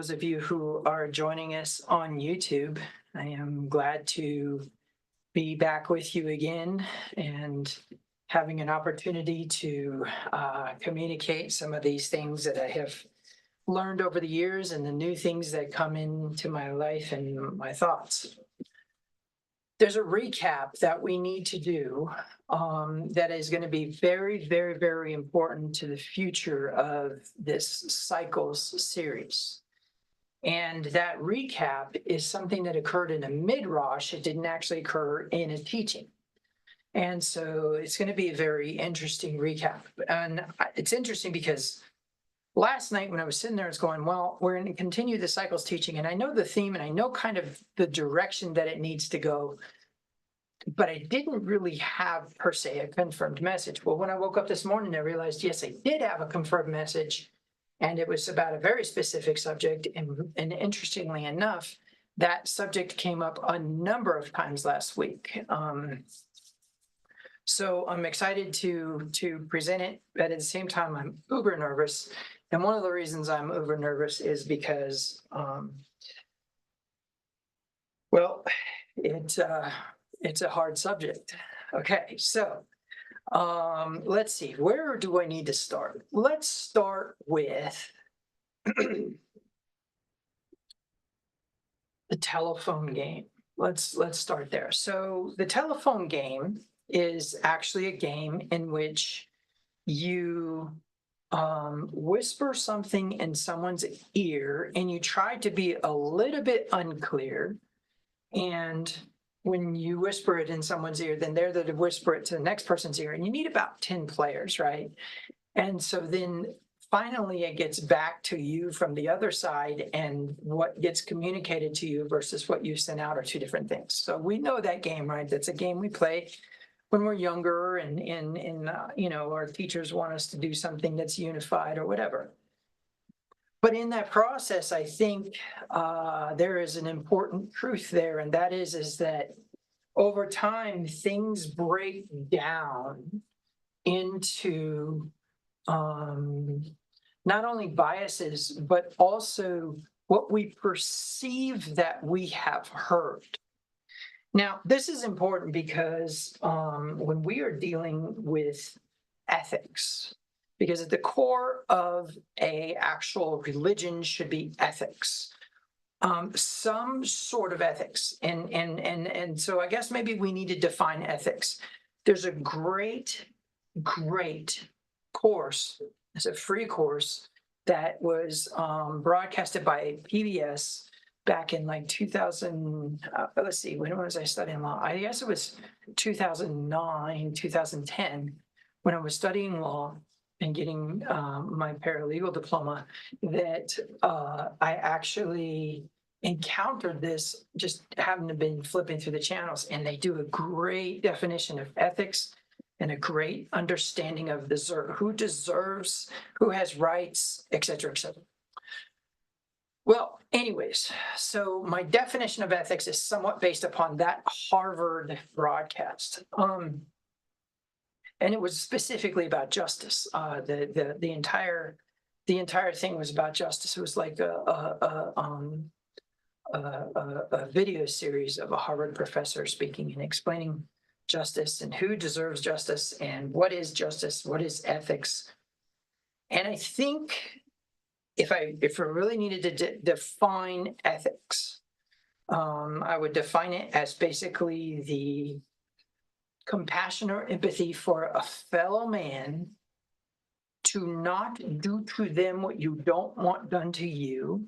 those of you who are joining us on YouTube. I am glad to be back with you again and having an opportunity to communicate some of these things that I have learned over the years and the new things that come into my life and my thoughts. There's a recap that we need to do that is going to be very, very, very important to the future of this Cycles series. And that recap is something that occurred in a midrash. It didn't actually occur in a teaching. And so it's going to be a very interesting recap. And it's interesting because last night when I was sitting there, I was going, well, we're going to continue the Cycles teaching. And I know the theme and I know kind of the direction that it needs to go. But I didn't really have, per se, a confirmed message. Well, when I woke up this morning, I realized, yes, I did have a confirmed message. And it was about a very specific subject. And interestingly enough, that subject came up a number of times last week. So I'm excited to present it, but at the same time, I'm uber nervous. And one of the reasons I'm uber nervous is because, well, it's a hard subject. Okay, so let's see, where do I need to start? Let's start with the telephone game. Let's start there. So the telephone game is actually a game in which you whisper something in someone's ear and you try to be a little bit unclear. And when you whisper it in someone's ear, then they're there to whisper it to the next person's ear. And you need about 10 players, right? And so then finally it gets back to you from the other side, and what gets communicated to you versus what you sent out are two different things. So we know that game, right? That's a game we play when we're younger and our teachers want us to do something that's unified or whatever. But in that process, I think there is an important truth there, and that is that over time, things break down into not only biases, but also what we perceive that we have heard. Now, this is important because when we are dealing with ethics, because at the core of a actual religion should be ethics, some sort of ethics. And so I guess maybe we need to define ethics. There's a great course. It's a free course that was broadcasted by PBS back in like 2000. Let's see, when was I studying law? I guess it was 2009, 2010, when I was studying law and getting my paralegal diploma, that I actually encountered this, just having to been flipping through the channels, and they do a great definition of ethics and a great understanding of who deserves, who has rights, et cetera, et cetera. Well, anyways, so my definition of ethics is somewhat based upon that Harvard broadcast. And it was specifically about justice. The entire thing was about justice. It was like a video series of a Harvard professor speaking and explaining justice and who deserves justice and what is justice, what is ethics. And I think if I really needed to define ethics, I would define it as basically the compassion or empathy for a fellow man, to not do to them what you don't want done to you,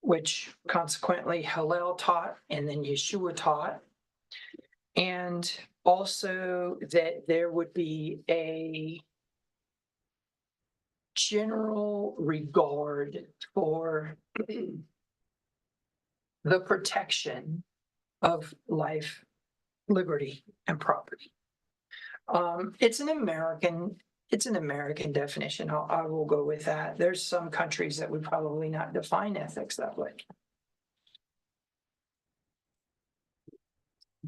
which consequently Hillel taught and then Yeshua taught. And also that there would be a general regard for the protection of life, liberty, and property. It's an American definition. I will go with that. There's some countries that would probably not define ethics that way.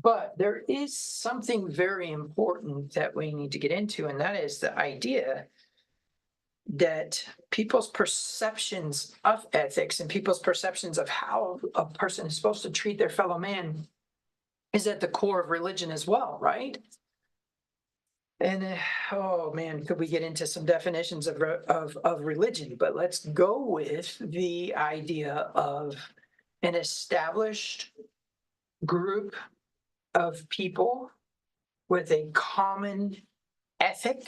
But there is something very important that we need to get into, and that is the idea that people's perceptions of ethics and people's perceptions of how a person is supposed to treat their fellow man is at the core of religion as well, right? And oh man, could we get into some definitions of religion? But let's go with the idea of an established group of people with a common ethic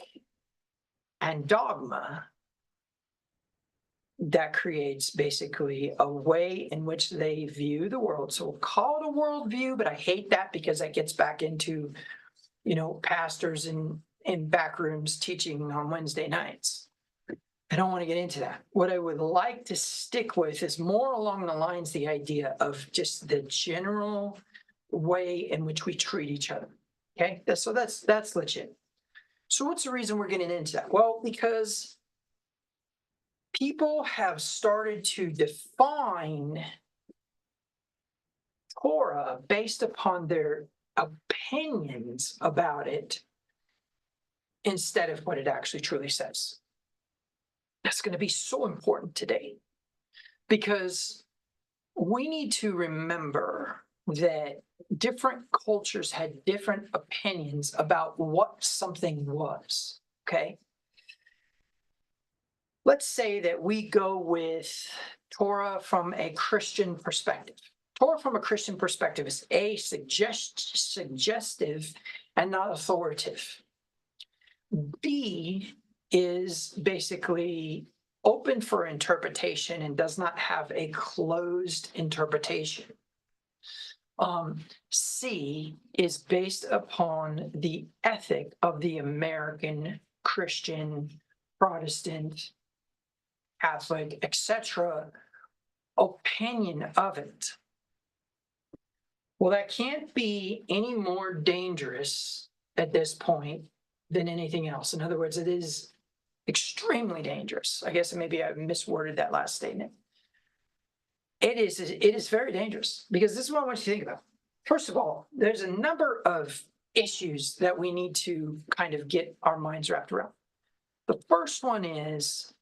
and dogma that creates basically a way in which they view the world. So we'll call it a worldview, but I hate that because that gets back into, pastors in back rooms teaching on Wednesday nights. I don't want to get into that. What I would like to stick with is more along the lines, the idea of just the general way in which we treat each other. Okay, so that's legit. So what's the reason we're getting into that? Well, because people have started to define Torah based upon their opinions about it instead of what it actually truly says. That's going to be so important today because we need to remember that different cultures had different opinions about what something was, okay? Let's say that we go with Torah from a Christian perspective. Torah from a Christian perspective is A, suggestive and not authoritative. B is basically open for interpretation and does not have a closed interpretation. C is based upon the ethic of the American Christian, Protestant, Catholic, etc. opinion of it. Well, that can't be any more dangerous at this point than anything else. In other words, it is extremely dangerous. I guess maybe I misworded that last statement. It is very dangerous because this is what I want you to think about. First of all, there's a number of issues that we need to kind of get our minds wrapped around. The first one is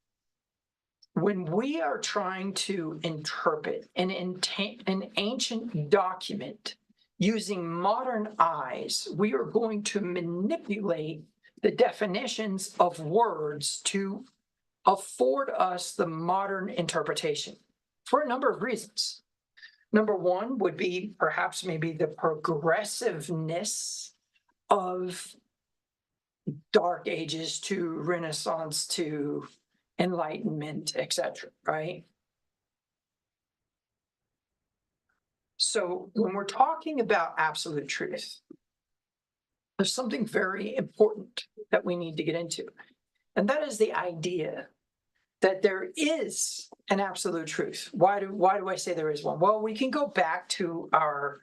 when we are trying to interpret an ancient document using modern eyes, we are going to manipulate the definitions of words to afford us the modern interpretation for a number of reasons. Number one would be perhaps maybe the progressiveness of Dark Ages to Renaissance to Enlightenment, etc., right? So when we're talking about absolute truth, there's something very important that we need to get into, and that is the idea that there is an absolute truth. Why do I say there is one? Well, we can go back to our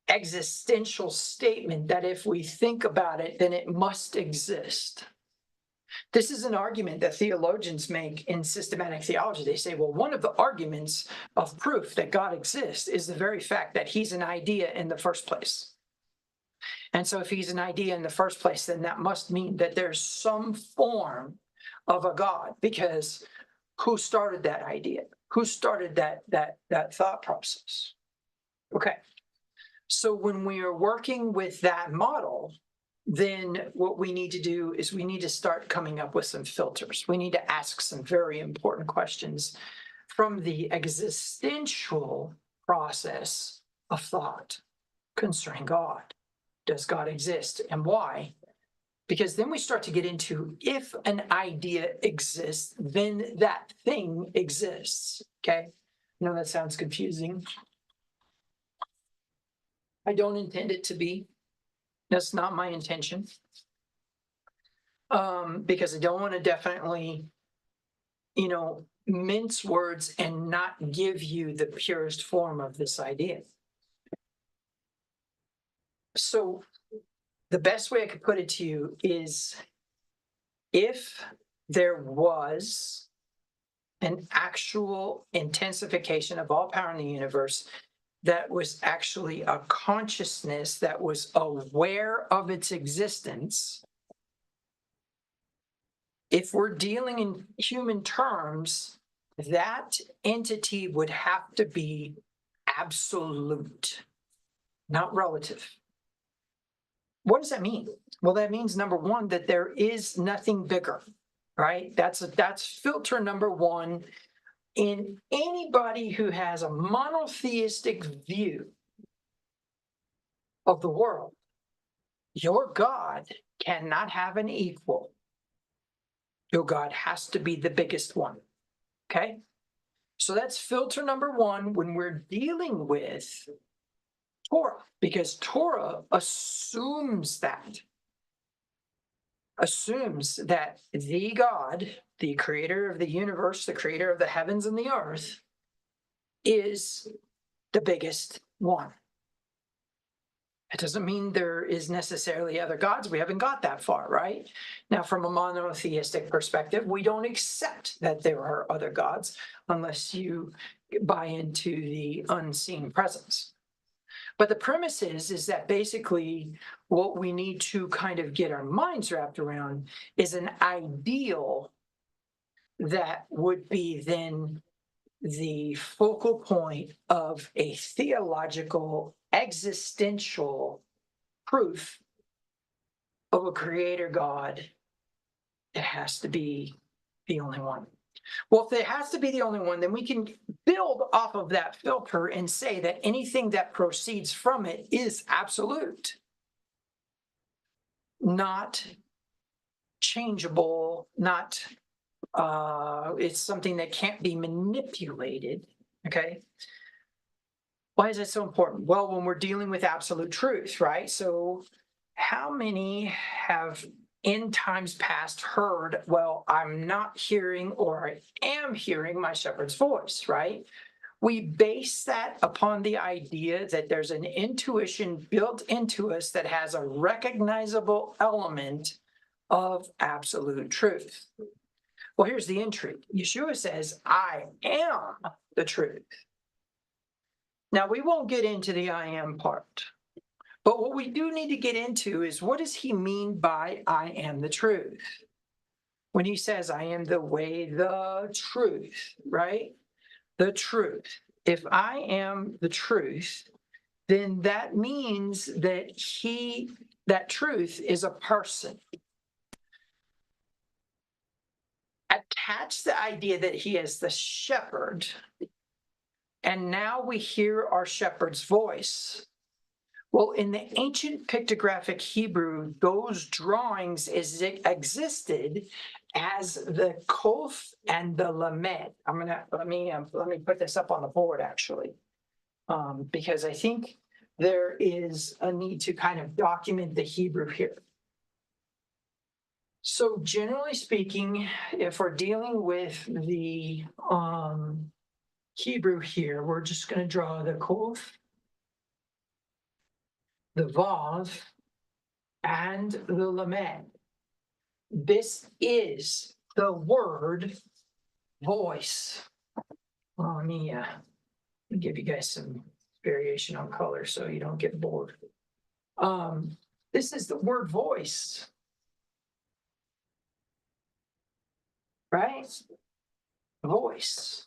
existential statement that if we think about it, then it must exist. This is an argument that theologians make in systematic theology. They say, well, one of the arguments of proof that God exists is the very fact that he's an idea in the first place. And so if he's an idea in the first place, then that must mean that there's some form of a God, because who started that idea? Who started that thought process? Okay. So when we are working with that model, then what we need to do is we need to start coming up with some filters. We need to ask some very important questions from the existential process of thought concerning God. Does God exist and why? Because then we start to get into if an idea exists, then that thing exists, okay? I know that sounds confusing. I don't intend it to be. That's not my intention. Because I don't want to definitely, mince words and not give you the purest form of this idea. So the best way I could put it to you is if there was an actual intensification of all power in the universe that was actually a consciousness that was aware of its existence, if we're dealing in human terms, that entity would have to be absolute, not relative. What does that mean? Well, that means, number one, that there is nothing bigger, right? That's filter number one. In anybody who has a monotheistic view of the world, your God cannot have an equal. Your God has to be the biggest one. Okay? So that's filter number one when we're dealing with Torah, because Torah assumes that the God, the creator of the universe, the creator of the heavens and the earth, is the biggest one. It doesn't mean there is necessarily other gods. We haven't got that far, right? Now, from a monotheistic perspective, we don't accept that there are other gods unless you buy into the unseen presence. But the premise is that basically what we need to kind of get our minds wrapped around is an ideal that would be then the focal point of a theological, existential proof of a creator God. It has to be the only one. Well, if it has to be the only one, then we can build off of that filter and say that anything that proceeds from it is absolute, not changeable, not it's something that can't be manipulated. Okay. Why is that so important? Well, when we're dealing with absolute truth, right? So how many have in times past heard, well, I'm not hearing or I am hearing my shepherd's voice, right? We base that upon the idea that there's an intuition built into us that has a recognizable element of absolute truth. Well, here's the intrigue. Yeshua says, I am the truth. Now, we won't get into the I am part, but what we do need to get into is, what does he mean by I am the truth? When he says, I am the way, the truth, right? The truth. If I am the truth, then that means that that truth is a person. Attach the idea that he is the shepherd, and now we hear our shepherd's voice. Well, in the ancient pictographic Hebrew, those drawings existed as the kof and the lamed. Let me put this up on the board actually, because I think there is a need to kind of document the Hebrew here. So generally speaking, if we're dealing with the Hebrew here, we're just going to draw the kof, the vav, and the lamed. This is the word voice. Well, let me give you guys some variation on color so you don't get bored. This is the word voice, right? Voice.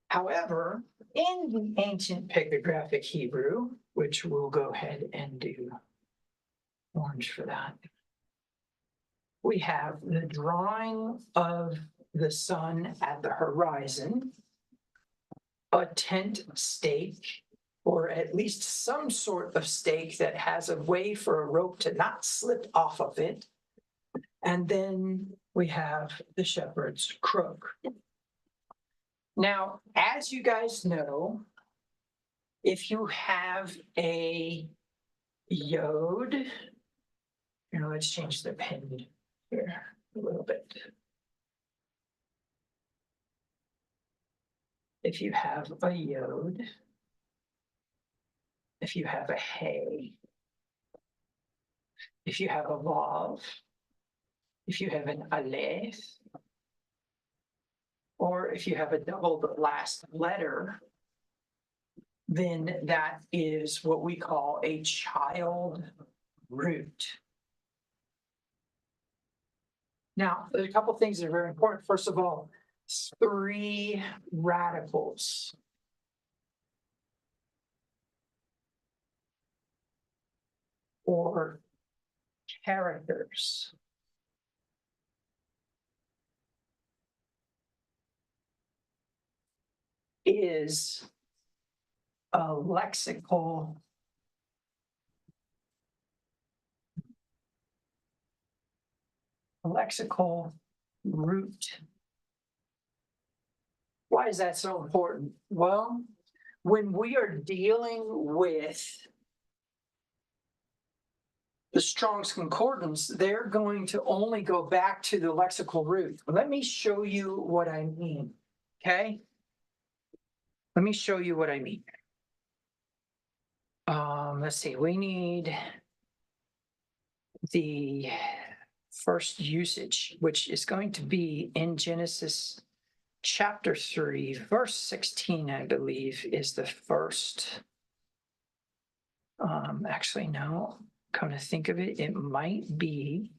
However, in the ancient pictographic Hebrew, which we'll go ahead and do orange for that, we have the drawing of the sun at the horizon, a tent stake, or at least some sort of stake that has a way for a rope to not slip off of it. And then we have the shepherd's crook. Now, as you guys know, if you have a yod, let's change the pen here a little bit. If you have a yod, if you have a hey, if you have a vav, if you have an aleph, or if you have a doubled last letter, then that is what we call a child root. Now, there's a couple things that are very important. First of all, 3 radicals. Or characters. Is a lexical root. Why is that so important? Well, when we are dealing with the Strong's Concordance, they're going to only go back to the lexical root. Let me show you what I mean, okay? Let me show you what I mean. Let's see, we need the first usage, which is going to be in Genesis chapter 3, verse 16, I believe, is the first. Actually, no, come to think of it, it might be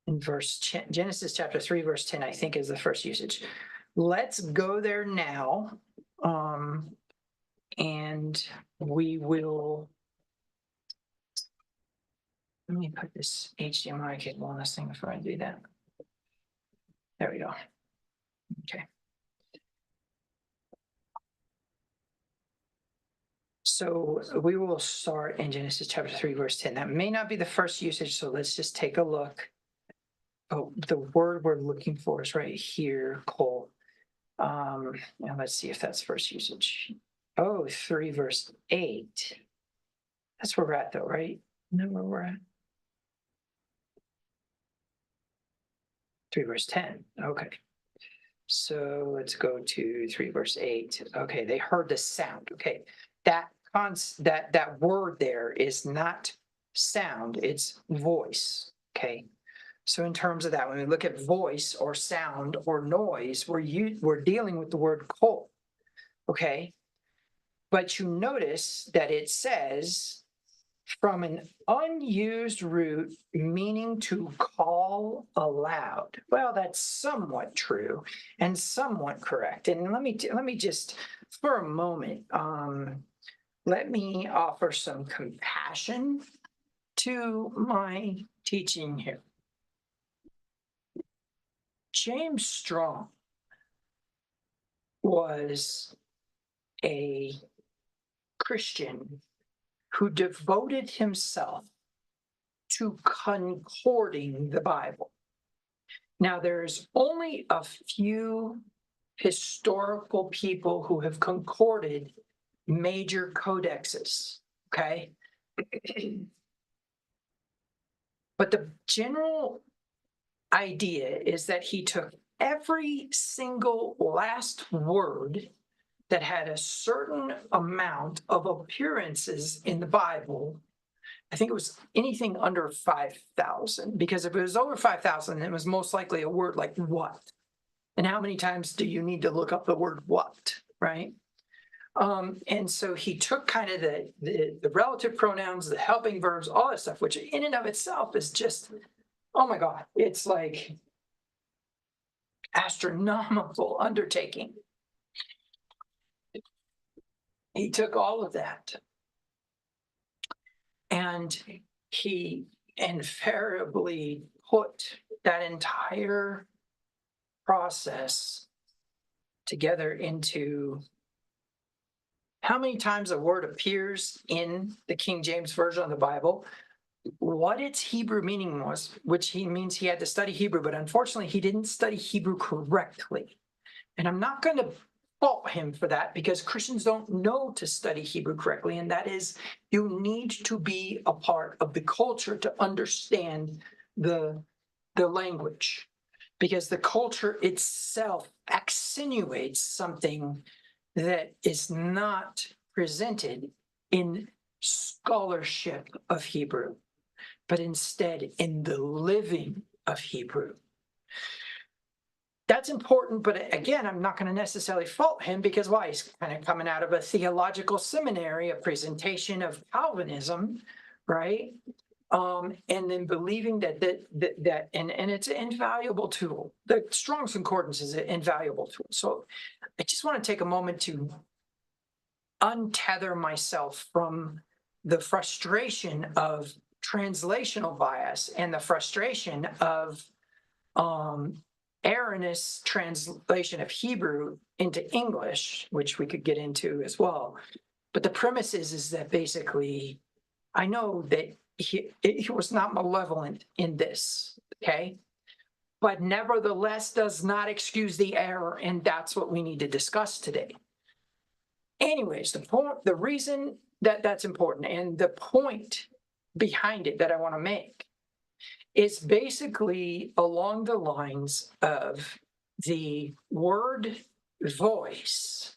in Genesis chapter 3, verse 10, I think is the first usage. Let's go there now, and we will. Let me put this HDMI cable on this thing before I do that. There we go. Okay. So we will start in Genesis chapter 3, verse 10. That may not be the first usage, so let's just take a look. Oh, the word we're looking for is right here, Cole. Now let's see if that's first usage. Oh, 3, verse 8. That's where we're at, though, right? No, where we're at. 3, verse 10. Okay. So let's go to 3, verse 8. Okay, they heard the sound. Okay, that word there is not sound, it's voice. Okay, so in terms of that, when we look at voice or sound or noise, we're dealing with the word kol. Okay, but you notice that it says from an unused root meaning to call aloud. Well, that's somewhat true and somewhat correct. And let me just, for a moment, let me offer some compassion to my teaching here. James Strong was a Christian who devoted himself to concording the Bible. Now, there's only a few historical people who have concorded major codexes, okay? But the general idea is that he took every single last word that had a certain amount of appearances in the Bible. I think it was anything under 5,000, because if it was over 5,000, it was most likely a word like what. And how many times do you need to look up the word what, right? And so he took kind of the relative pronouns, the helping verbs, all that stuff, which in and of itself is just, oh my God, it's like astronomical undertaking. He took all of that and he invariably put that entire process together into how many times a word appears in the King James Version of the Bible, what its Hebrew meaning was, which he means he had to study Hebrew, but unfortunately he didn't study Hebrew correctly. And I'm not going to fault him for that, because Christians don't know to study Hebrew correctly, and that is, you need to be a part of the culture to understand the language, because the culture itself accentuates something that is not presented in scholarship of Hebrew, but instead in the living of Hebrew. That's important, but again, I'm not going to necessarily fault him because why? He's kind of coming out of a theological seminary, a presentation of Calvinism, right? And then believing that and it's an invaluable tool. The Strong's Concordance is an invaluable tool. So I just want to take a moment to untether myself from the frustration of translational bias and the frustration of erroneous translation of Hebrew into English, which we could get into as well. But the premise is that basically, I know that he was not malevolent in this, okay? But nevertheless does not excuse the error, and that's what we need to discuss today. Anyways, the reason that that's important and the point behind it that I want to make is basically along the lines of the word voice.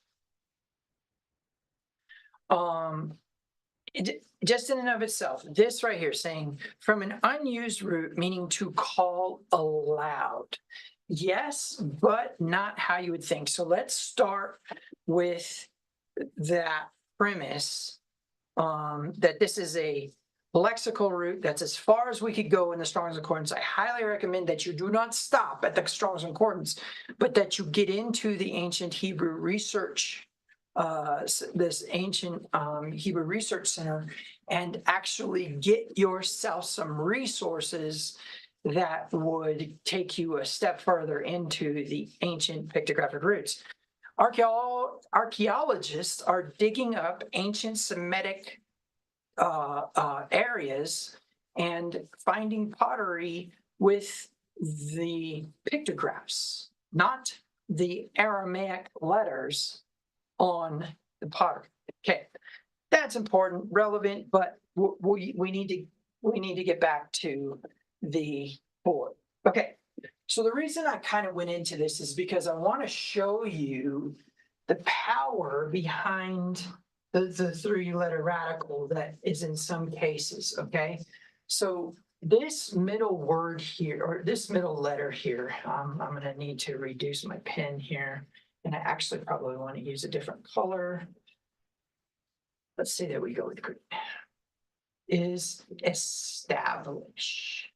Just in and of itself, this right here saying from an unused root, meaning to call aloud. Yes, but not how you would think. So let's start with that premise that this is a lexical root. That's as far as we could go in the Strong's Concordance. I highly recommend that you do not stop at the Strong's Concordance, but that you get into the ancient Hebrew research, this ancient Hebrew Research Center, and actually get yourself some resources that would take you a step further into the ancient pictographic roots. Archaeologists are digging up ancient Semitic areas and finding pottery with the pictographs, not the Aramaic letters on the pottery. Okay, that's important, relevant, but we need to get back to the board. Okay, so the reason I kind of went into this is because I want to show you the power behind the three-letter radical that is in some cases, okay? So this middle word here, or this middle letter here, I'm going to need to reduce my pen here, and I actually probably want to use a different color. Let's see, there we go with green. Is establish.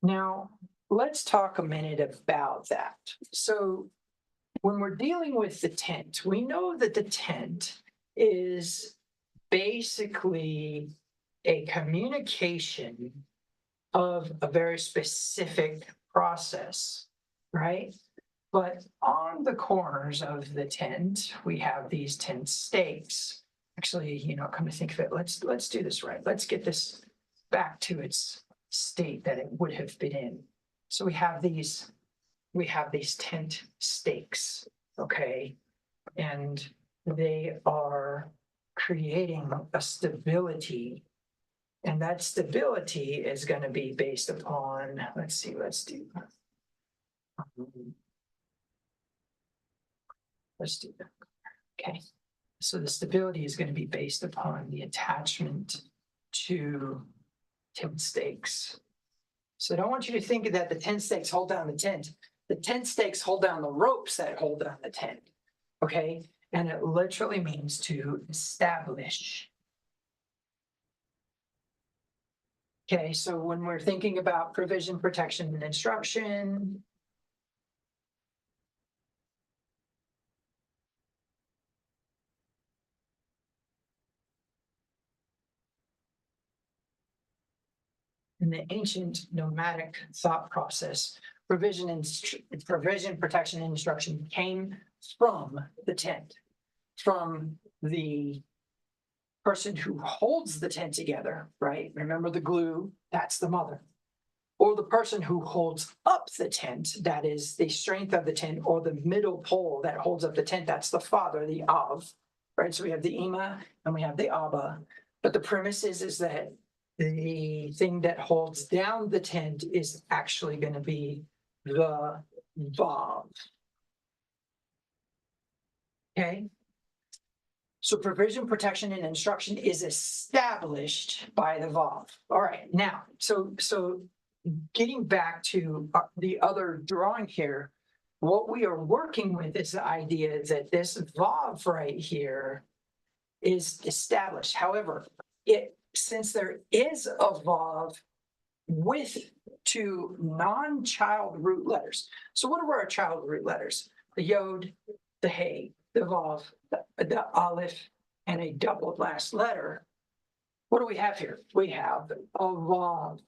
Now, let's talk a minute about that. So when we're dealing with the tent, we know that the tent is basically a communication of a very specific process, right? But on the corners of the tent, we have these tent stakes. Actually, come to think of it, let's do this right. Let's get this back to its state that it would have been in. So we have these tent stakes, okay? And they are creating a stability. And that stability is going to be based upon, let's do that. Okay. So the stability is going to be based upon the attachment to tent stakes. So I don't want you to think that the tent stakes hold down the tent. The tent stakes hold down the ropes that hold down the tent. Okay. And it literally means to establish. Okay. So when we're thinking about provision, protection, and instruction, in the ancient nomadic thought process, provision, protection, and instruction came from the tent, from the person who holds the tent together, right? Remember the glue, that's the mother. Or the person who holds up the tent, that is the strength of the tent, or the middle pole that holds up the tent, that's the father, the Av, right? So we have the Ima and we have the Abba. But the premise is that the thing that holds down the tent is actually going to be the Vav. Okay? So provision, protection, and instruction is established by the vav. All right, now, so getting back to the other drawing here, what we are working with is the idea that this vav right here is established. However, since there is a vav with two non-child root letters. So what are our child root letters? The yod, the hey, the vav, the aleph, and a doubled last letter. What do we have here? We have a vav,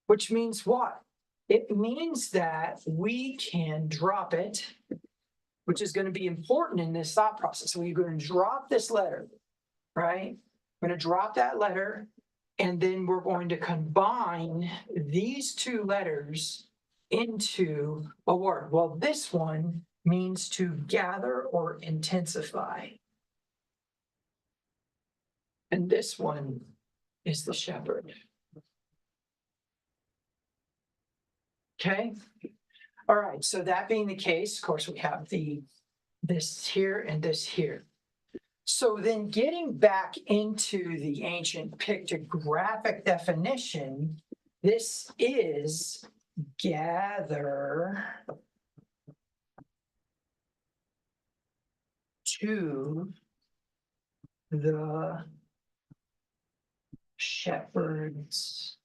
which means what? It means that we can drop it, which is going to be important in this thought process. So we're going to drop this letter, right? We're going to drop that letter, and then we're going to combine these two letters into a word. Well, this one means to gather or intensify. And this one is the shepherd. Okay? All right, so that being the case, of course, we have this here and this here. So then getting back into the ancient pictographic definition, this is gather to the shepherd's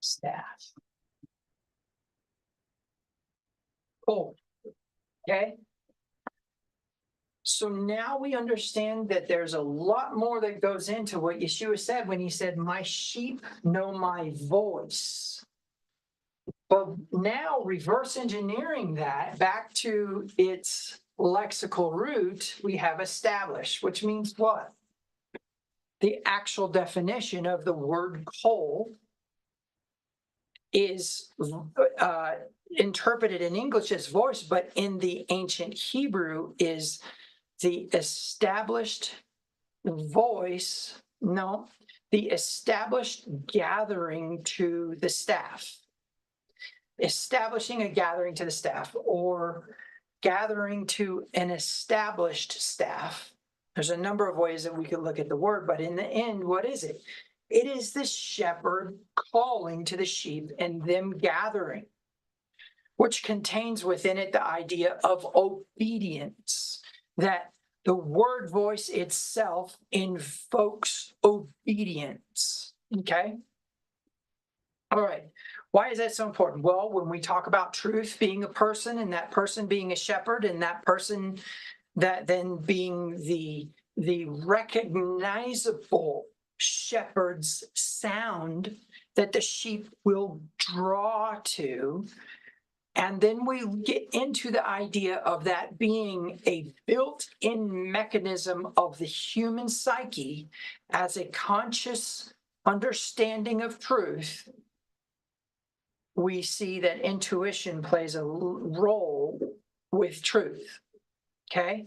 staff. Cool. Okay. So now we understand that there's a lot more that goes into what Yeshua said when he said, my sheep know my voice. But now reverse engineering that back to its lexical root, we have established, which means what? The actual definition of the word kol is interpreted in English as voice, but in the ancient Hebrew is the established voice, no, the established gathering to the staff. Establishing a gathering to the staff, or gathering to an established staff. There's a number of ways that we could look at the word, but in the end, what is it? It is the shepherd calling to the sheep and them gathering, which contains within it the idea of obedience, that the word voice itself invokes obedience. Okay? All right. Why is that so important? Well, when we talk about truth being a person, and that person being a shepherd, and that person that then being the recognizable shepherd's sound that the sheep will draw to. And then we get into the idea of that being a built-in mechanism of the human psyche as a conscious understanding of truth. We see that intuition plays a role with truth. Okay?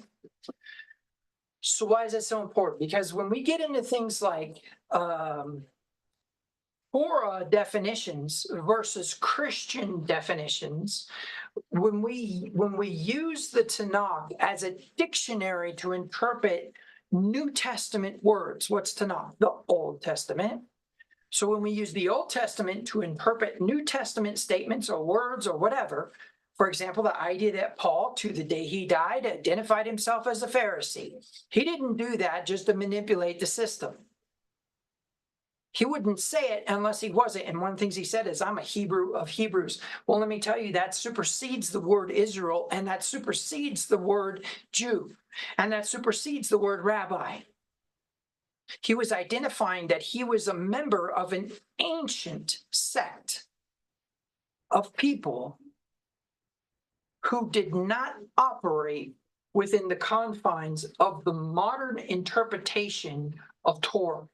So why is that so important? Because when we get into things like Torah definitions versus Christian definitions, when we use the Tanakh as a dictionary to interpret New Testament words, what's Tanakh? The Old Testament. So when we use the Old Testament to interpret New Testament statements or words or whatever, for example, the idea that Paul, to the day he died, identified himself as a Pharisee. He didn't do that just to manipulate the system. He wouldn't say it unless he wasn't. And one of the things he said is, I'm a Hebrew of Hebrews. Well, let me tell you, that supersedes the word Israel, and that supersedes the word Jew, and that supersedes the word rabbi. He was identifying that he was a member of an ancient sect of people who did not operate within the confines of the modern interpretation of Torah.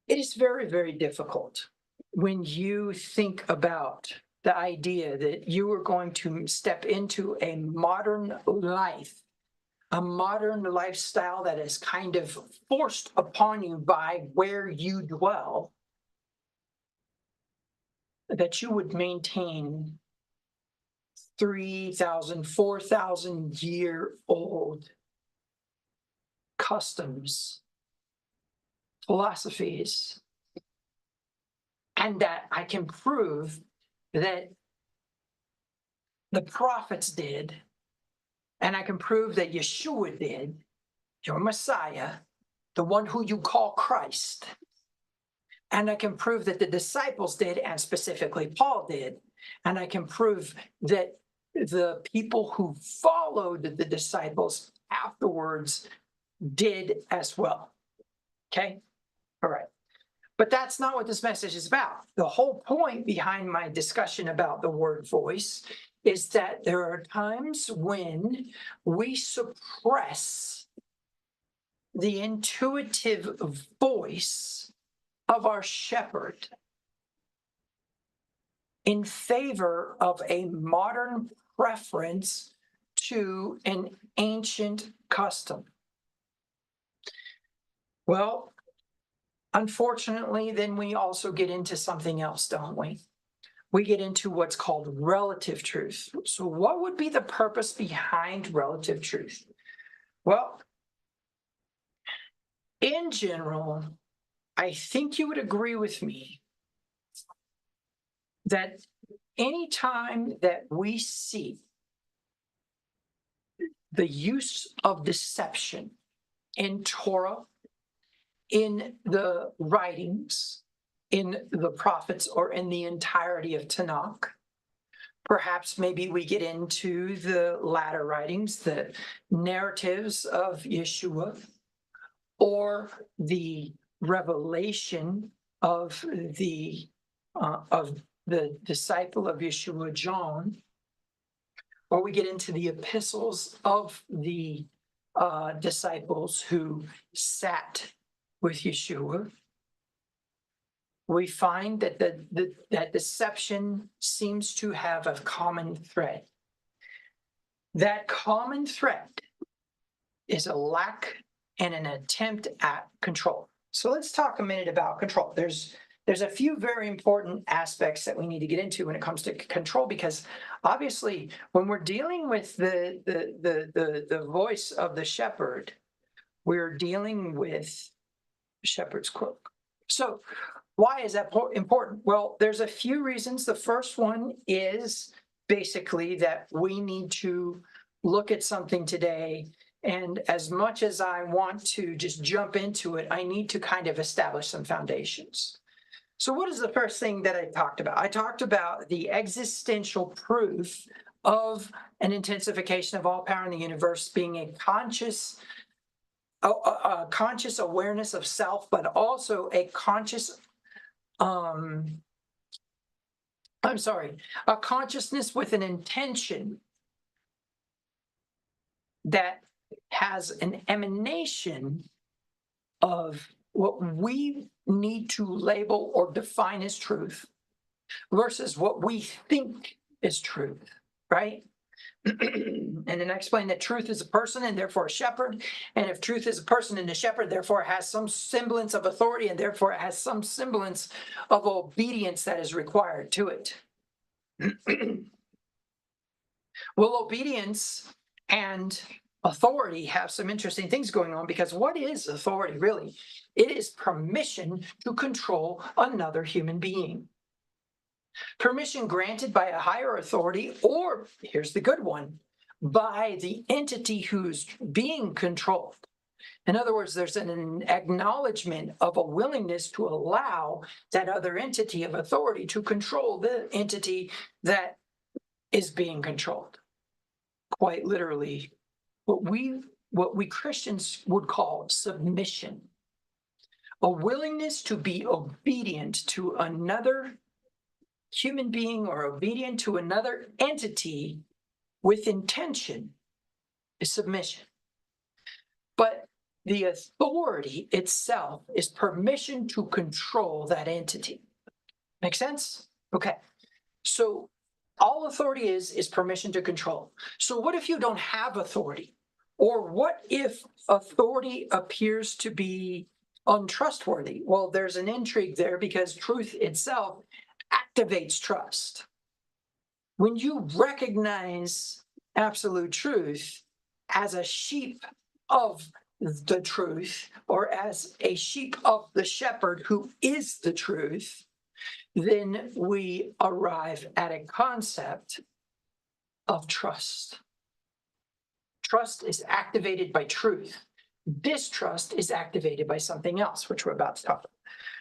It is very, very difficult when you think about the idea that you are going to step into a modern life, a modern lifestyle that is kind of forced upon you by where you dwell, that you would maintain 3,000, 4,000-year-old customs, philosophies, and that I can prove that the prophets did, and I can prove that Yeshua did, your Messiah, the one who you call Christ, and I can prove that the disciples did, and specifically Paul did, and I can prove that the people who followed the disciples afterwards did as well. Okay? All right. But that's not what this message is about. The whole point behind my discussion about the word voice is that there are times when we suppress the intuitive voice of our shepherd in favor of a modern preference to an ancient custom. Well, unfortunately, then we also get into something else, don't we? We get into what's called relative truth. So what would be the purpose behind relative truth? Well, in general, I think you would agree with me that anytime that we see the use of deception in Torah, in the writings, in the prophets, or in the entirety of Tanakh, perhaps maybe we get into the latter writings, the narratives of Yeshua, or the revelation of the disciple of Yeshua, John, or we get into the epistles of the disciples who sat with Yeshua. We find that that deception seems to have a common thread. That common thread is a lack and an attempt at control. So let's talk a minute about control. There's a few very important aspects that we need to get into when it comes to control, because obviously when we're dealing with the voice of the shepherd, we're dealing with shepherd's crook. So why is that important? Well, there's a few reasons. The first one is basically that we need to look at something today, and as much as I want to just jump into it, I need to kind of establish some foundations. So what is the first thing that I talked about? I talked about the existential proof of an intensification of all power in the universe being a conscious awareness of self, but also a conscious a consciousness with an intention that has an emanation of what we need to label or define as truth versus what we think is truth, right? And then I explained that truth is a person and therefore a shepherd. And if truth is a person and a shepherd, therefore it has some semblance of authority, and therefore it has some semblance of obedience that is required to it. Well, obedience and authority have some interesting things going on, because what is authority really? It is permission to control another human being. Permission granted by a higher authority, or here's the good one, by the entity who's being controlled. In other words, there's an acknowledgement of a willingness to allow that other entity of authority to control the entity that is being controlled. Quite literally, what we Christians would call submission. A willingness to be obedient to another human being or obedient to another entity with intention is submission. But the authority itself is permission to control that entity. Make sense? Okay. So all authority is permission to control. So what if you don't have authority? Or what if authority appears to be untrustworthy? Well, there's an intrigue there, because truth itself activates trust. When you recognize absolute truth as a sheep of the truth, or as a sheep of the shepherd who is the truth, then we arrive at a concept of trust. Trust is activated by truth. Distrust is activated by something else, which we're about to talk about.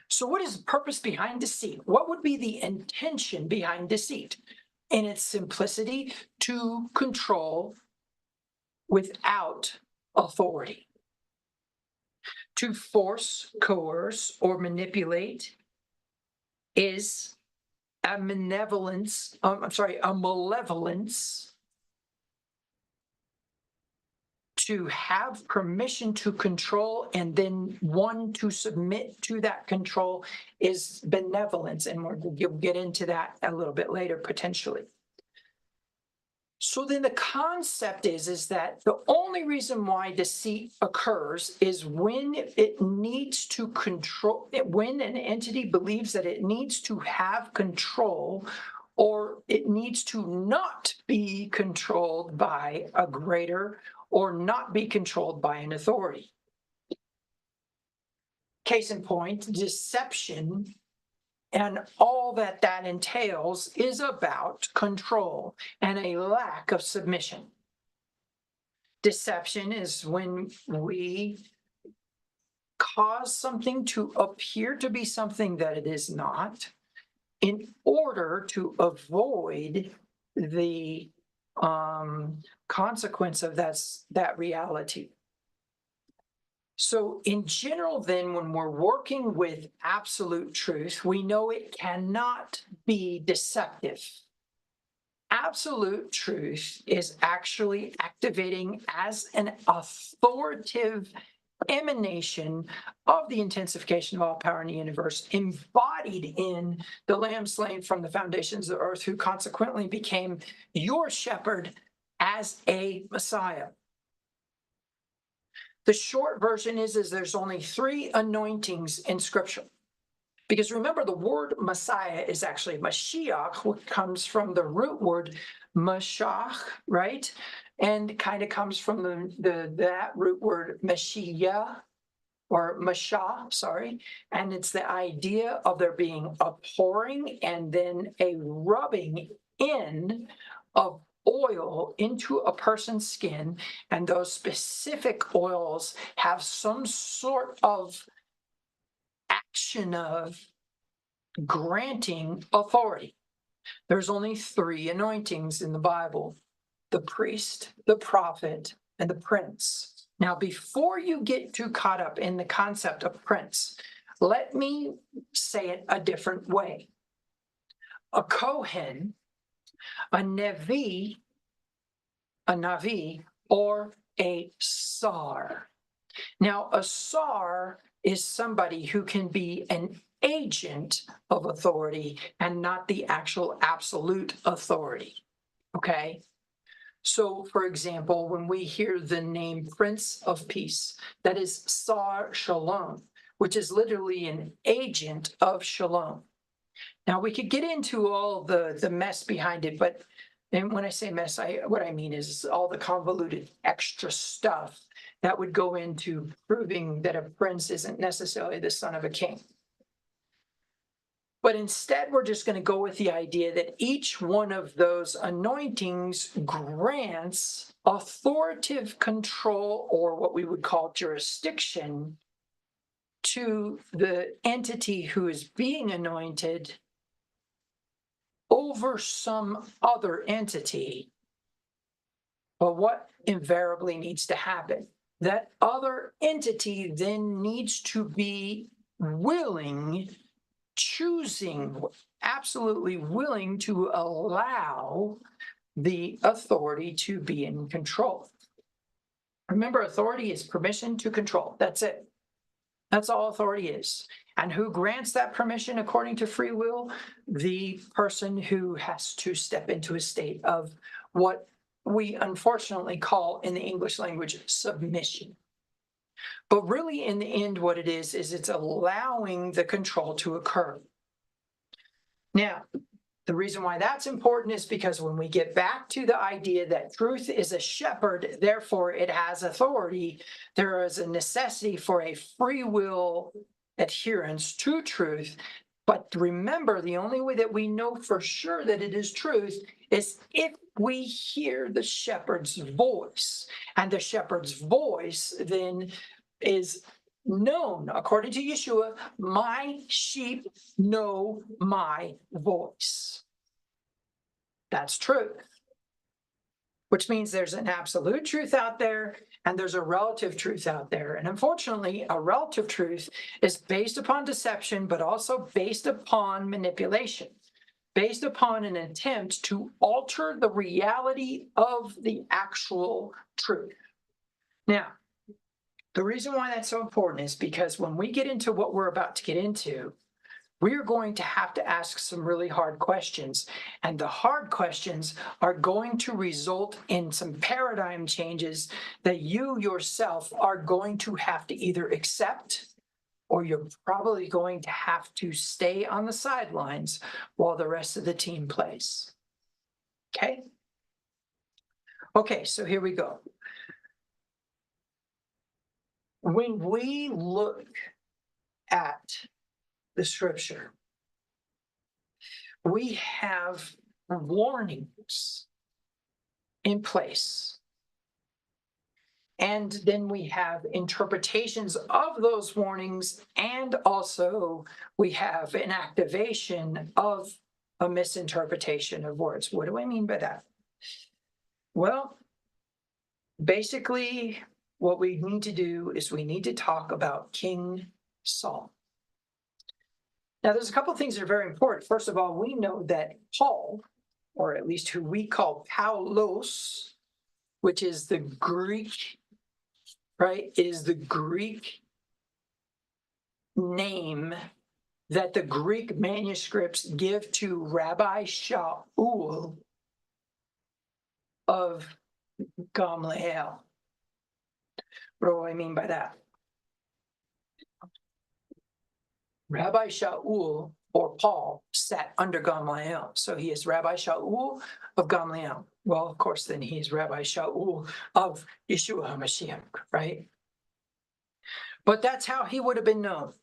So, what is the purpose behind deceit? What would be the intention behind deceit? In its simplicity, to control without authority, to force, coerce, or manipulate is a malevolence to have permission to control, and then one to submit to that control is benevolence. And we'll get into that a little bit later, potentially. So then the concept is that the only reason why deceit occurs is when it needs to control, when an entity believes that it needs to have control, or it needs to not be controlled by a greater, or not be controlled by an authority. Case in point, deception and all that that entails is about control and a lack of submission. Deception is when we cause something to appear to be something that it is not, in order to avoid the consequence of that reality. So in general, then, when we're working with absolute truth, we know it cannot be deceptive. Absolute truth is actually activating as an authoritative emanation of the intensification of all power in the universe, embodied in the Lamb slain from the foundations of the earth, who consequently became your shepherd as a Messiah. The short version is there's only 3 anointings in Scripture. Because remember, the word Messiah is actually Mashiach, which comes from the root word Mashach, right? And kind of comes from that root word Mashiach, or Mashah, sorry. And it's the idea of there being a pouring and then a rubbing in of oil into a person's skin, and those specific oils have some sort of action of granting authority. There's only 3 anointings in the Bible: the priest, the prophet, and the prince. Now, before you get too caught up in the concept of prince, let me say it a different way. A Kohen, a Navi, or a Sar. Now, a Sar is somebody who can be an agent of authority and not the actual absolute authority. Okay? So, for example, when we hear the name Prince of Peace, that is Sar Shalom, which is literally an agent of Shalom. Now, we could get into all the mess behind it, but and when I say mess, what I mean is all the convoluted extra stuff that would go into proving that a prince isn't necessarily the son of a king. But instead, we're just going to go with the idea that each one of those anointings grants authoritative control, or what we would call jurisdiction, to the entity who is being anointed over some other entity. But what invariably needs to happen? That other entity then needs to be willing, choosing, absolutely willing to allow the authority to be in control. Remember, authority is permission to control. That's it. That's all authority is. And who grants that permission according to free will? The person who has to step into a state of what we unfortunately call in the English language submission. But really, in the end, what it is it's allowing the control to occur. Now, The reason why that's important is because when we get back to the idea that truth is a shepherd, therefore it has authority, there is a necessity for a free will adherence to truth. But remember, the only way that we know for sure that it is truth is if we hear the shepherd's voice. And the shepherd's voice then is known, according to Yeshua, my sheep know my voice. That's truth, which means there's an absolute truth out there and there's a relative truth out there. And unfortunately, a relative truth is based upon deception, but also based upon manipulation, based upon an attempt to alter the reality of the actual truth. Now, the reason why that's so important is because when we get into what we're about to get into, we are going to have to ask some really hard questions. And the hard questions are going to result in some paradigm changes that you yourself are going to have to either accept, or you're probably going to have to stay on the sidelines while the rest of the team plays. Okay? Okay, so here we go. When we look at the scripture, we have warnings in place. And then we have interpretations of those warnings, and also we have an activation of a misinterpretation of words. What do I mean by that? Well, basically, what we need to do is we need to talk about King Saul. Now, there's a couple of things that are very important. First of all, we know that Paul, or at least who we call Paulos, which is the Greek, right, is the Greek name that the Greek manuscripts give to Rabbi Shaul of Gamliel. What do I mean by that? Rabbi Shaul, or Paul, sat under Gamliel. So he is Rabbi Shaul of Gamliel. Well, of course, then he is Rabbi Shaul of Yeshua HaMashiach, right? But that's how he would have been known.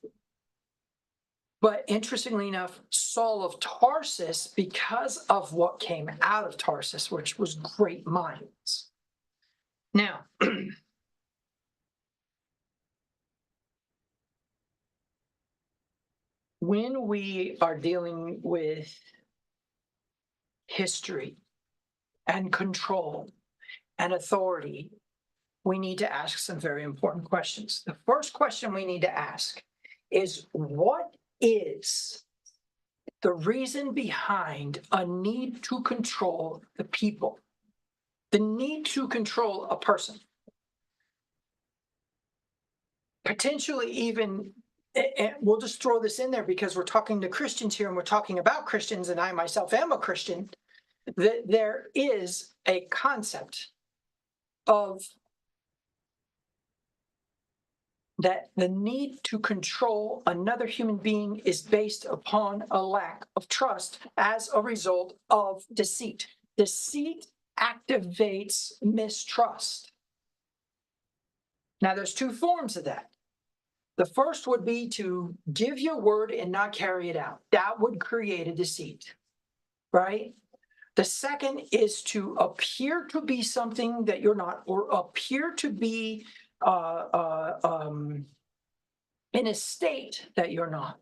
But interestingly enough, Saul of Tarsus, because of what came out of Tarsus, which was great minds. Now, when we are dealing with history and control and authority, we need to ask some very important questions. The first question we need to ask is, what is the reason behind a need to control the people? The need to control a person. Potentially even, and we'll just throw this in there because we're talking to Christians here and we're talking about Christians, and I myself am a Christian, that there is a concept of that the need to control another human being is based upon a lack of trust as a result of deceit. Deceit activates mistrust. Now, there's two forms of that. The first would be to give your word and not carry it out. That would create a deceit, right? The second is to appear to be something that you're not, or appear to be in a state that you're not.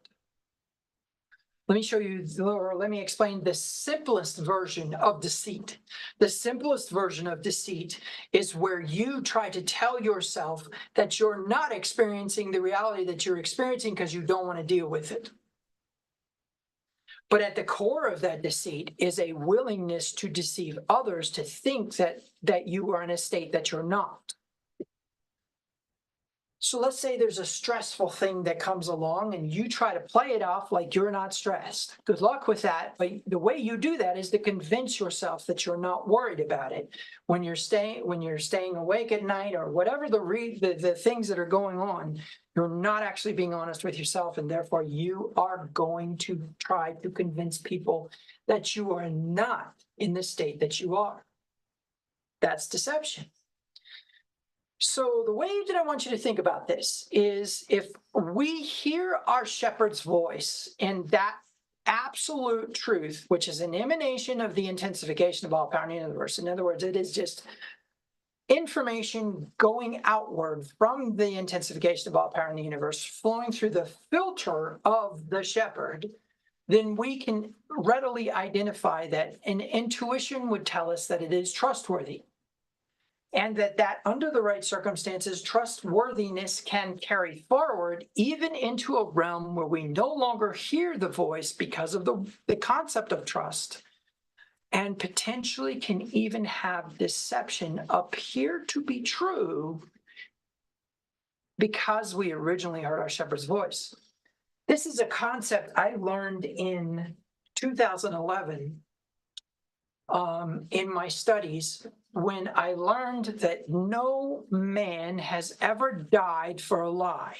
Let me show you, or let me explain the simplest version of deceit. The simplest version of deceit is where you try to tell yourself that you're not experiencing the reality that you're experiencing because you don't want to deal with it. But at the core of that deceit is a willingness to deceive others to think that you are in a state that you're not. So let's say there's a stressful thing that comes along and you try to play it off like you're not stressed. Good luck with that. But the way you do that is to convince yourself that you're not worried about it. When you're staying awake at night or whatever the things that are going on, you're not actually being honest with yourself, and therefore you are going to try to convince people that you are not in the state that you are. That's deception. So the way that I want you to think about this is, if we hear our shepherd's voice and that absolute truth, which is an emanation of the intensification of all power in the universe. In other words, it is just information going outward from the intensification of all power in the universe, flowing through the filter of the shepherd, then we can readily identify that an intuition would tell us that it is trustworthy. And that under the right circumstances, trustworthiness can carry forward even into a realm where we no longer hear the voice because of the concept of trust, and potentially can even have deception appear to be true because we originally heard our shepherd's voice. This is a concept I learned in 2011 in my studies, when I learned that no man has ever died for a lie.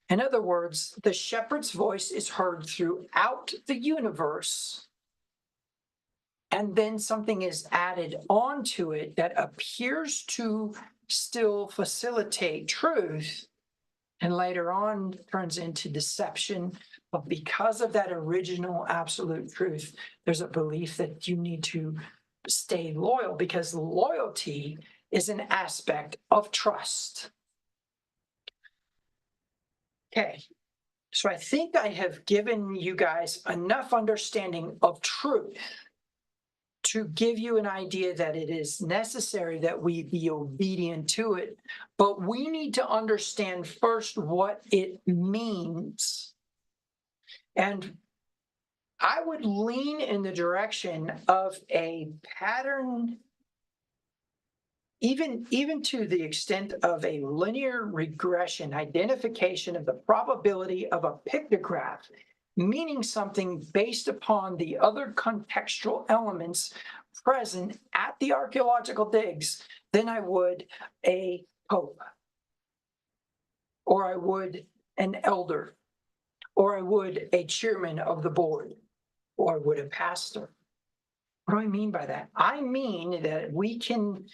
In other words, the shepherd's voice is heard throughout the universe, and then something is added onto it that appears to still facilitate truth, and later on turns into deception. But because of that original absolute truth, there's a belief that you need to stay loyal, because loyalty is an aspect of trust. Okay, so I think I have given you guys enough understanding of truth to give you an idea that it is necessary that we be obedient to it, but we need to understand first what it means. And I would lean in the direction of a pattern, even to the extent of a linear regression identification of the probability of a pictograph meaning something based upon the other contextual elements present at the archaeological digs than I would a pope, or I would an elder, or I would a chairman of the board, or I would a pastor. What do I mean by that? I mean that we can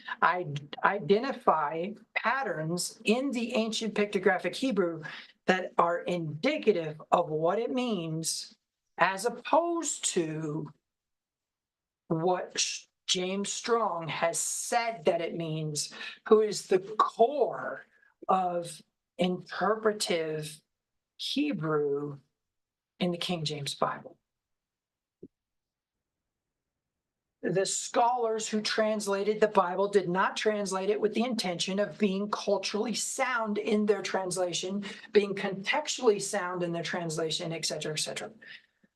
identify patterns in the ancient pictographic Hebrew that are indicative of what it means, as opposed to what James Strong has said that it means, who is the core of interpretive Hebrew in the King James Bible. The scholars who translated the Bible did not translate it with the intention of being culturally sound in their translation, being contextually sound in their translation, et cetera, et cetera.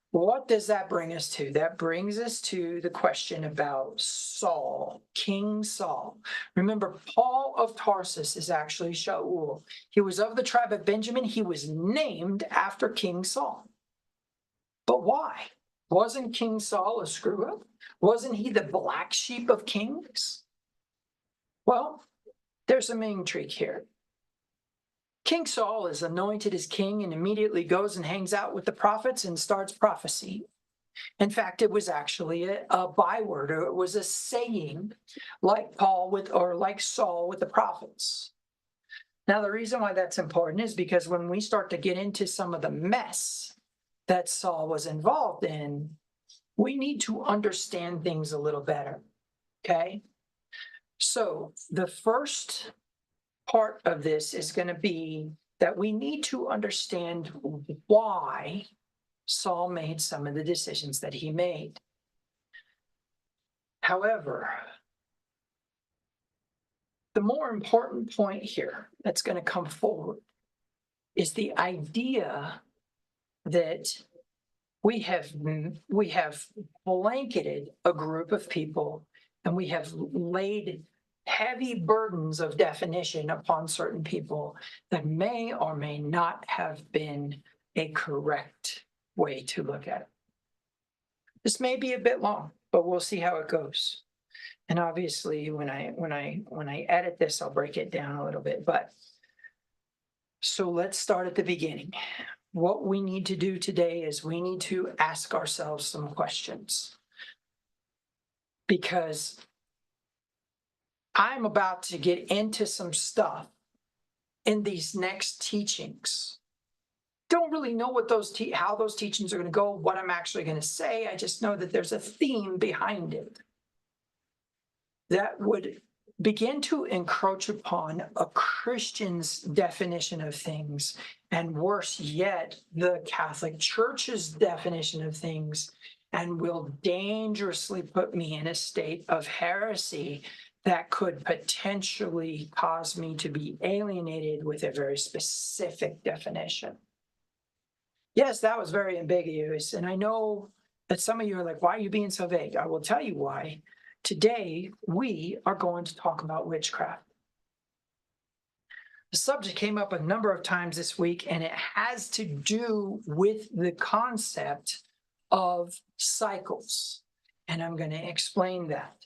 What does that bring us to? That brings us to the question about Saul, King Saul. Remember, Paul of Tarsus is actually Shaul. He was of the tribe of Benjamin. He was named after King Saul. But why? Wasn't King Saul a screw-up? Wasn't he the black sheep of kings? Well, there's some intrigue here. King Saul is anointed as king and immediately goes and hangs out with the prophets and starts prophecy. In fact, it was actually a byword, or it was a saying, like like Saul with the prophets. Now, the reason why that's important is because when we start to get into some of the mess that Saul was involved in, we need to understand things a little better, okay? So the first part of this is going to be that we need to understand why Saul made some of the decisions that he made. However, the more important point here that's going to come forward is the idea that we have blanketed a group of people, and we have laid heavy burdens of definition upon certain people that may or may not have been a correct way to look at it. This may be a bit long, but we'll see how it goes. And obviously, when I edit this, I'll break it down a little bit. But so let's start at the beginning. What we need to do today is we need to ask ourselves some questions, because I'm about to get into some stuff in these next teachings. Don't really know what how those teachings are going to go, what I'm actually going to say. I just know that there's a theme behind it that would begin to encroach upon a Christian's definition of things, and worse yet, the Catholic Church's definition of things, and will dangerously put me in a state of heresy that could potentially cause me to be alienated with a very specific definition. Yes, that was very ambiguous, and I know that some of you are like, why are you being so vague? I will tell you why. Today, we are going to talk about witchcraft. The subject came up a number of times this week, and it has to do with the concept of cycles, and I'm going to explain that.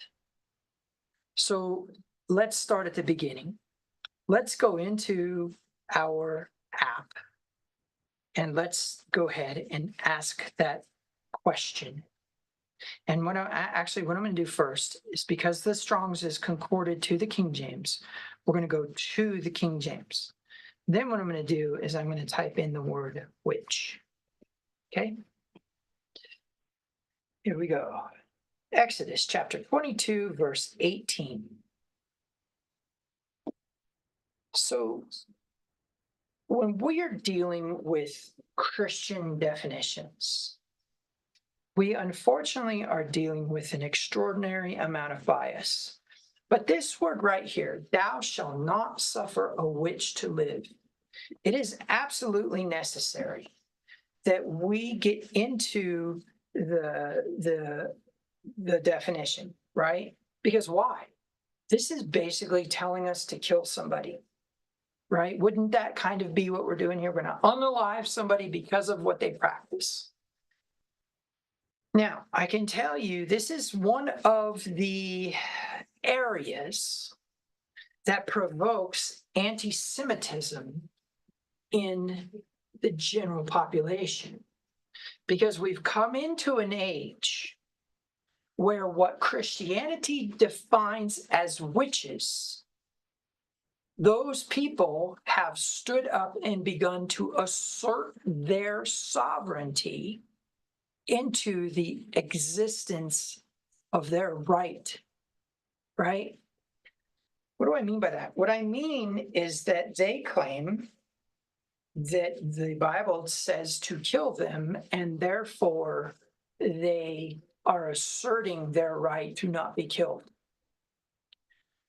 So let's start at the beginning. Let's go into our app, and let's go ahead and ask that question. And what I'm going to do first is, because the Strong's is concorded to the King James, we're going to go to the King James. Then what I'm going to do is I'm going to type in the word witch. Okay? Here we go. Exodus chapter 22, verse 18. So when we are dealing with Christian definitions, we unfortunately are dealing with an extraordinary amount of bias. But this word right here, thou shalt not suffer a witch to live, it is absolutely necessary that we get into the definition, right? Because why? This is basically telling us to kill somebody, right? Wouldn't that kind of be what we're doing here? We're going to unalive somebody because of what they practice. Now, I can tell you this is one of the areas that provokes anti-Semitism in the general population, because we've come into an age where what Christianity defines as witches, those people have stood up and begun to assert their sovereignty into the existence of their right? What do I mean by that? What I mean is that they claim that the Bible says to kill them, and therefore they are asserting their right to not be killed.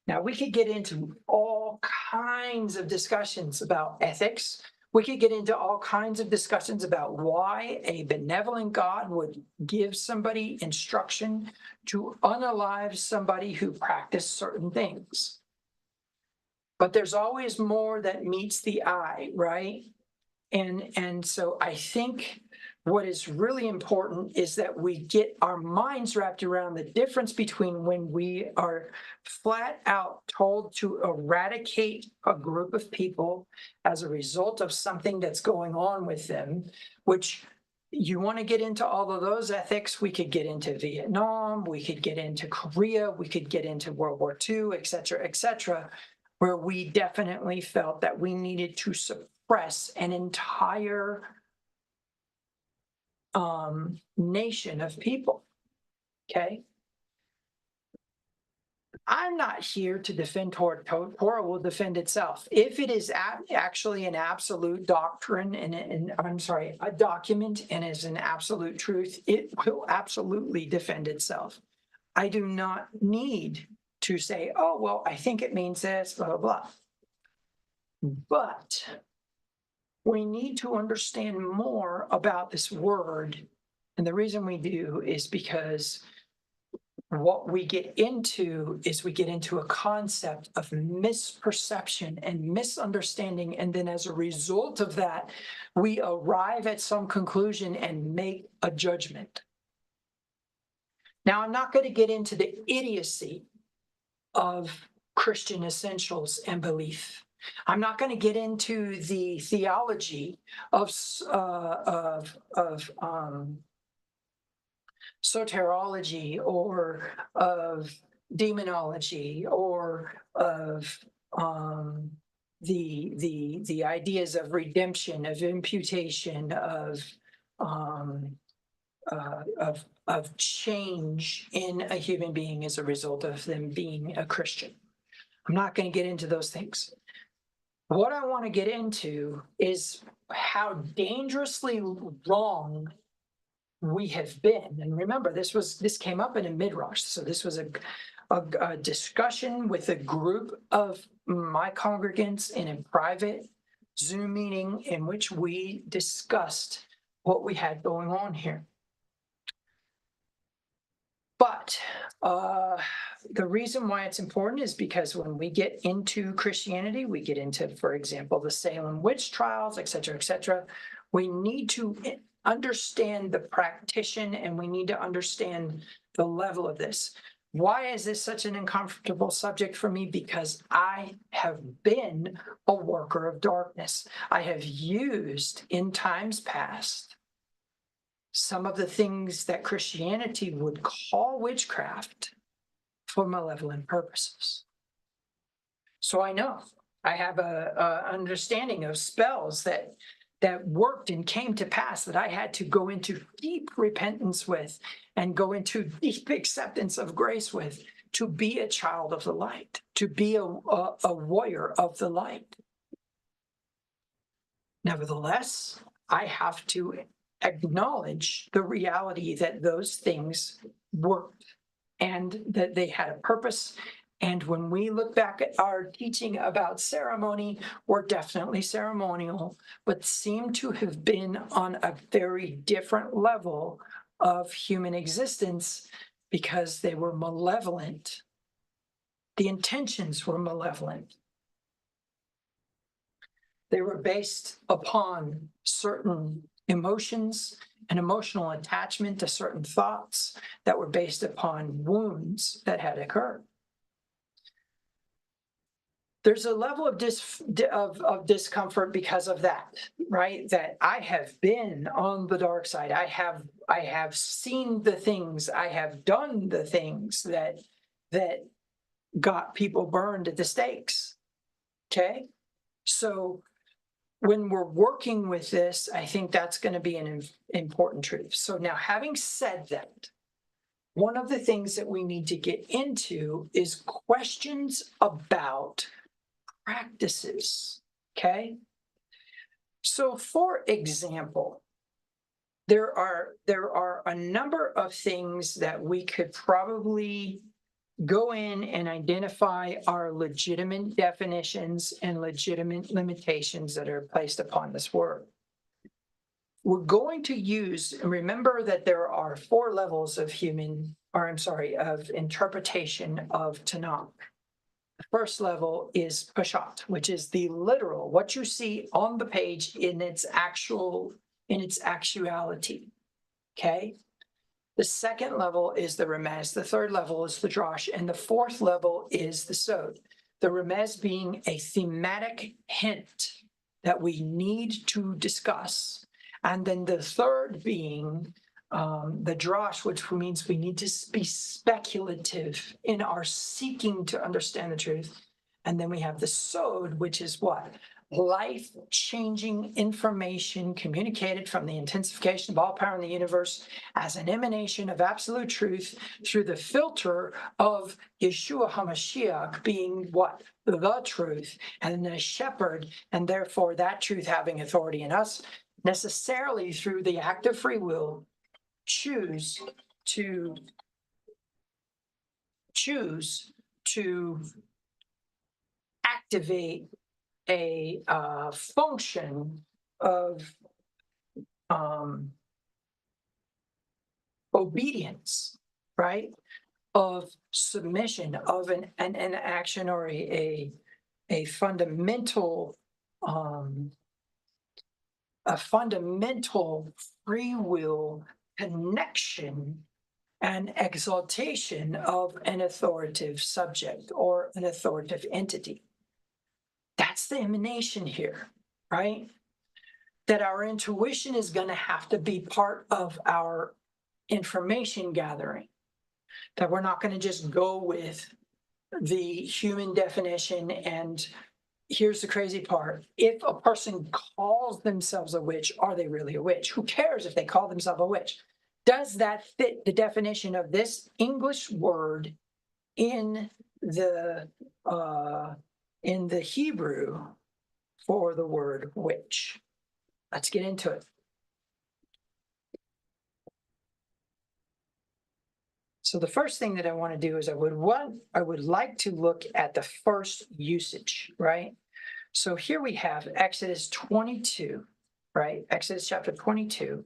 Now, we could get into all kinds of discussions about ethics. We could get into all kinds of discussions about why a benevolent God would give somebody instruction to unalive somebody who practiced certain things. But there's always more that meets the eye, right? And so I think what is really important is that we get our minds wrapped around the difference between when we are flat out told to eradicate a group of people as a result of something that's going on with them, which you want to get into all of those ethics. We could get into Vietnam, we could get into Korea, we could get into World War II, et cetera, where we definitely felt that we needed to suppress an entire nation of people. Okay? I'm not here to defend Torah. Torah will defend itself. If it is actually an absolute doctrine and a document and is an absolute truth, it will absolutely defend itself. I do not need to say, oh, well, I think it means this, blah, blah, blah. But we need to understand more about this word. And the reason we do is because what we get into is we get into a concept of misperception and misunderstanding. And then as a result of that, we arrive at some conclusion and make a judgment. Now, I'm not going to get into the idiocy of Christian essentials and belief. I'm not going to get into the theology of soteriology or of demonology or of the ideas of redemption, of imputation, of change in a human being as a result of them being a Christian. I'm not going to get into those things. What I want to get into is how dangerously wrong we have been. And remember, this came up in a midrash. So this was a discussion with a group of my congregants in a private Zoom meeting in which we discussed what we had going on here. But the reason why it's important is because when we get into Christianity, we get into, for example, the Salem witch trials, et cetera, we need to understand the practitioner and we need to understand the level of this. Why is this such an uncomfortable subject for me? Because I have been a worker of darkness. I have used in times past some of the things that Christianity would call witchcraft for malevolent purposes. So I know I have a understanding of spells that worked and came to pass that I had to go into deep repentance with and go into deep acceptance of grace with to be a child of the light, to be a warrior of the light. Nevertheless, I have to acknowledge the reality that those things worked and that they had a purpose. And when we look back at our teaching about ceremony, we're definitely ceremonial, but seem to have been on a very different level of human existence because they were malevolent. The intentions were malevolent. They were based upon certain emotions and emotional attachment to certain thoughts that were based upon wounds that had occurred. There's a level of discomfort because of that, right? That I have been on the dark side. I have seen the things, I have done the things that got people burned at the stakes. Okay? So when we're working with this, I think that's going to be an important truth. So now, having said that, one of the things that we need to get into is questions about practices, okay? So for example, there are a number of things that we could probably go in and identify our legitimate definitions and legitimate limitations that are placed upon this word. We're going to use, remember that there are 4 levels of of interpretation of Tanakh. The first level is Peshat, which is the literal, what you see on the page in its actuality, okay? The second level is the Remez, the third level is the Drosh, and the fourth level is the Sod. The Remez being a thematic hint that we need to discuss. And then the third being the Drosh, which means we need to be speculative in our seeking to understand the truth. And then we have the Sod, which is what? Life-changing information communicated from the intensification of all power in the universe as an emanation of absolute truth through the filter of Yeshua HaMashiach being what? The truth, and the shepherd, and therefore that truth having authority in us, necessarily through the act of free will, choose to activate a function of obedience, right? of submission, of an action or a fundamental um, a fundamental free will connection and exaltation of an authoritative subject or an authoritative entity. That's the emanation here, right? That our intuition is going to have to be part of our information gathering, that we're not going to just go with the human definition. And here's the crazy part: if a person calls themselves a witch, are they really a witch? Who cares if they call themselves a witch? Does that fit the definition of this English word in the Hebrew for the word witch? Let's get into it. So the first thing that I want to do is I would like to look at the first usage, right? So here we have Exodus 22, right? Exodus chapter 22,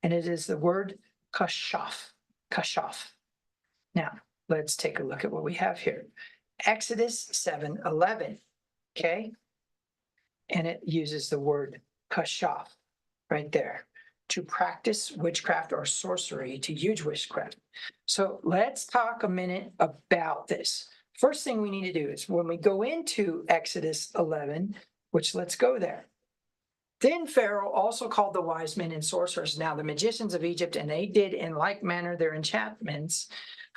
and it is the word kashaf, kashaf. Now, let's take a look at what we have here. Exodus 7:11, okay? And it uses the word kashaf right there, to practice witchcraft or sorcery, to use witchcraft. So let's talk a minute about this. First thing we need to do is when we go into Exodus 11, which let's go there. Then Pharaoh also called the wise men and sorcerers, now the magicians of Egypt, and they did in like manner their enchantments,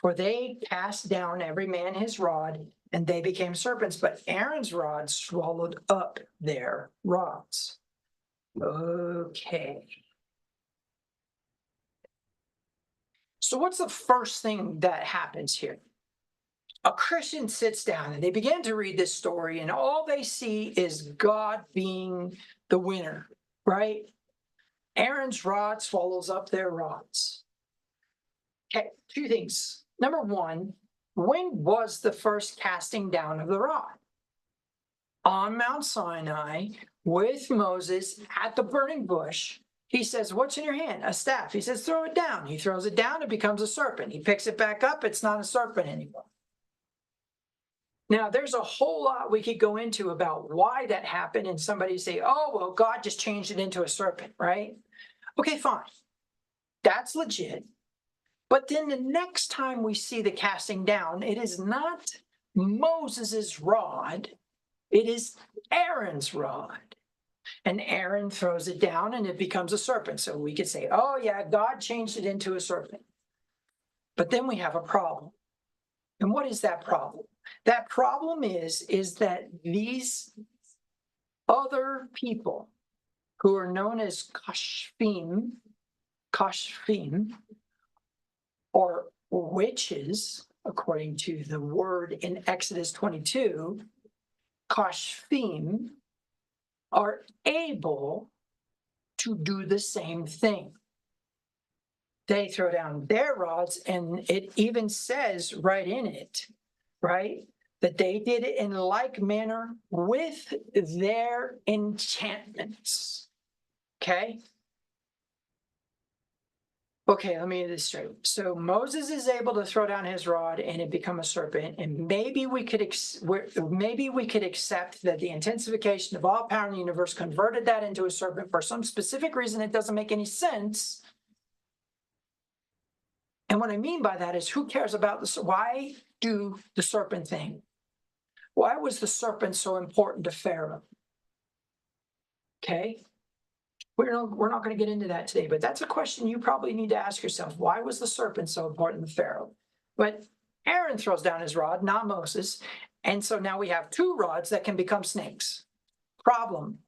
for they cast down every man his rod, and they became serpents, but Aaron's rod swallowed up their rods. Okay. So what's the first thing that happens here? A Christian sits down and they begin to read this story, and all they see is God being the winner, right? Aaron's rod swallows up their rods. Okay, two things. Number one, when was the first casting down of the rod? On Mount Sinai with Moses at the burning bush. He says, "What's in your hand?" "A staff." He says, "Throw it down." He throws it down, it becomes a serpent. He picks it back up, it's not a serpent anymore. Now, there's a whole lot we could go into about why that happened, and somebody say, "Oh, well, God just changed it into a serpent," right? Okay, fine. That's legit. But then the next time we see the casting down, it is not Moses's rod, it is Aaron's rod. And Aaron throws it down and it becomes a serpent. So we could say, oh yeah, God changed it into a serpent. But then we have a problem. And what is that problem? That problem is that these other people who are known as Kashfim, or witches, according to the word in Exodus 22, Kashfim are able to do the same thing. They throw down their rods, and it even says right in it, right, that they did it in like manner with their enchantments. Okay? Okay, let me get this straight. So Moses is able to throw down his rod and it become a serpent, and maybe we could accept that the intensification of all power in the universe converted that into a serpent for some specific reason that doesn't make any sense. And what I mean by that is, who cares about this? Why do the serpent thing? Why was the serpent so important to Pharaoh? Okay? We're not going to get into that today, but that's a question you probably need to ask yourself. Why was the serpent so important to Pharaoh? But Aaron throws down his rod, not Moses. And so now we have two rods that can become snakes. Problem.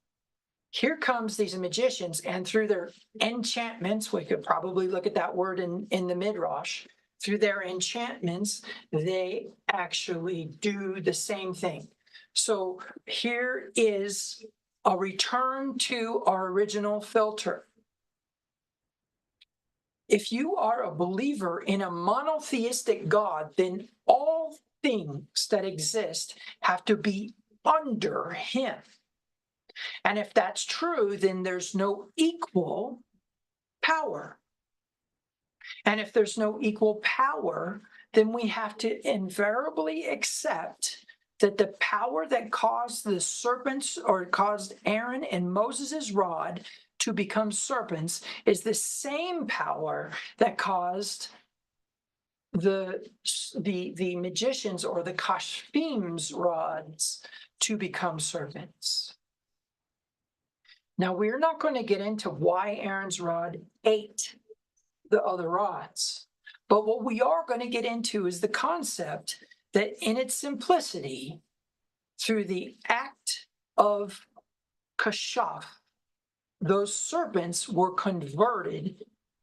Here comes these magicians, and through their enchantments, we could probably look at that word in the Midrash, through their enchantments, they actually do the same thing. So here is a return to our original filter. If you are a believer in a monotheistic God, then all things that exist have to be under him. And if that's true, then there's no equal power. And if there's no equal power, then we have to invariably accept that the power that caused the serpents, or caused Aaron and Moses' rod to become serpents, is the same power that caused the magicians, or the Kashfim's rods, to become serpents. Now, we're not going to get into why Aaron's rod ate the other rods, but what we are going to get into is the concept that in its simplicity, through the act of kashaf, those serpents were converted,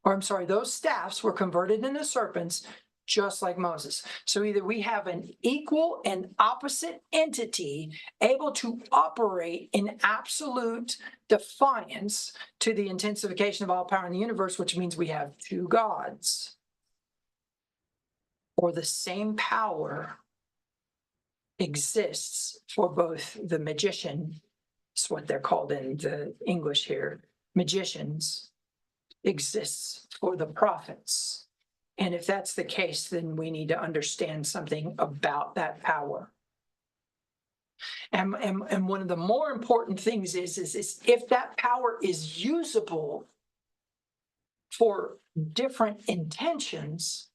or I'm sorry, those staffs were converted into serpents, just like Moses. So either we have an equal and opposite entity able to operate in absolute defiance to the intensification of all power in the universe, which means we have two gods, or the same power exists for both the magician, it's what they're called in the English here, magicians, exists for the prophets. And if that's the case, then we need to understand something about that power. And one of the more important things is if that power is usable for different intentions,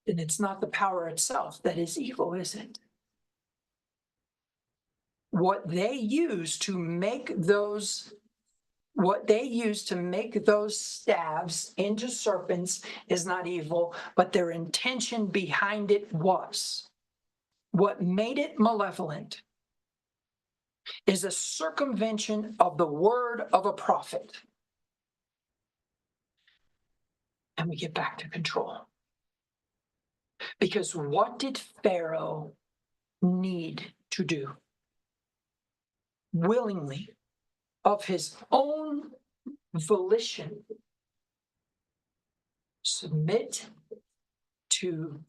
then it's not the power itself that is evil, is it? What they use to make those staves into serpents is not evil, but their intention behind it was. What made it malevolent is a circumvention of the word of a prophet. And we get back to control. Because what did Pharaoh need to do? Willingly, of his own volition, submit to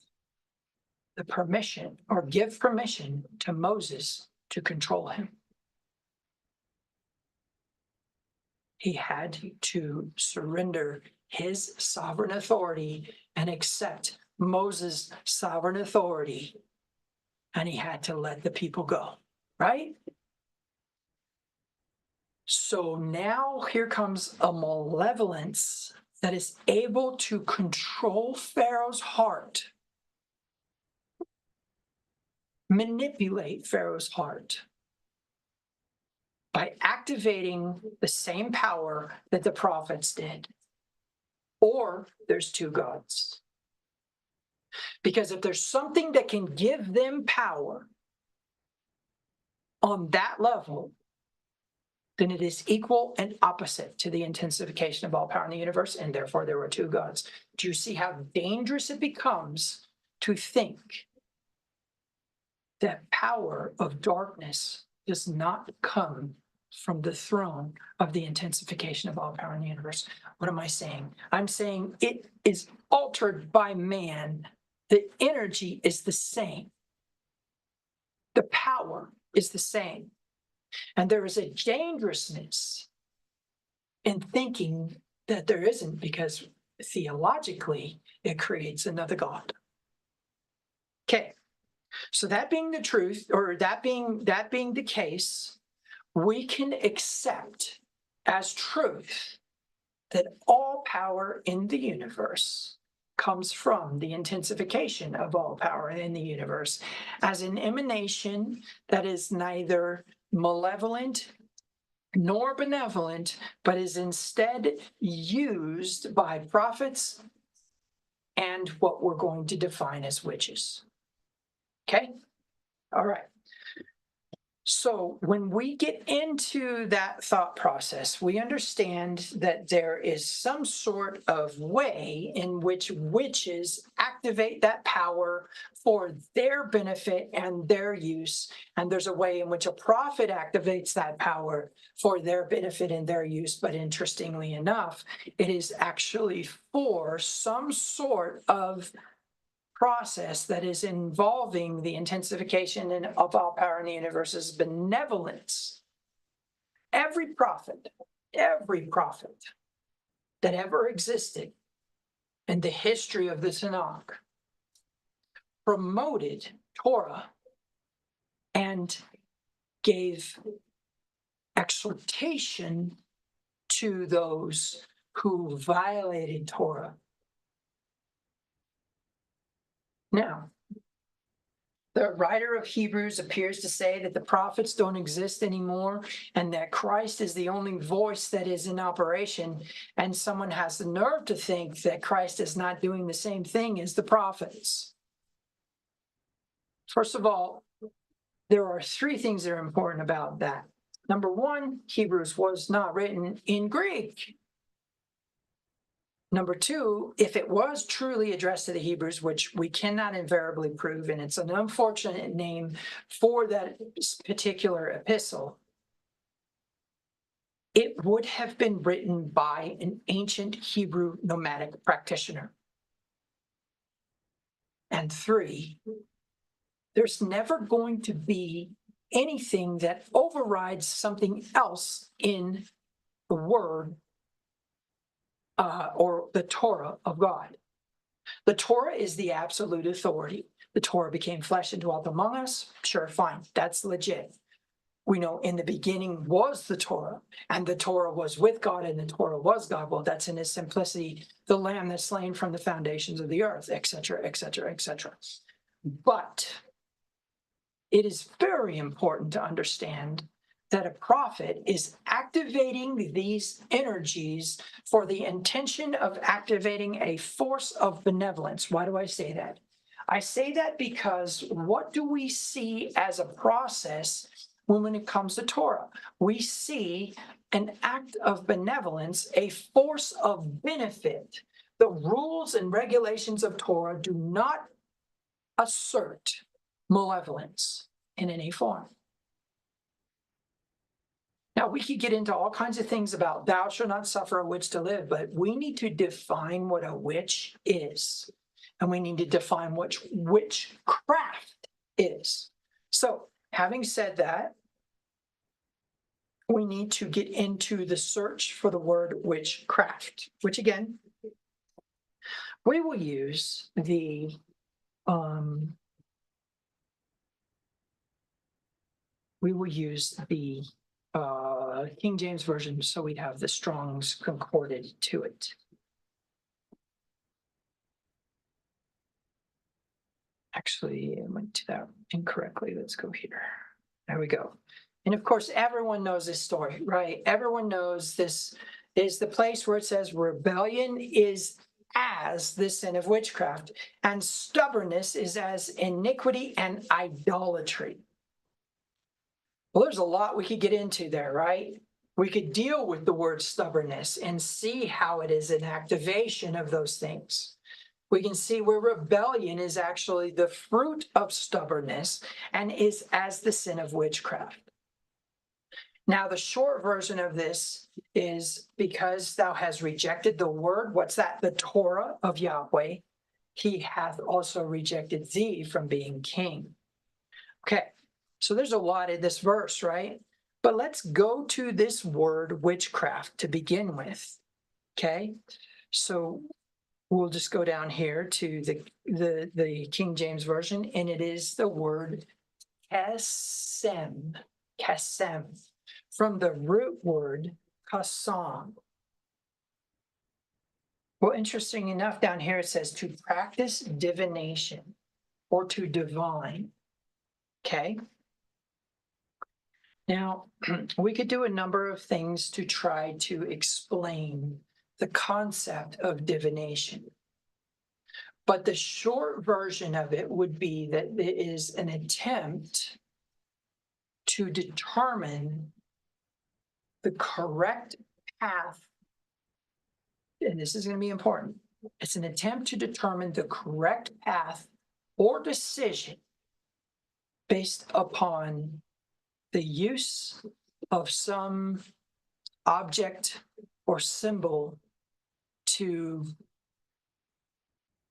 the permission, or give permission to Moses to control him. He had to surrender his sovereign authority and accept Moses' sovereign authority, and he had to let the people go, right? So now here comes a malevolence that is able to control Pharaoh's heart, manipulate Pharaoh's heart by activating the same power that the prophets did. Or there's two gods. Because if there's something that can give them power on that level, then it is equal and opposite to the intensification of all power in the universe, and therefore there were two gods. Do you see how dangerous it becomes to think that power of darkness does not come from the throne of the intensification of all power in the universe? What am I saying? I'm saying it is altered by man. The energy is the same. The power is the same. And there is a dangerousness in thinking that there isn't, because theologically it creates another God. Okay, so that being the truth, or that being the case, we can accept as truth that all power in the universe comes from the intensification of all power in the universe as an emanation that is neither malevolent nor benevolent, but is instead used by prophets and what we're going to define as witches. Okay? All right. So when we get into that thought process, we understand that there is some sort of way in which witches activate that power for their benefit and their use. And there's a way in which a prophet activates that power for their benefit and their use. But interestingly enough, it is actually for some sort of process that is involving the intensification of all power in the universe's benevolence. Every prophet that ever existed in the history of the Tanakh promoted Torah and gave exhortation to those who violated Torah. Now, the writer of Hebrews appears to say that the prophets don't exist anymore and that Christ is the only voice that is in operation. And someone has the nerve to think that Christ is not doing the same thing as the prophets. First of all, there are three things that are important about that. Number one, Hebrews was not written in Greek. Number two, if it was truly addressed to the Hebrews, which we cannot invariably prove, and it's an unfortunate name for that particular epistle, it would have been written by an ancient Hebrew nomadic practitioner. And three, there's never going to be anything that overrides something else in the Word or the Torah of God. The Torah is the absolute authority. The Torah became flesh and dwelt among us. Sure, fine, that's legit. We know in the beginning was the Torah, and the Torah was with God, and the Torah was God. Well, that's in its simplicity, the Lamb that's slain from the foundations of the earth, etc., etc., etc. But it is very important to understand that a prophet is activating these energies for the intention of activating a force of benevolence. Why do I say that? I say that because what do we see as a process when it comes to Torah? We see an act of benevolence, a force of benefit. The rules and regulations of Torah do not assert malevolence in any form. Now, we could get into all kinds of things about thou shalt not suffer a witch to live, but we need to define what a witch is. And we need to define what witchcraft is. So, having said that, we need to get into the search for the word witchcraft, which again, we will use the King James Version, so we'd have the Strong's concorded to it. Actually, I went to that incorrectly. Let's go here. There we go. And of course, everyone knows this story, right? Everyone knows this is the place where it says rebellion is as the sin of witchcraft, and stubbornness is as iniquity and idolatry. Well, there's a lot we could get into there, right? We could deal with the word stubbornness and see how it is an activation of those things. We can see where rebellion is actually the fruit of stubbornness and is as the sin of witchcraft. Now, the short version of this is because thou hast rejected the word, what's that? The Torah of Yahweh, he hath also rejected thee from being king. Okay, so there's a lot in this verse, right? But let's go to this word witchcraft to begin with, okay? So we'll just go down here to the King James Version, and it is the word kesem, from the root word kasam. Well, interesting enough, down here it says to practice divination or to divine, okay? Now, we could do a number of things to try to explain the concept of divination. But the short version of it would be that it is an attempt to determine the correct path. And this is going to be important. It's an attempt to determine the correct path or decision based upon the use of some object or symbol to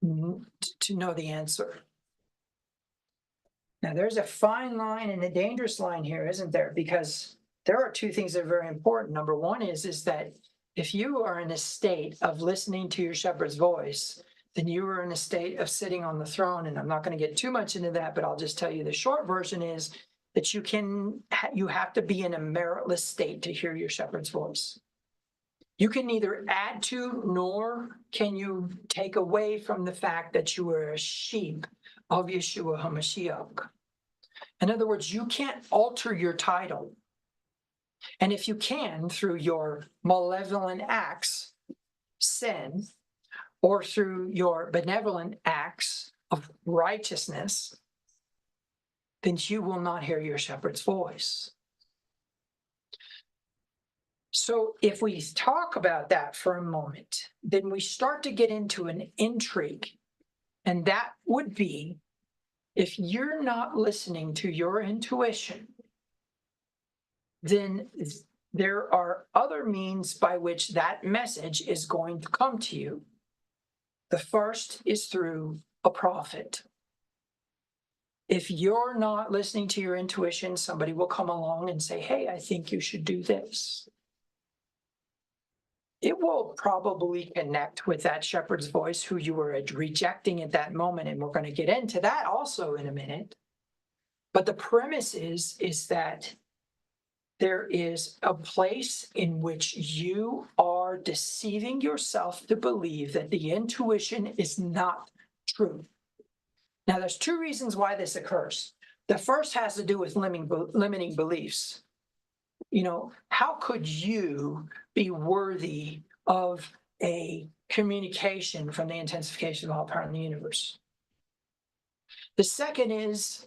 know the answer. Now, there's a fine line and a dangerous line here, isn't there? Because there are two things that are very important. Number one is that if you are in a state of listening to your shepherd's voice, then you were in a state of sitting on the throne. And I'm not going to get too much into that, but I'll just tell you the short version is that you have to be in a meritless state to hear your shepherd's voice. You can neither add to nor can you take away from the fact that you are a sheep of Yeshua HaMashiach. In other words, you can't alter your title. And if you can, through your malevolent acts, sin, or through your benevolent acts of righteousness, then you will not hear your shepherd's voice. So if we talk about that for a moment, then we start to get into an intrigue. And that would be, if you're not listening to your intuition, then there are other means by which that message is going to come to you. The first is through a prophet. If you're not listening to your intuition, somebody will come along and say, hey, I think you should do this. It will probably connect with that shepherd's voice who you were rejecting at that moment. And we're going to get into that also in a minute. But the premise is that there is a place in which you are deceiving yourself to believe that the intuition is not true. Now, there's two reasons why this occurs. The first has to do with limiting beliefs. You know, how could you be worthy of a communication from the intensification of all power in the universe? The second is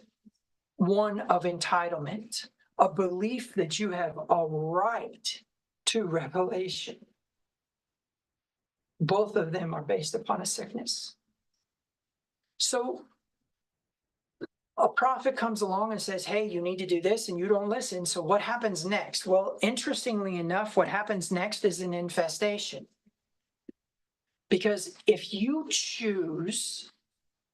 one of entitlement, a belief that you have a right to revelation. Both of them are based upon a sickness. So a prophet comes along and says, hey, you need to do this, and you don't listen. So what happens next? Well, interestingly enough, what happens next is an infestation. Because if you choose,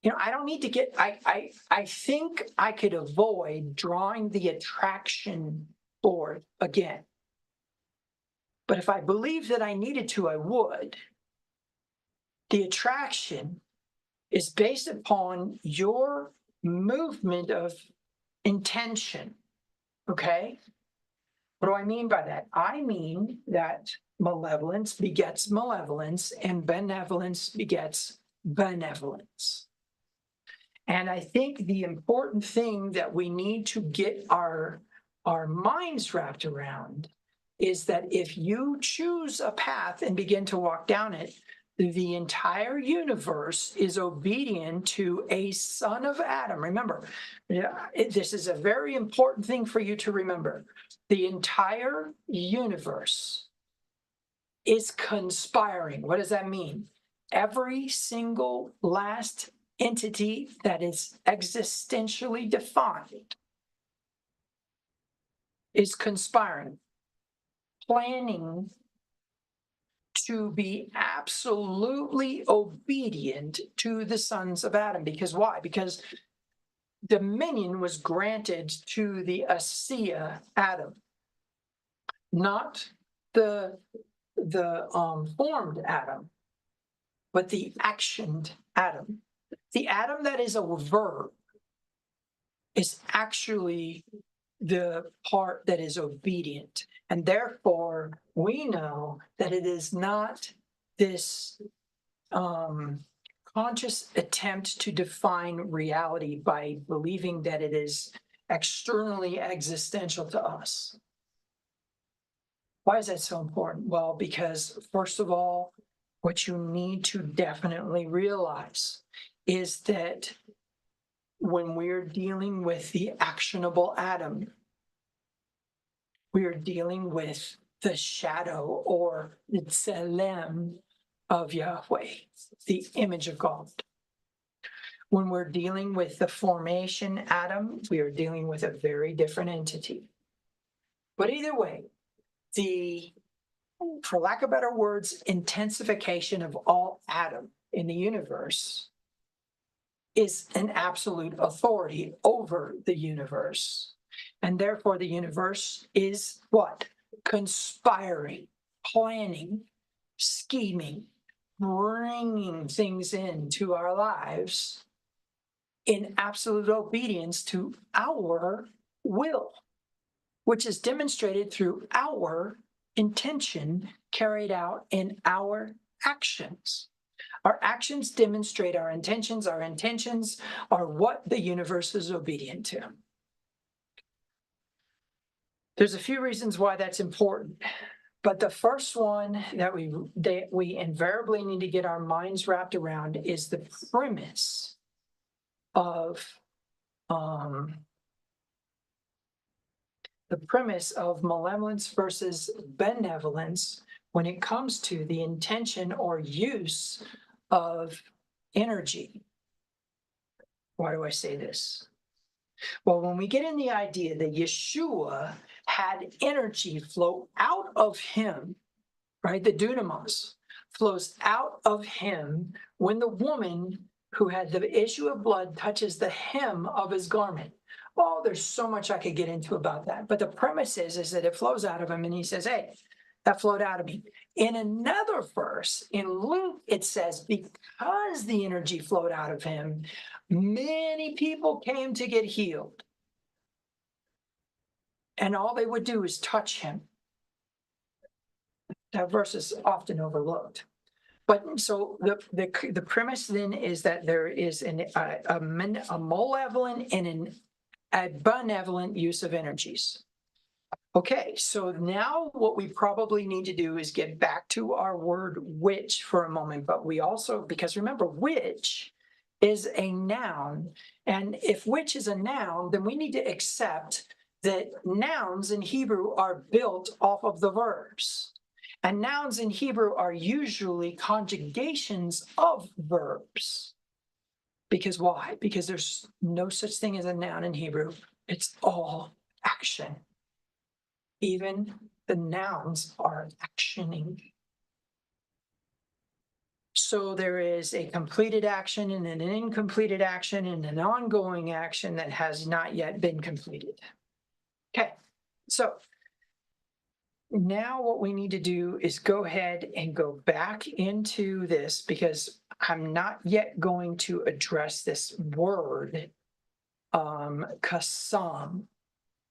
you know, I don't need to get, I think I could avoid drawing the attraction board again. But if I believed that I needed to, I would. The attraction is based upon your movement of intention, okay? What do I mean by that? I mean that malevolence begets malevolence and benevolence begets benevolence. And I think the important thing that we need to get our minds wrapped around is that if you choose a path and begin to walk down it, the entire universe is obedient to a son of Adam. Remember, this is a very important thing for you to remember. The entire universe is conspiring. What does that mean? Every single last entity that is existentially defined is conspiring, planning to be absolutely obedient to the sons of Adam. Because why? Because dominion was granted to the Asiya Adam, not the formed Adam, but the actioned Adam. The Adam that is a verb is actually the part that is obedient. And therefore, we know that it is not this conscious attempt to define reality by believing that it is externally existential to us. Why is that so important? Well, because first of all, what you need to definitely realize is that when we're dealing with the actionable Adam, we are dealing with the shadow or the tselem of Yahweh, the image of God. When we're dealing with the formation Adam, we are dealing with a very different entity. But either way, for lack of better words, intensification of all Adam in the universe is an absolute authority over the universe. And therefore, the universe is what? Conspiring, planning, scheming bringing things into our lives in absolute obedience to our will, which is demonstrated through our intention carried out in our actions. Our actions demonstrate our intentions. Our intentions are what the universe is obedient to. There's a few reasons why that's important. But the first one that we invariably need to get our minds wrapped around is the premise of malevolence versus benevolence when it comes to the intention or use of energy. Why do I say this? Well, when we get in the idea that Yeshua had energy flow out of him, right? The dunamos flows out of him when the woman who had the issue of blood touches the hem of his garment. Oh, there's so much I could get into about that. But the premise is that it flows out of him, and he says, hey, that flowed out of me. In another verse, in Luke, it says, because the energy flowed out of him, many people came to get healed. And all they would do is touch him. That verse is often overlooked. But so the premise then is that there is a malevolent and a benevolent use of energies. Okay, so now what we probably need to do is get back to our word witch for a moment, but we also, because remember, witch is a noun, and if witch is a noun, then we need to accept that nouns in Hebrew are built off of the verbs. And nouns in Hebrew are usually conjugations of verbs. Because why? Because there's no such thing as a noun in Hebrew. It's all action. Even the nouns are actioning. So there is a completed action and an incompleted action and an ongoing action that has not yet been completed. Okay, so now what we need to do is go ahead and go back into this, because I'm not yet going to address this word, kasam,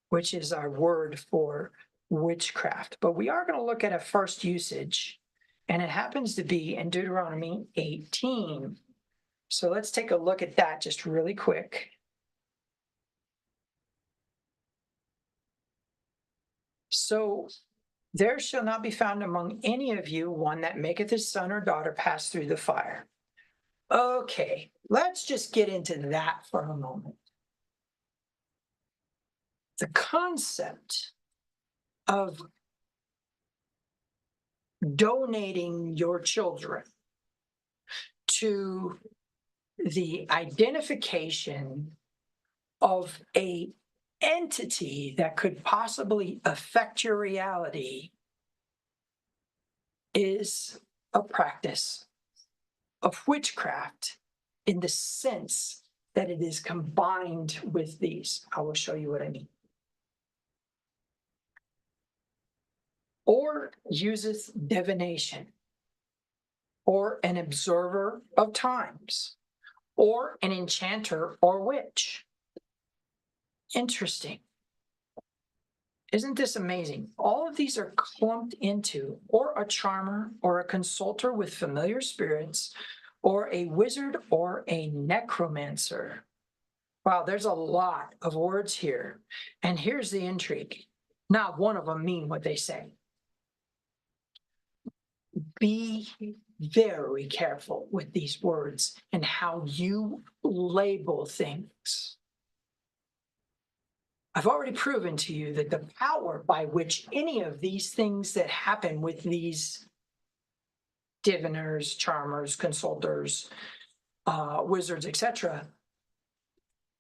which is our word for witchcraft. But we are going to look at a first usage, and it happens to be in Deuteronomy 18. So let's take a look at that just really quick. So, there shall not be found among any of you one that maketh his son or daughter pass through the fire. Okay, let's just get into that for a moment. The concept of donating your children to the identification of a entity that could possibly affect your reality is a practice of witchcraft in the sense that it is combined with these. I will show you what I mean. Or useth divination, or an observer of times, or an enchanter or witch. Interesting. Isn't this amazing? All of these are clumped into, or a charmer, or a consulter with familiar spirits, or a wizard, or a necromancer. Wow, there's a lot of words here. And here's the intrigue. Not one of them mean what they say. Be very careful with these words and how you label things. I've already proven to you that the power by which any of these things that happen with these diviners, charmers, consulters, wizards, etc.,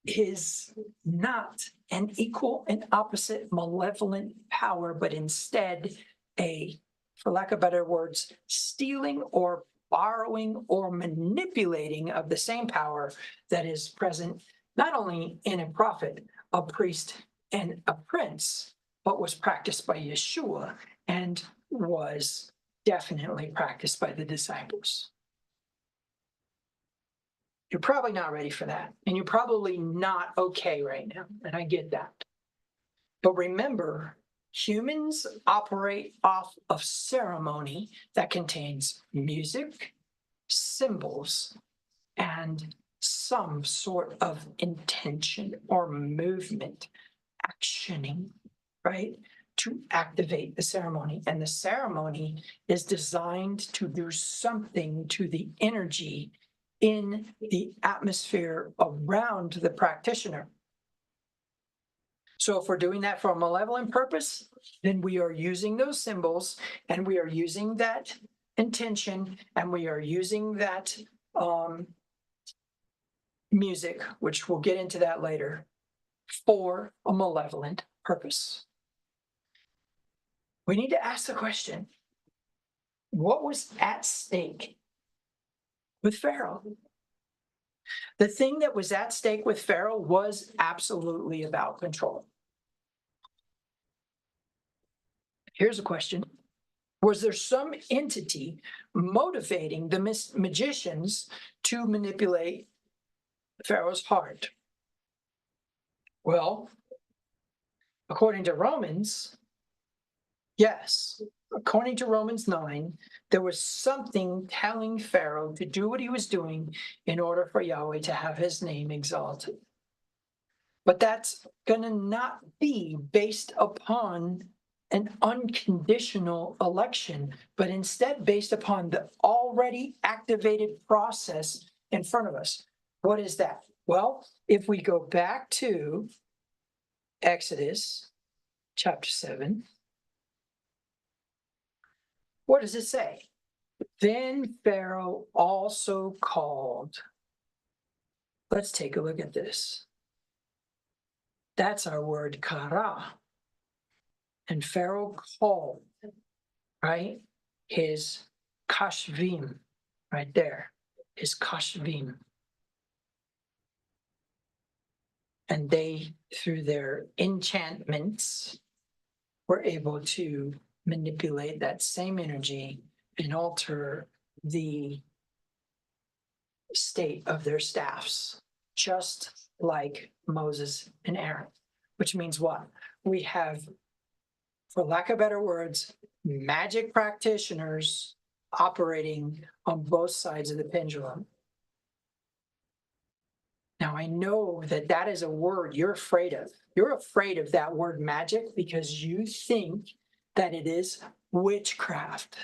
is not an equal and opposite malevolent power, but instead a, for lack of better words, stealing or borrowing or manipulating of the same power that is present not only in a prophet, a priest, and a prince, but was practiced by Yeshua and was definitely practiced by the disciples. You're probably not ready for that. And you're probably not okay right now. And I get that. But remember, humans operate off of ceremony that contains music, symbols, and some sort of intention or movement, actioning, right? To activate the ceremony. And the ceremony is designed to do something to the energy in the atmosphere around the practitioner. So if we're doing that for a malevolent purpose, then we are using those symbols and we are using that intention and we are using that music, which we'll get into that later, for a malevolent purpose. We need to ask the question, what was at stake with Pharaoh? The thing that was at stake with Pharaoh was absolutely about control. Here's a question. Was there some entity motivating the magicians to manipulate Pharaoh's heart? Well, according to Romans, yes. According to Romans 9, there was something telling Pharaoh to do what he was doing in order for Yahweh to have his name exalted. But that's going to not be based upon an unconditional election, but instead based upon the already activated process in front of us. What is that? Well, if we go back to Exodus chapter 7, what does it say? Then Pharaoh also called. Let's take a look at this. That's our word kara. And Pharaoh called, right? His kashvim, right there, his kashvim. And they, through their enchantments, were able to manipulate that same energy and alter the state of their staffs, just like Moses and Aaron. Which means what? We have, for lack of better words, magic practitioners operating on both sides of the pendulum. Now, I know that that is a word you're afraid of. You're afraid of that word magic because you think that it is witchcraft.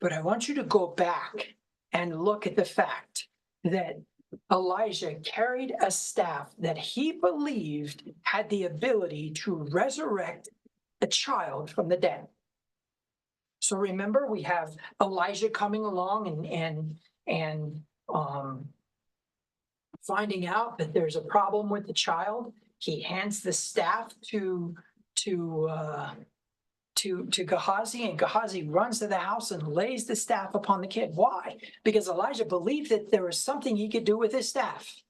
But I want you to go back and look at the fact that Elijah carried a staff that he believed had the ability to resurrect a child from the dead. So remember, we have Elijah coming along and finding out that there's a problem with the child. He hands the staff to Gehazi, and Gehazi runs to the house and lays the staff upon the kid. Why? Because Elijah believed that there was something he could do with his staff.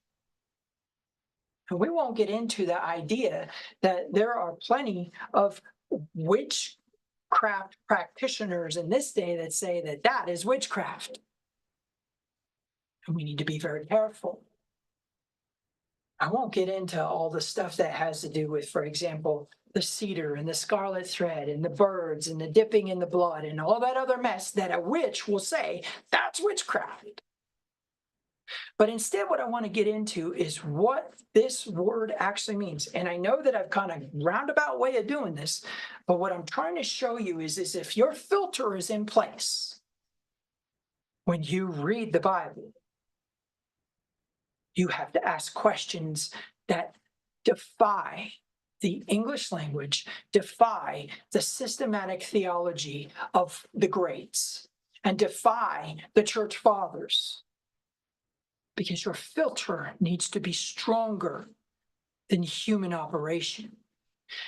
And we won't get into the idea that there are plenty of witchcraft practitioners in this day that say that that is witchcraft. And we need to be very careful. I won't get into all the stuff that has to do with, for example, the cedar and the scarlet thread and the birds and the dipping in the blood and all that other mess that a witch will say, that's witchcraft. But instead, what I want to get into is what this word actually means. And I know that I've kind of roundabout way of doing this, but what I'm trying to show you is if your filter is in place when you read the Bible, you have to ask questions that defy the English language, defy the systematic theology of the greats, and defy the church fathers. Because your filter needs to be stronger than human operation.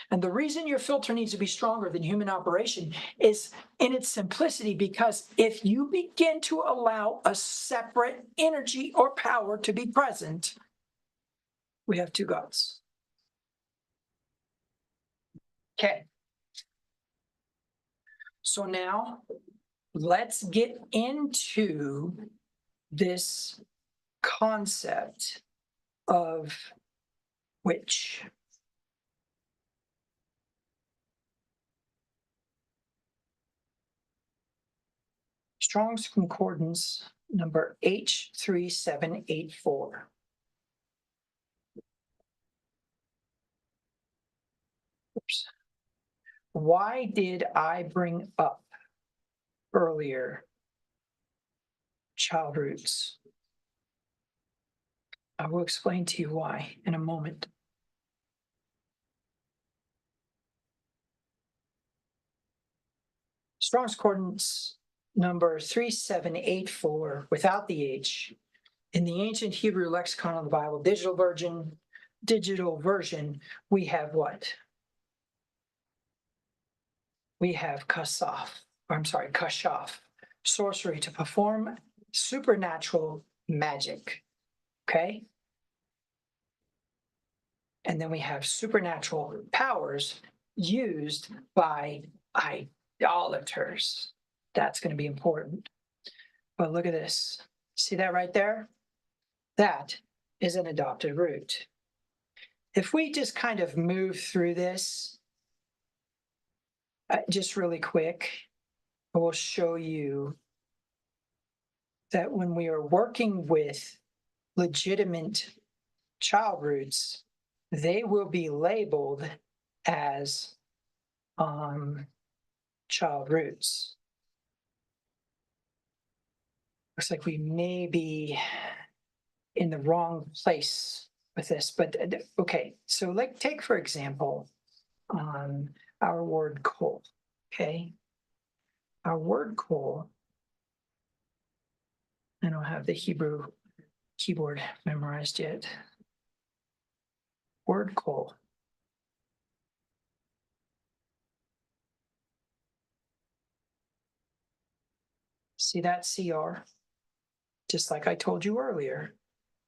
And the reason your filter needs to be stronger than human operation is in its simplicity, because if you begin to allow a separate energy or power to be present, we have two gods. Okay. So now let's get into this concept of which. Strong's Concordance number H3784. Oops. Why did I bring up earlier child roots? I will explain to you why in a moment. Strong's Concordance number 3784 without the H. In the ancient Hebrew lexicon of the Bible, digital version, we have what? We have kashaf, sorcery, to perform supernatural magic. Okay? And then we have supernatural powers used by idolaters. That's going to be important. But look at this. See that right there? That is an adopted root. If we just kind of move through this, just really quick, I will show you that when we are working with legitimate child roots, they will be labeled as child roots. Looks like we may be in the wrong place with this, but okay. So like take for example, our word coal, okay? Our word coal, I don't have the Hebrew keyboard memorized yet. Word coal. See that CR? Just like I told you earlier,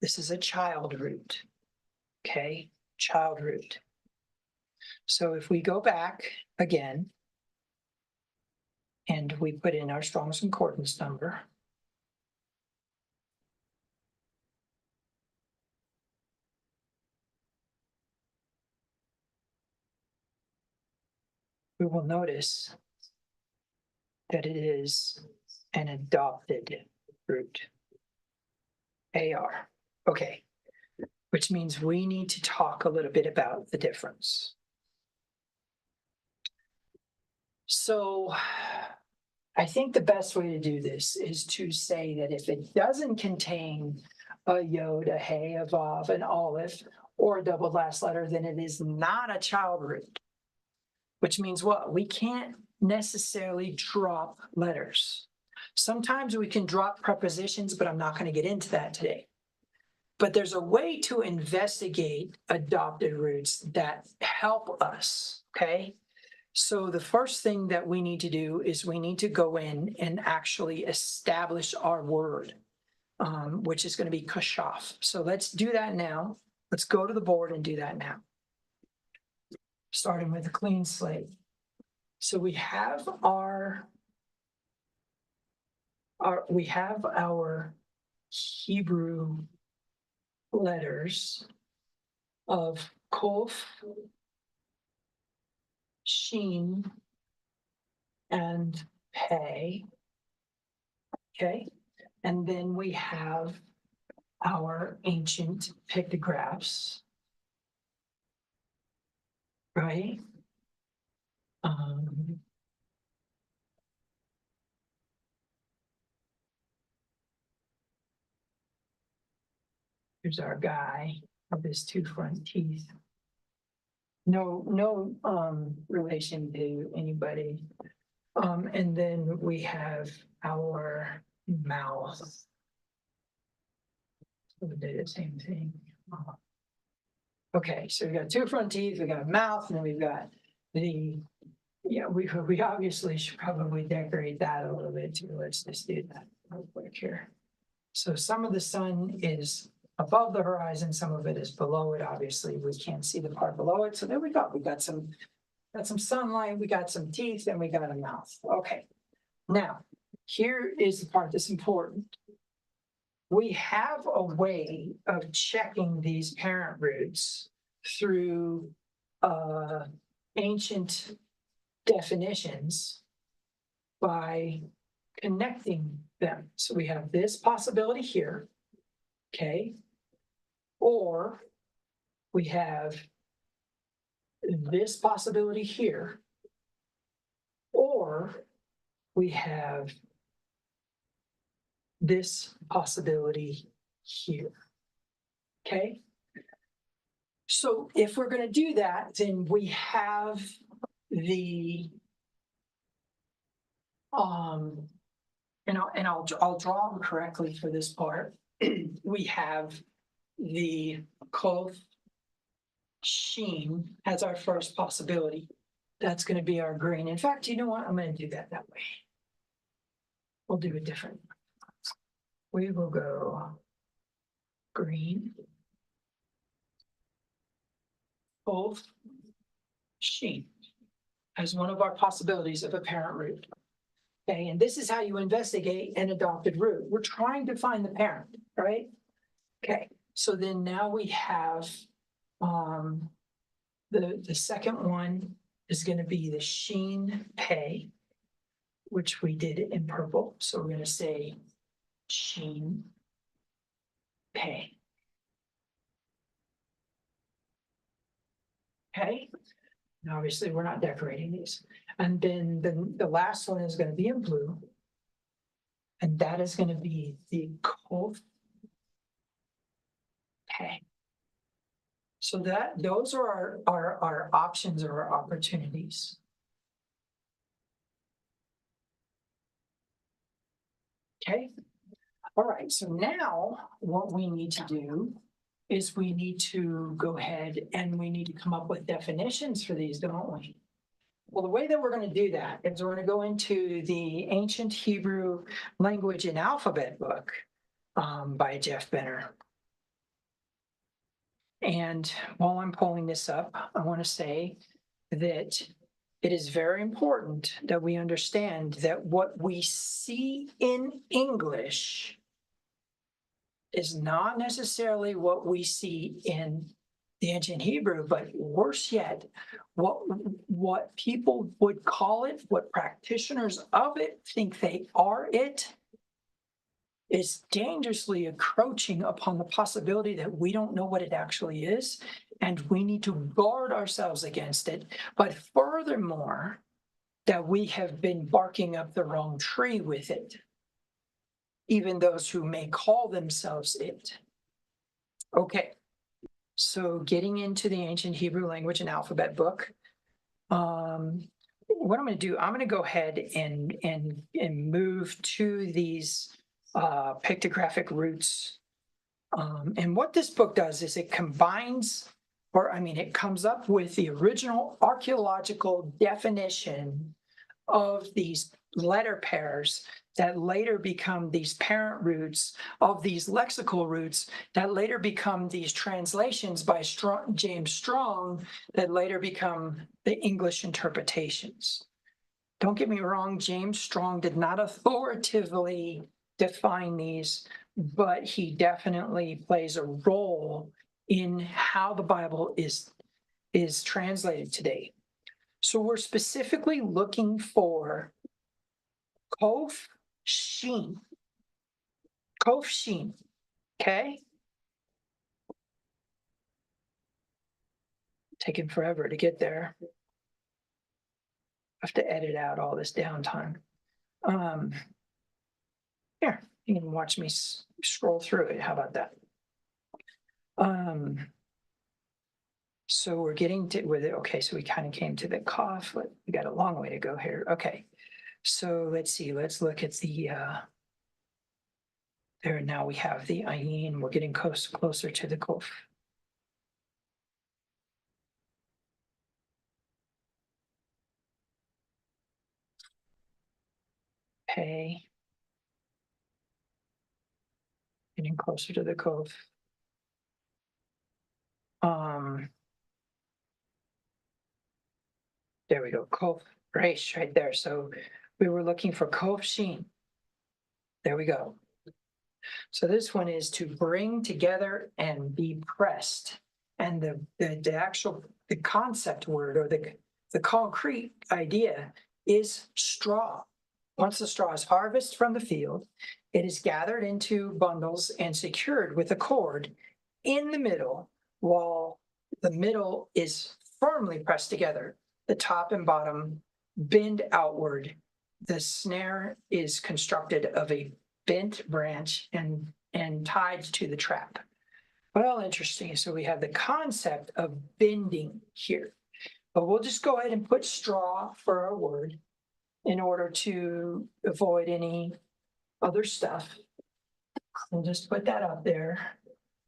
this is a child root, okay? Child root. So if we go back again, and we put in our Strong's Concordance number, we will notice that it is an adopted root, AR. Okay, which means we need to talk a little bit about the difference. So I think the best way to do this is to say that if it doesn't contain a yod, a hey, a vav, an aleph, or a double last letter, then it is not a child root. Which means what? We can't necessarily drop letters. Sometimes we can drop prepositions, but I'm not going to get into that today. But there's a way to investigate adopted roots that help us, okay? So the first thing that we need to do is we need to go in and actually establish our word, which is going to be kashaf. So let's do that now. Let's go to the board and do that now. Starting with a clean slate. So we have our Hebrew letters of Kof, Shin, and Pei. Okay, and then we have our ancient pictographs, right? Here's our guy of his two front teeth. No relation to anybody. And then we have our mouth. So we did the same thing. Okay, so we got two front teeth, we got a mouth, and then we've got the, yeah, we obviously should probably decorate that a little bit too. Let's just do that real quick here. So some of the sun is above the horizon, some of it is below it. Obviously, we can't see the part below it. So there we go. We got some sunlight, we got some teeth, and we got a mouth. Okay. Now, here is the part that's important. we have a way of checking these parent roots through ancient definitions by connecting them. So we have this possibility here, okay? Or we have this possibility here, or we have this possibility here, okay? So if we're going to do that, then we have the and I'll draw them correctly for this part. We have the Kof sheen as our first possibility. That's going to be our green. In fact, you know what? I'm going to do that way. We'll do it different. We will go green, Kof sheen as one of our possibilities of a parent root. Okay, and this is how you investigate an adopted root. We're trying to find the parent, right? Okay, so then now we have the second one is going to be the sheen pay, which we did in purple. So we're going to say sheen pay. Okay, and obviously we're not decorating these. And then the last one is going to be in blue. And that is going to be the Kof pay. So those are our options or our opportunities. Okay. All right. So now what we need to do is we need to go ahead and we need to come up with definitions for these, don't we? Well, the way that we're going to do that is we're going to go into the Ancient Hebrew Language and Alphabet book by Jeff Benner. And while I'm pulling this up, I want to say that it is very important that we understand that what we see in English is not necessarily what we see in the ancient Hebrew, but worse yet, what people would call it, what practitioners of it think they are it, is dangerously encroaching upon the possibility that we don't know what it actually is, and we need to guard ourselves against it. But furthermore, that we have been barking up the wrong tree with it, even those who may call themselves it. Okay, so getting into the Ancient Hebrew Language and Alphabet book, what I'm going to do, I'm going to go ahead and move to these pictographic roots. And what this book does is it combines, it comes up with the original archaeological definition of these letter pairs that later become these parent roots of these lexical roots that later become these translations by James Strong that later become the English interpretations. Don't get me wrong, James Strong did not authoritatively define these, but he definitely plays a role in how the Bible is translated today. So we're specifically looking for Kof Sheen. Kof Sheen, okay? Taking forever to get there. I have to edit out all this downtime. Here, you can watch me scroll through it. How about that? So we're getting to with it. Okay, so we kind of came to the Kof. We got a long way to go here. Okay, so let's see. Let's look at the there. Now we have the ayin. We're getting closer to the Kof. Pay. Getting closer to the Kof. There we go. Kof Resh right there. So we were looking for Kof Sheen. There we go. So this one is to bring together and be pressed. And the concept word or the concrete idea is straw. Once the straw is harvested from the field, it is gathered into bundles and secured with a cord in the middle, while the middle is firmly pressed together. The top and bottom bend outward. The snare is constructed of a bent branch and tied to the trap. Well, interesting. So we have the concept of bending here, but we'll just go ahead and put straw for our word in order to avoid any other stuff. We'll just put that up there.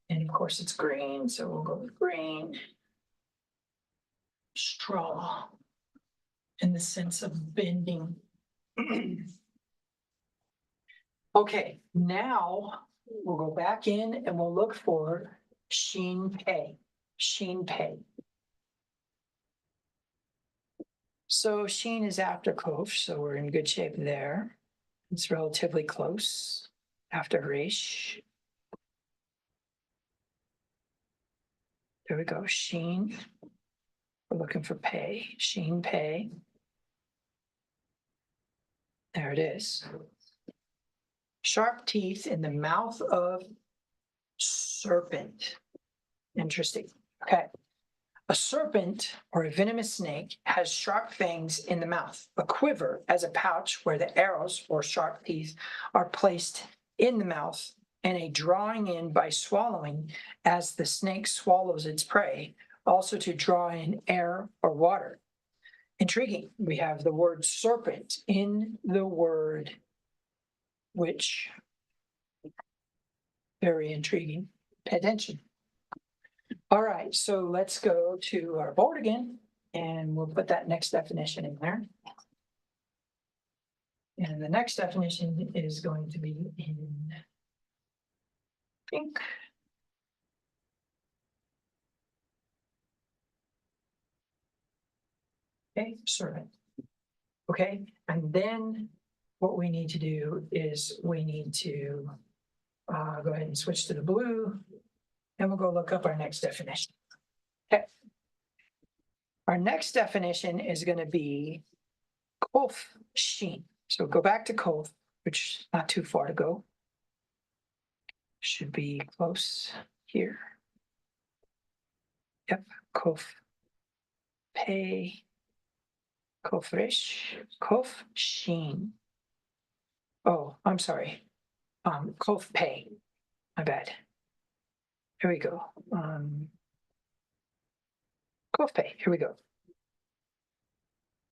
And of course it's green, so we'll go with green. Straw in the sense of bending. Okay, now we'll go back in and we'll look for sheen pei. Sheen pei. So sheen is after kof, so we're in good shape there. It's relatively close after resh. There we go, sheen. We're looking for pei, sheen pei. There it is. Sharp teeth in the mouth of serpent. Interesting. Okay. A serpent or a venomous snake has sharp fangs in the mouth, a quiver as a pouch where the arrows or sharp teeth are placed in the mouth, and a drawing in by swallowing as the snake swallows its prey, also to draw in air or water. Intriguing. We have the word serpent in the word, which very intriguing. Pay attention. All right, so let's go to our board again, and we'll put that next definition in there. And the next definition is going to be in pink. Okay, servant. Okay, and then what we need to do is we need to go ahead and switch to the blue, and we'll go look up our next definition. Okay. Our next definition is going to be kof sheen. So go back to kof, which is not too far to go. Should be close here. Yep, kof pei, kof resh, kof sheen. Oh, I'm sorry. Kof pei. My bad. Here we go. Kof pei. Here we go.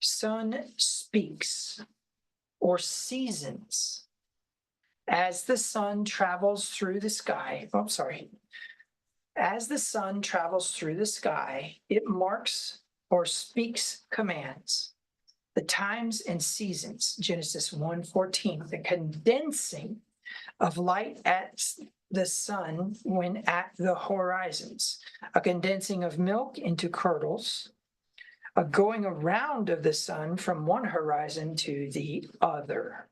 Sun speaks or seasons. As the sun travels through the sky, oh, sorry. As the sun travels through the sky, it marks or speaks commands. The times and seasons, Genesis 1:14, the condensing of light at the sun when at the horizons, a condensing of milk into curdles, a going around of the sun from one horizon to the other.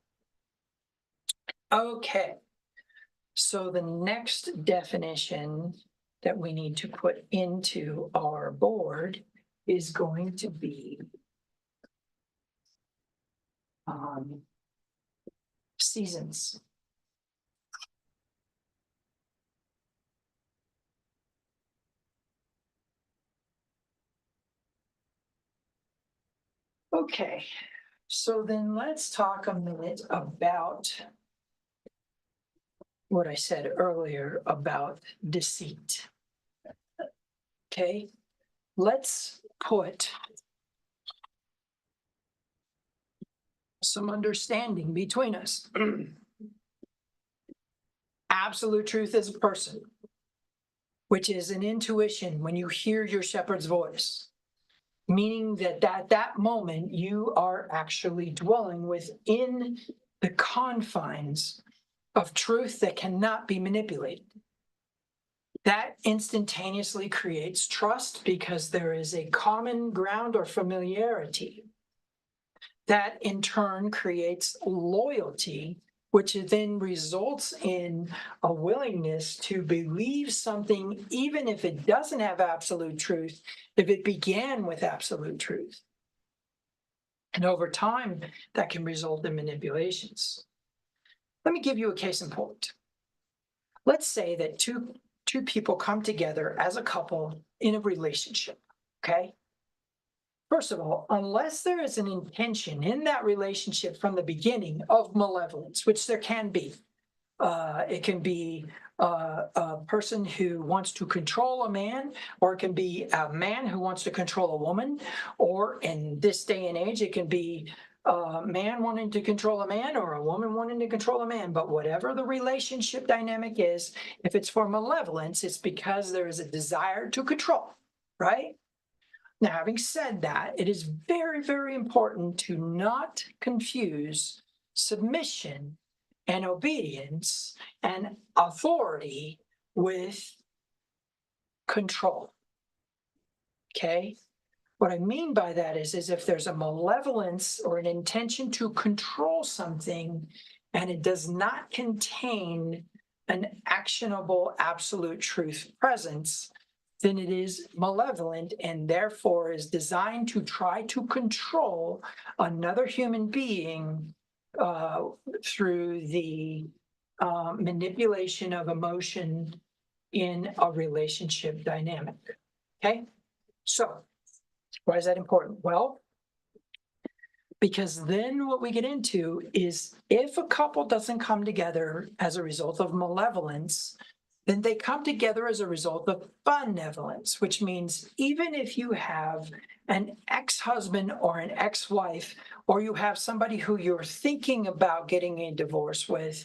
Okay, so the next definition that we need to put into our board is going to be seasons. Okay, so then let's talk a minute about what I said earlier about deceit. Okay, let's put some understanding between us. Absolute truth is a person, which is an intuition when you hear your shepherd's voice, meaning that at that moment you are actually dwelling within the confines of truth that cannot be manipulated. That instantaneously creates trust because there is a common ground or familiarity. That in turn creates loyalty which then results in a willingness to believe something, even if it doesn't have absolute truth, if it began with absolute truth. And over time, that can result in manipulations. Let me give you a case in point. Let's say that two people come together as a couple in a relationship, okay? First of all, unless there is an intention in that relationship from the beginning of malevolence, which there can be, it can be a person who wants to control a man, or it can be a man who wants to control a woman, or in this day and age, it can be a man wanting to control a man or a woman wanting to control a man. But whatever the relationship dynamic is, if it's for malevolence, it's because there is a desire to control, right? Now, having said that, it is very, very important to not confuse submission and obedience and authority with control. Okay? What I mean by that is if there's a malevolence or an intention to control something and it does not contain an actionable absolute truth presence, then it is malevolent and therefore is designed to try to control another human being through the manipulation of emotion in a relationship dynamic. Okay? So, why is that important? Well, because then what we get into is if a couple doesn't come together as a result of malevolence, then they come together as a result of benevolence, which means even if you have an ex-husband or an ex-wife, or you have somebody who you're thinking about getting a divorce with,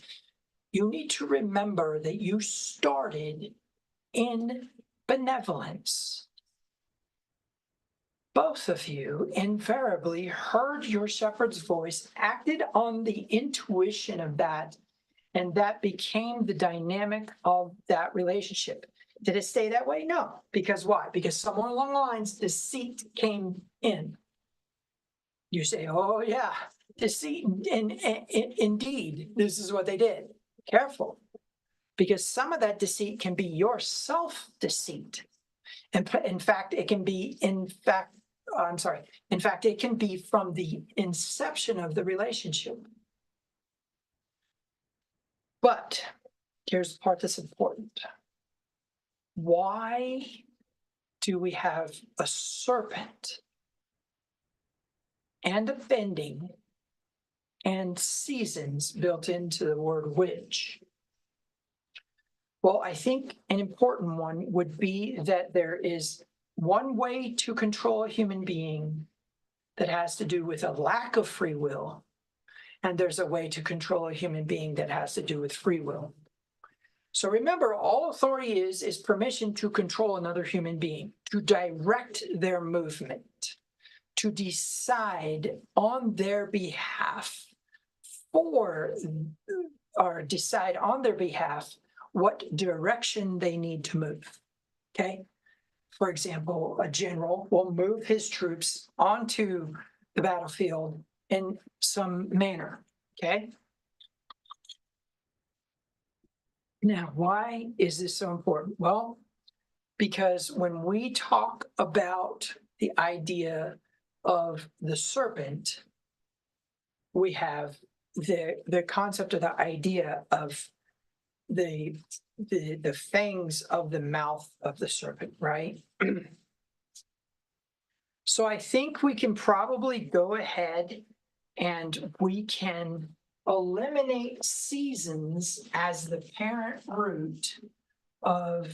you need to remember that you started in benevolence. Both of you invariably heard your shepherd's voice, acted on the intuition of that, and that became the dynamic of that relationship. Did it stay that way? No. Because why? Because somewhere along the lines, deceit came in. You say, oh yeah, deceit, and indeed, this is what they did. Careful. Because some of that deceit can be your self-deceit. And in fact, it can be, it can be from the inception of the relationship. But here's the part that's important. Why do we have a serpent and a bending and seasons built into the word witch? Well, I think an important one would be that there is one way to control a human being that has to do with a lack of free will, and there's a way to control a human being that has to do with free will. So remember, all authority is permission to control another human being, to direct their movement, to decide on their behalf decide on their behalf what direction they need to move, okay? For example, a general will move his troops onto the battlefield in some manner, okay? Now, why is this so important? Well, because when we talk about the idea of the serpent, we have the concept of the idea of the fangs of the mouth of the serpent, right? So I think we can probably go ahead and we can eliminate seasons as the parent root of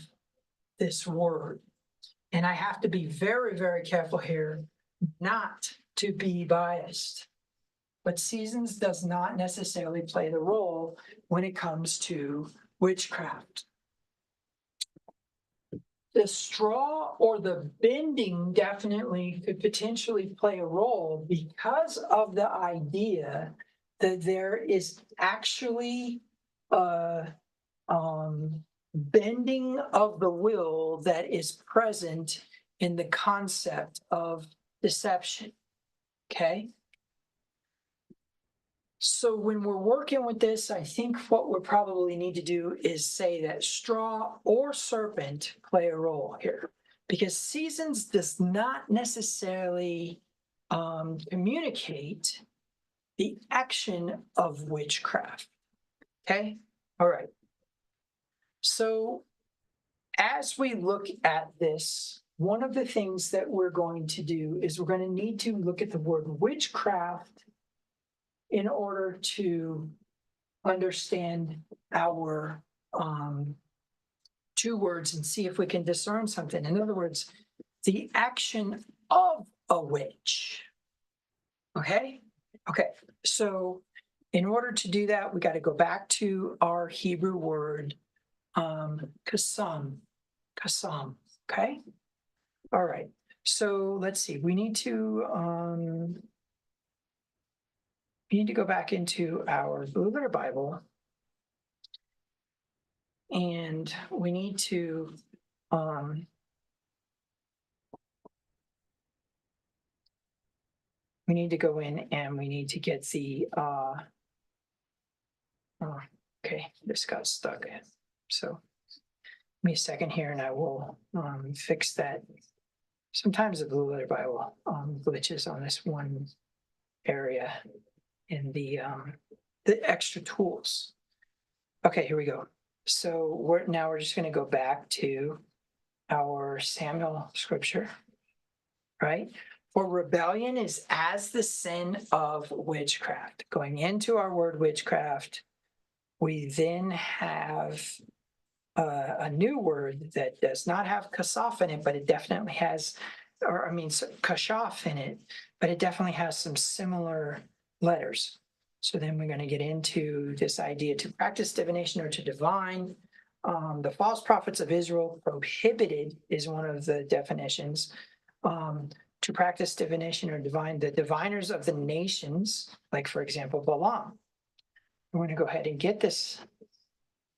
this word. And I have to be very, very careful here not to be biased. But seasons does not necessarily play the role when it comes to witchcraft. The straw or the bending definitely could potentially play a role because of the idea that there is actually a bending of the will that is present in the concept of deception, okay? So when we're working with this, I think what we probably need to do is say that straw or serpent play a role here, because seasons does not necessarily communicate the action of witchcraft. Okay, all right. So as we look at this, one of the things that we're going to do is we're going to need to look at the word witchcraft in order to understand our two words and see if we can discern something. In other words, the action of a witch. Okay? Okay. So in order to do that, we got to go back to our Hebrew word, kasam. Kasam. Okay? All right. So let's see. We need to go back into our Blue Letter Bible, and we need to go in and we need to get the okay, this got stuck. So give me a second here and I will fix that. Sometimes the Blue Letter Bible glitches on this one area in the extra tools. Okay, here we go. So we're just going to go back to our Samuel scripture, right? For rebellion is as the sin of witchcraft. Going into our word witchcraft, we then have a new word that does not have kasaf in it, but it definitely has, kashaf in it, but it definitely has some similar letters. So then we're going to get into this idea to practice divination or to divine. The false prophets of Israel prohibited is one of the definitions. To practice divination or divine, the diviners of the nations, like for example, Balaam. We're going to go ahead and get this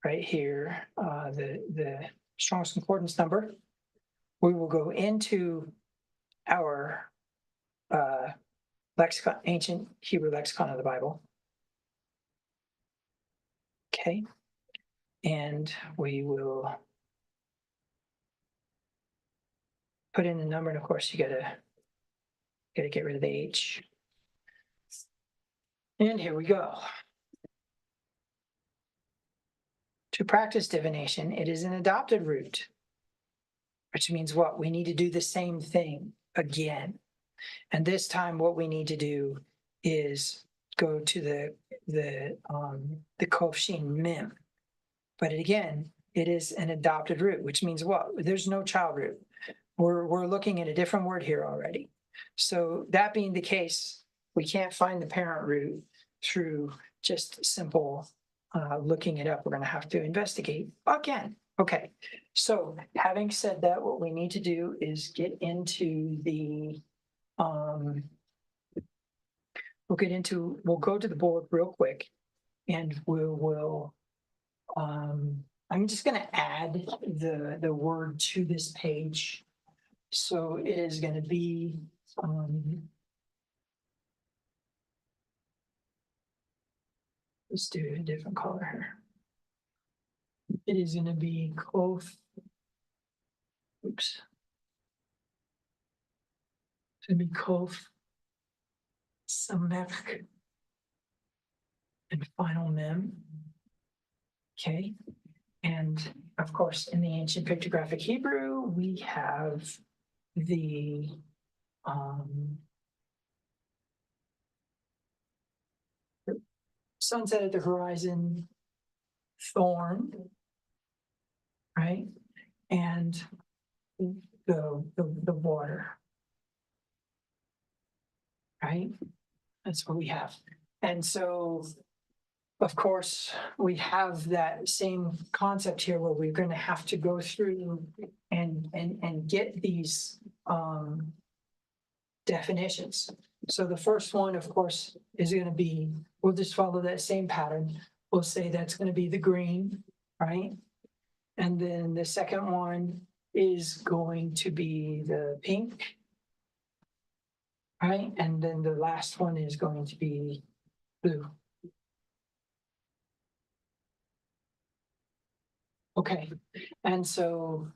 right here, the Strong's Concordance number. We will go into our lexicon, ancient Hebrew lexicon of the Bible. Okay, and we will put in the number, and of course you gotta get rid of the H. And here we go. To practice divination, it is an adopted root, which means what? We need to do the same thing again. And this time what we need to do is go to the Kofshin Mem. But again, it is an adopted root, which means what? There's no child root. We're looking at a different word here already. So that being the case, we can't find the parent root through just simple looking it up. We're going to have to investigate again. Okay, so having said that, what we need to do is get into the, we'll go to the board real quick, and we'll I'm just going to add the word to this page. So it is going to be, let's do a different color here. It is going to be close. Oops. It's going to be close. Samek and final mem. Okay. And of course, in the ancient pictographic Hebrew, we have the sunset at the horizon, thorn, right? And the water, right? That's what we have. And so, of course, we have that same concept here where we're going to have to go through and get these definitions. So the first one, of course, is going to be, we'll just follow that same pattern. We'll say that's going to be the green, right? And then the second one is going to be the pink, right? And then the last one is going to be blue. Okay, and so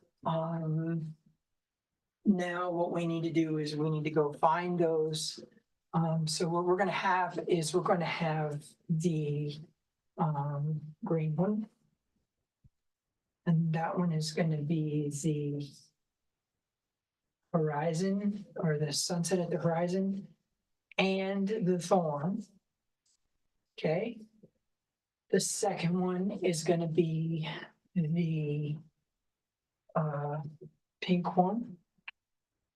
now what we need to do is we need to go find those. So what we're gonna have is we're gonna have the green one. And that one is gonna be the horizon or the sunset at the horizon and the thorn. Okay. The second one is gonna be the pink one,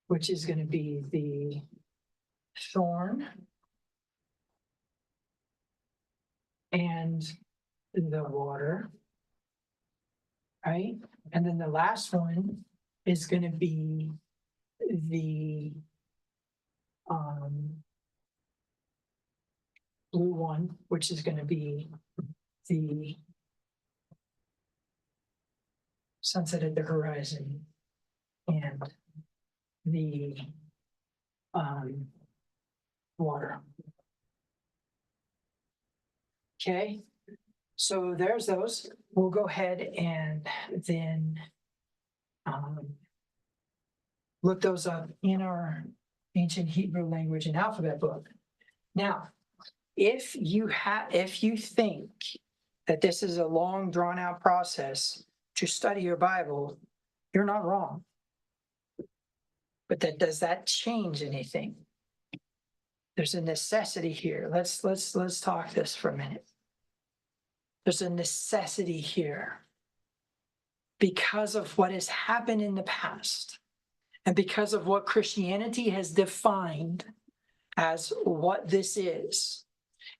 which is gonna be the thorn and the water, right? And then the last one is gonna be the blue one, which is gonna be the sunset at the horizon and the water. Okay, so there's those. We'll go ahead and then look those up in our ancient Hebrew language and alphabet book. Now, if you think that this is a long, drawn out process to study your Bible, you're not wrong. But does that change anything? There's a necessity here. Let's talk this for a minute. There's a necessity here because of what has happened in the past and because of what Christianity has defined as what this is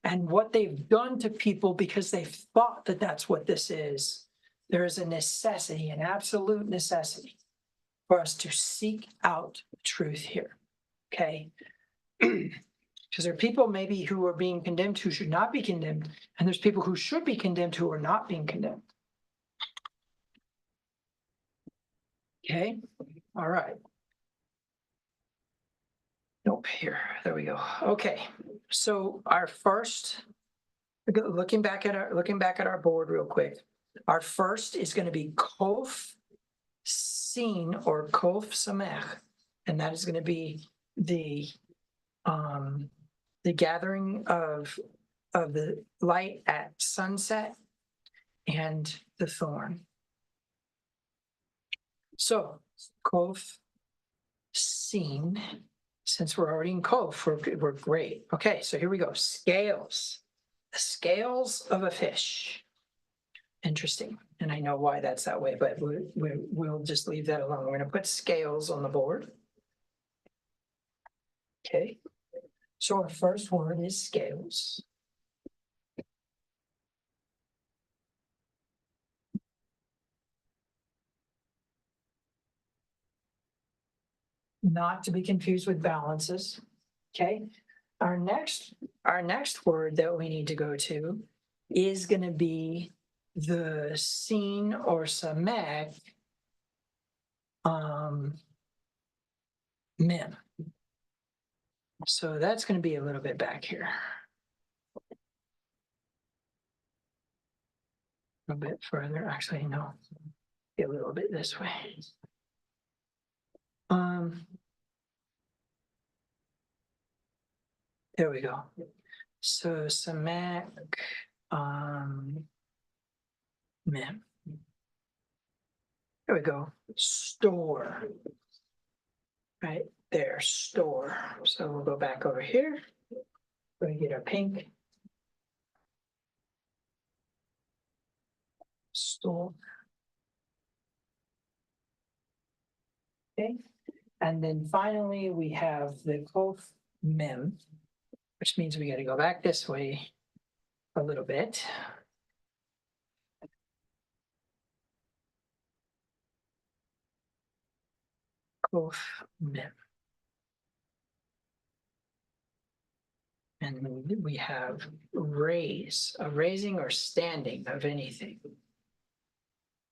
and what they've done to people because they've thought that that's what this is. There is a necessity, an absolute necessity for us to seek out truth here, okay? Because there are people maybe who are being condemned who should not be condemned, and there's people who should be condemned who are not being condemned. Okay, all right. Nope, here, there we go. Okay, so our first, looking back at our board real quick, our first is going to be Kof Sin or Kof Samech, and that is going to be the gathering of the light at sunset and the thorn. So Kof Sin, since we're already in Kof, we're great. Okay, so here we go. Scales. The scales of a fish. Interesting. And I know why that's that way, but we'll just leave that alone. We're going to put scales on the board. Okay. So our first word is scales. Not to be confused with balances. Okay. Our next word that we need to go to is going to be the sin or samek mem. So that's going to be a little bit back here. A bit further. Actually, no. A little bit this way. There we go. So samek mem. There we go. Store. Right there, store. So we'll go back over here. We're gonna get our pink. Store. Okay. And then finally we have the Kof mem, which means we got to go back this way a little bit. Kof mem. And we have raise, a raising or standing of anything.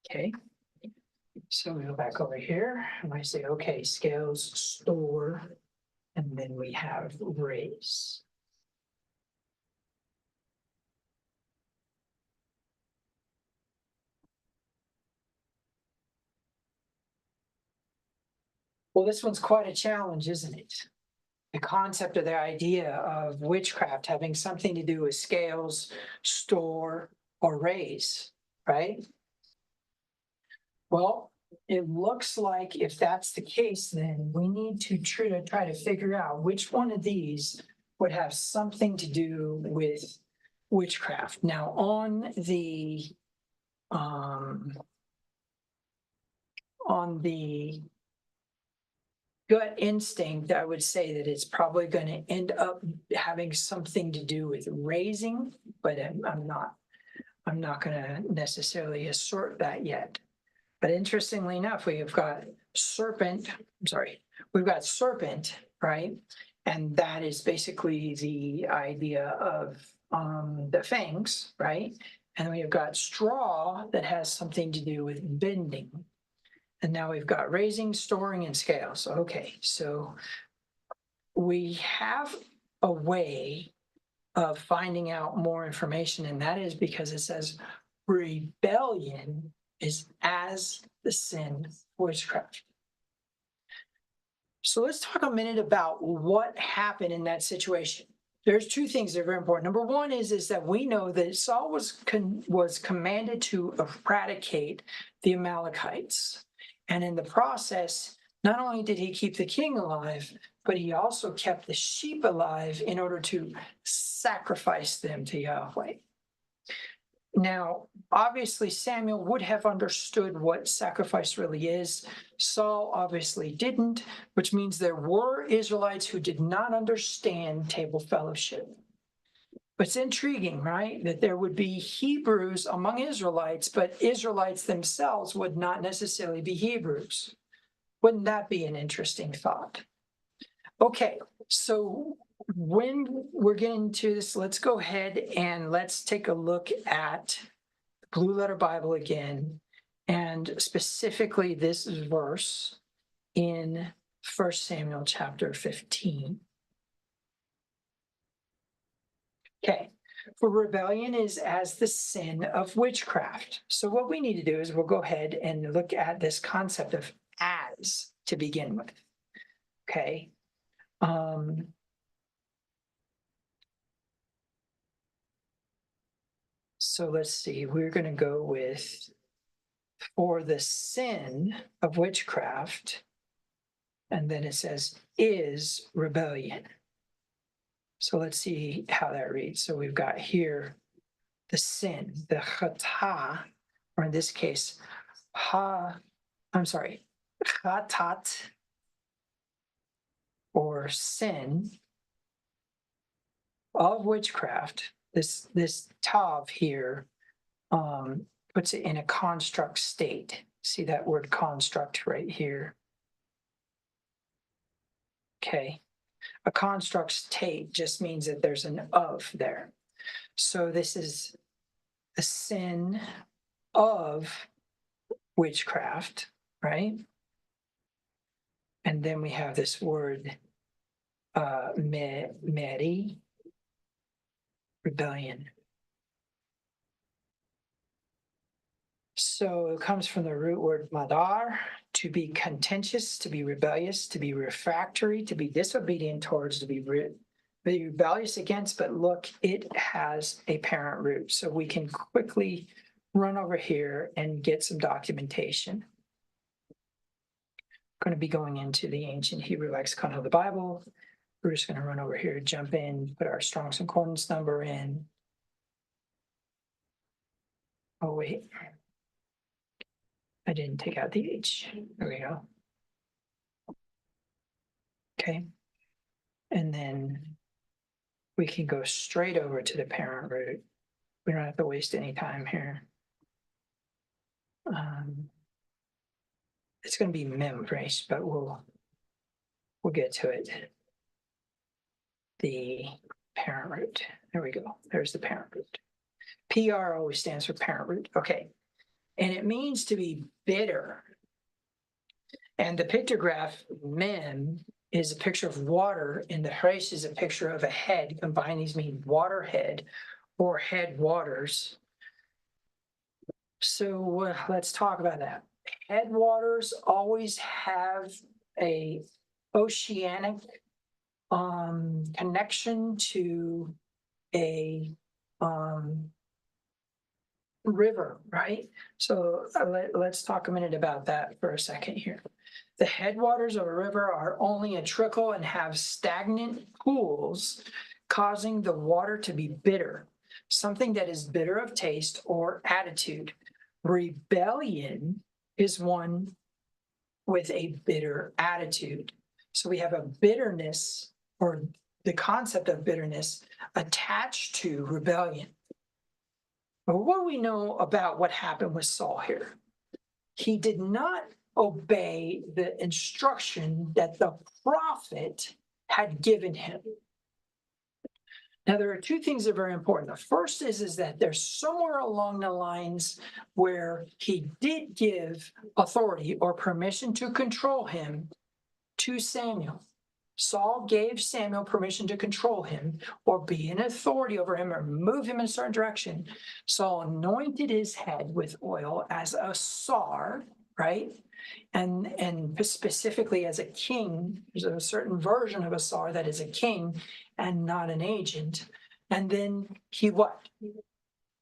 Okay. So we go back over here and I say, okay, scales, store, and then we have raise. Well, this one's quite a challenge, isn't it? The concept of the idea of witchcraft having something to do with scales, store, or raise, right? Well, it looks like if that's the case, then we need to try to figure out which one of these would have something to do with witchcraft. Now, um, on the gut instinct, I would say that it's probably going to end up having something to do with raising, but I'm not going to necessarily assert that yet. But interestingly enough, we've got serpent, right? And that is basically the idea of the fangs, right? And we've got straw that has something to do with bending. And now we've got raising, storing, and scales. Okay, so we have a way of finding out more information, and that is because it says rebellion is as the sin of witchcraft. So let's talk a minute about what happened in that situation. There's two things that are very important. Number one is that we know that Saul was commanded to eradicate the Amalekites. And in the process, not only did he keep the king alive, but he also kept the sheep alive in order to sacrifice them to Yahweh. Now, obviously, Samuel would have understood what sacrifice really is. Saul obviously didn't, which means there were Israelites who did not understand table fellowship. But it's intriguing, right? That there would be Hebrews among Israelites, but Israelites themselves would not necessarily be Hebrews. Wouldn't that be an interesting thought? Okay, so when we're getting to this, let's go ahead and let's take a look at the Blue Letter Bible again, and specifically this verse in 1 Samuel chapter 15. Okay, for rebellion is as the sin of witchcraft. So what we need to do is we'll go ahead and look at this concept of as to begin with. Okay. So let's see, we're going to go with for the sin of witchcraft, and then it says is rebellion. So let's see how that reads. So we've got here the sin, the chata, or in this case, chatat, or sin of witchcraft. This tav here puts it in a construct state. See that word construct right here. Okay. A construct state just means that there's an of there. So this is a sin of witchcraft, right? And then we have this word meri, rebellion. So it comes from the root word madar, to be contentious, to be rebellious, to be refractory, to be disobedient towards, to be rebellious against, but look, it has a parent root. So we can quickly run over here and get some documentation. I'm going to be going into the ancient Hebrew lexicon of the Bible. We're just going to run over here, jump in, put our Strong's Concordance number in. Oh, wait. I didn't take out the H. There we go. Okay. And then we can go straight over to the parent root. We don't have to waste any time here. It's going to be membrace, but we'll get to it. The parent root. There we go. There's the parent root. PR always stands for parent root. Okay. And it means to be bitter. And the pictograph mem is a picture of water, and the hresh is a picture of a head. Combine these mean water head or head waters. So let's talk about that. Head waters always have a oceanic connection to a river, right? So let's talk a minute about that for a second here. The headwaters of a river are only a trickle and have stagnant pools, causing the water to be bitter, something that is bitter of taste or attitude. Rebellion is one with a bitter attitude. So we have a bitterness, or the concept of bitterness, attached to rebellion. But what do we know about what happened with Saul here? He did not obey the instruction that the prophet had given him. Now, there are two things that are very important. The first is that there's somewhere along the lines where he did give authority or permission to control him to Samuel. Saul gave Samuel permission to control him or be an authority over him or move him in a certain direction. Saul anointed his head with oil as a sar, right? And specifically as a king. There's a certain version of a sar that is a king and not an agent. And then he what?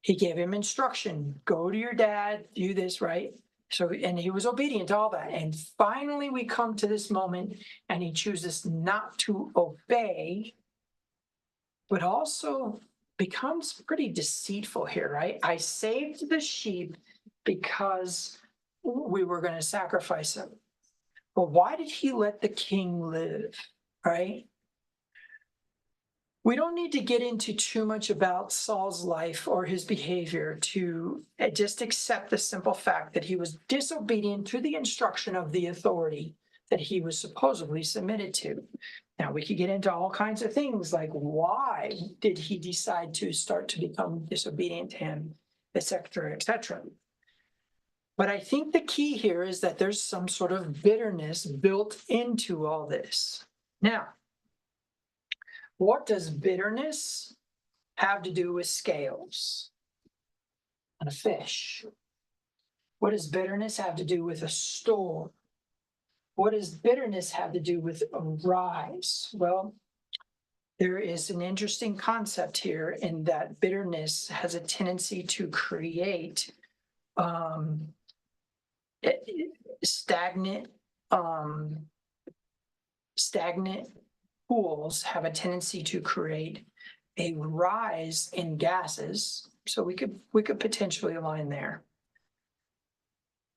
He gave him instruction. Go to your dad, do this, right? So, and he was obedient to all that. And finally, we come to this moment, and he chooses not to obey, but also becomes pretty deceitful here, right? I saved the sheep because we were going to sacrifice him. But why did he let the king live, right? We don't need to get into too much about Saul's life or his behavior to just accept the simple fact that he was disobedient to the instruction of the authority that he was supposedly submitted to. Now, we could get into all kinds of things like why did he decide to start to become disobedient to him, et cetera, et cetera. But I think the key here is that there's some sort of bitterness built into all this. Now, what does bitterness have to do with scales and a fish? What does bitterness have to do with a storm? What does bitterness have to do with a rise? Well, there is an interesting concept here in that bitterness has a tendency to create stagnant pools have a tendency to create a rise in gases. So we could potentially align there.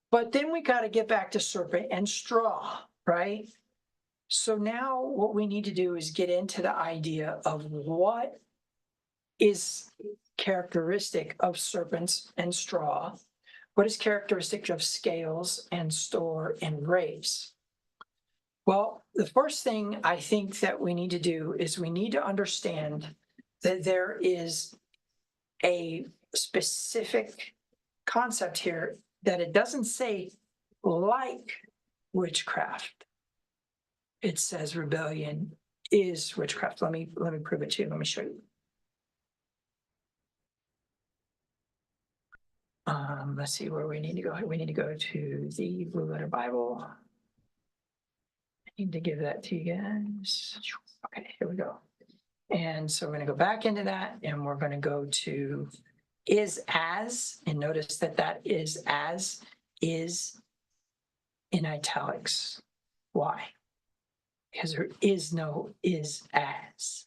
But then we got to get back to serpent and straw, right? So now what we need to do is get into the idea of what is characteristic of serpents and straw, what is characteristic of scales and store and race. Well, the first thing I think that we need to do is we need to understand that there is a specific concept here that it doesn't say like witchcraft. It says rebellion is witchcraft. Let me prove it to you. Let me show you. Let's see where we need to go. We need to go to the Blue Letter Bible. I need to give that to you guys. Okay, here we go. And so we're going to go back into that, and we're going to go to is as, and notice that that is as is in italics. Why? Because there is no is as.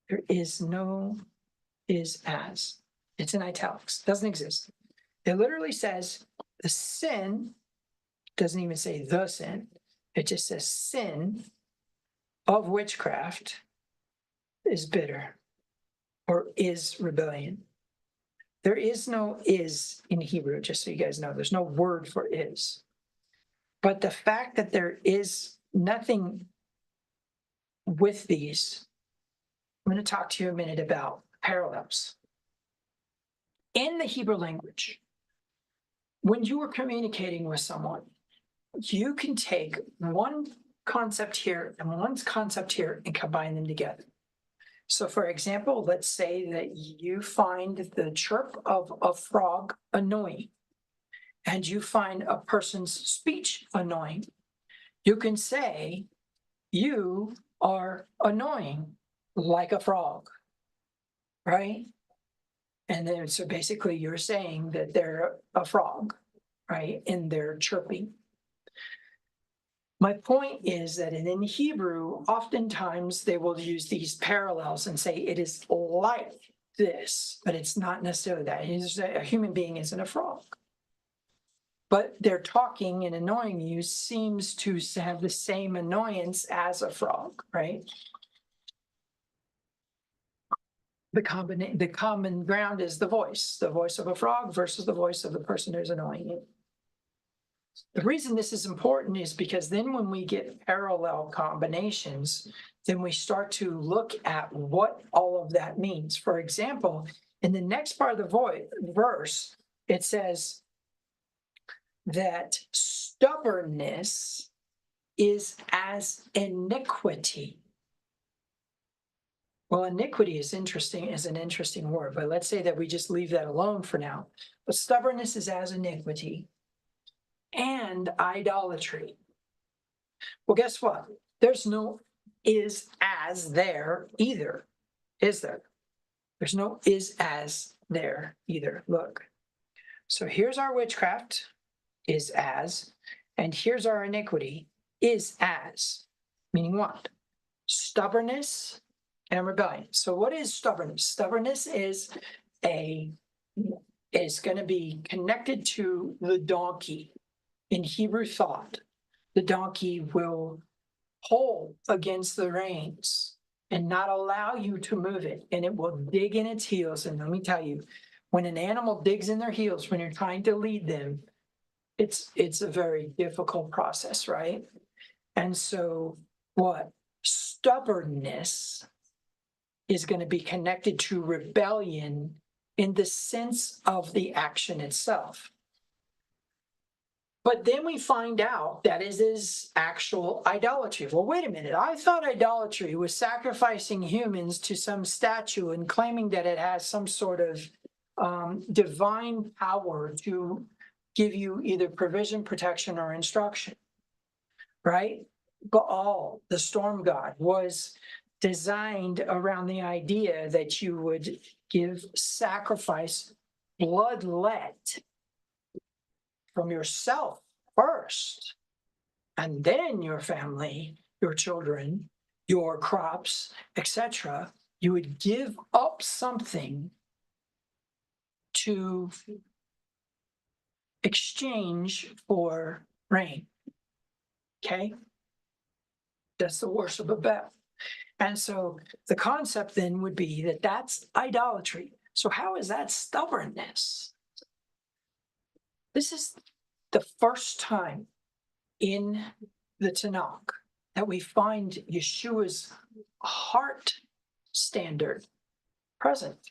There is no is as. It's in italics. Doesn't exist. It literally says the sin, doesn't even say the sin. It just says sin of witchcraft is bitter or is rebellion. There is no is in Hebrew, just so you guys know. There's no word for is. But the fact that there is nothing with these, I'm going to talk to you a minute about parallels. In the Hebrew language, when you are communicating with someone, you can take one concept here and one concept here and combine them together. So for example, let's say that you find the chirp of a frog annoying, and you find a person's speech annoying. You can say, you are annoying like a frog, right? And then so basically you're saying that they're a frog, right? And they're chirping. My point is that in Hebrew, oftentimes they will use these parallels and say it is like this, but it's not necessarily that. A human being isn't a frog. But their talking and annoying you seems to have the same annoyance as a frog, right? The common ground is the voice of a frog versus the voice of the person who's annoying you. The reason this is important is because then when we get parallel combinations, then we start to look at what all of that means. For example, in the next part of the verse, it says that stubbornness is as iniquity. Well, iniquity is an interesting word, but let's say that we just leave that alone for now. But stubbornness is as iniquity and idolatry. Well, guess what? There's no is as there either, is there? There's no is as there either. Look. So here's our witchcraft, is as, and here's our iniquity, is as. Meaning what? Stubbornness and rebellion. So what is stubbornness? Stubbornness is going to be connected to the donkey. In Hebrew thought, the donkey will pull against the reins and not allow you to move it, and it will dig in its heels. And let me tell you, when an animal digs in their heels when you're trying to lead them, it's a very difficult process, right? And so what? Stubbornness is going to be connected to rebellion in the sense of the action itself. But then we find out that it is actual idolatry. Well, wait a minute. I thought idolatry was sacrificing humans to some statue and claiming that it has some sort of divine power to give you either provision, protection, or instruction, right? Baal, the storm god, was designed around the idea that you would give sacrifice, bloodlet, from yourself first, and then your family, your children, your crops, etc. You would give up something to exchange for rain. Okay? That's the worship of Baal. And so the concept then would be that that's idolatry. So how is that stubbornness? This is the first time in the Tanakh that we find Yeshua's heart standard present.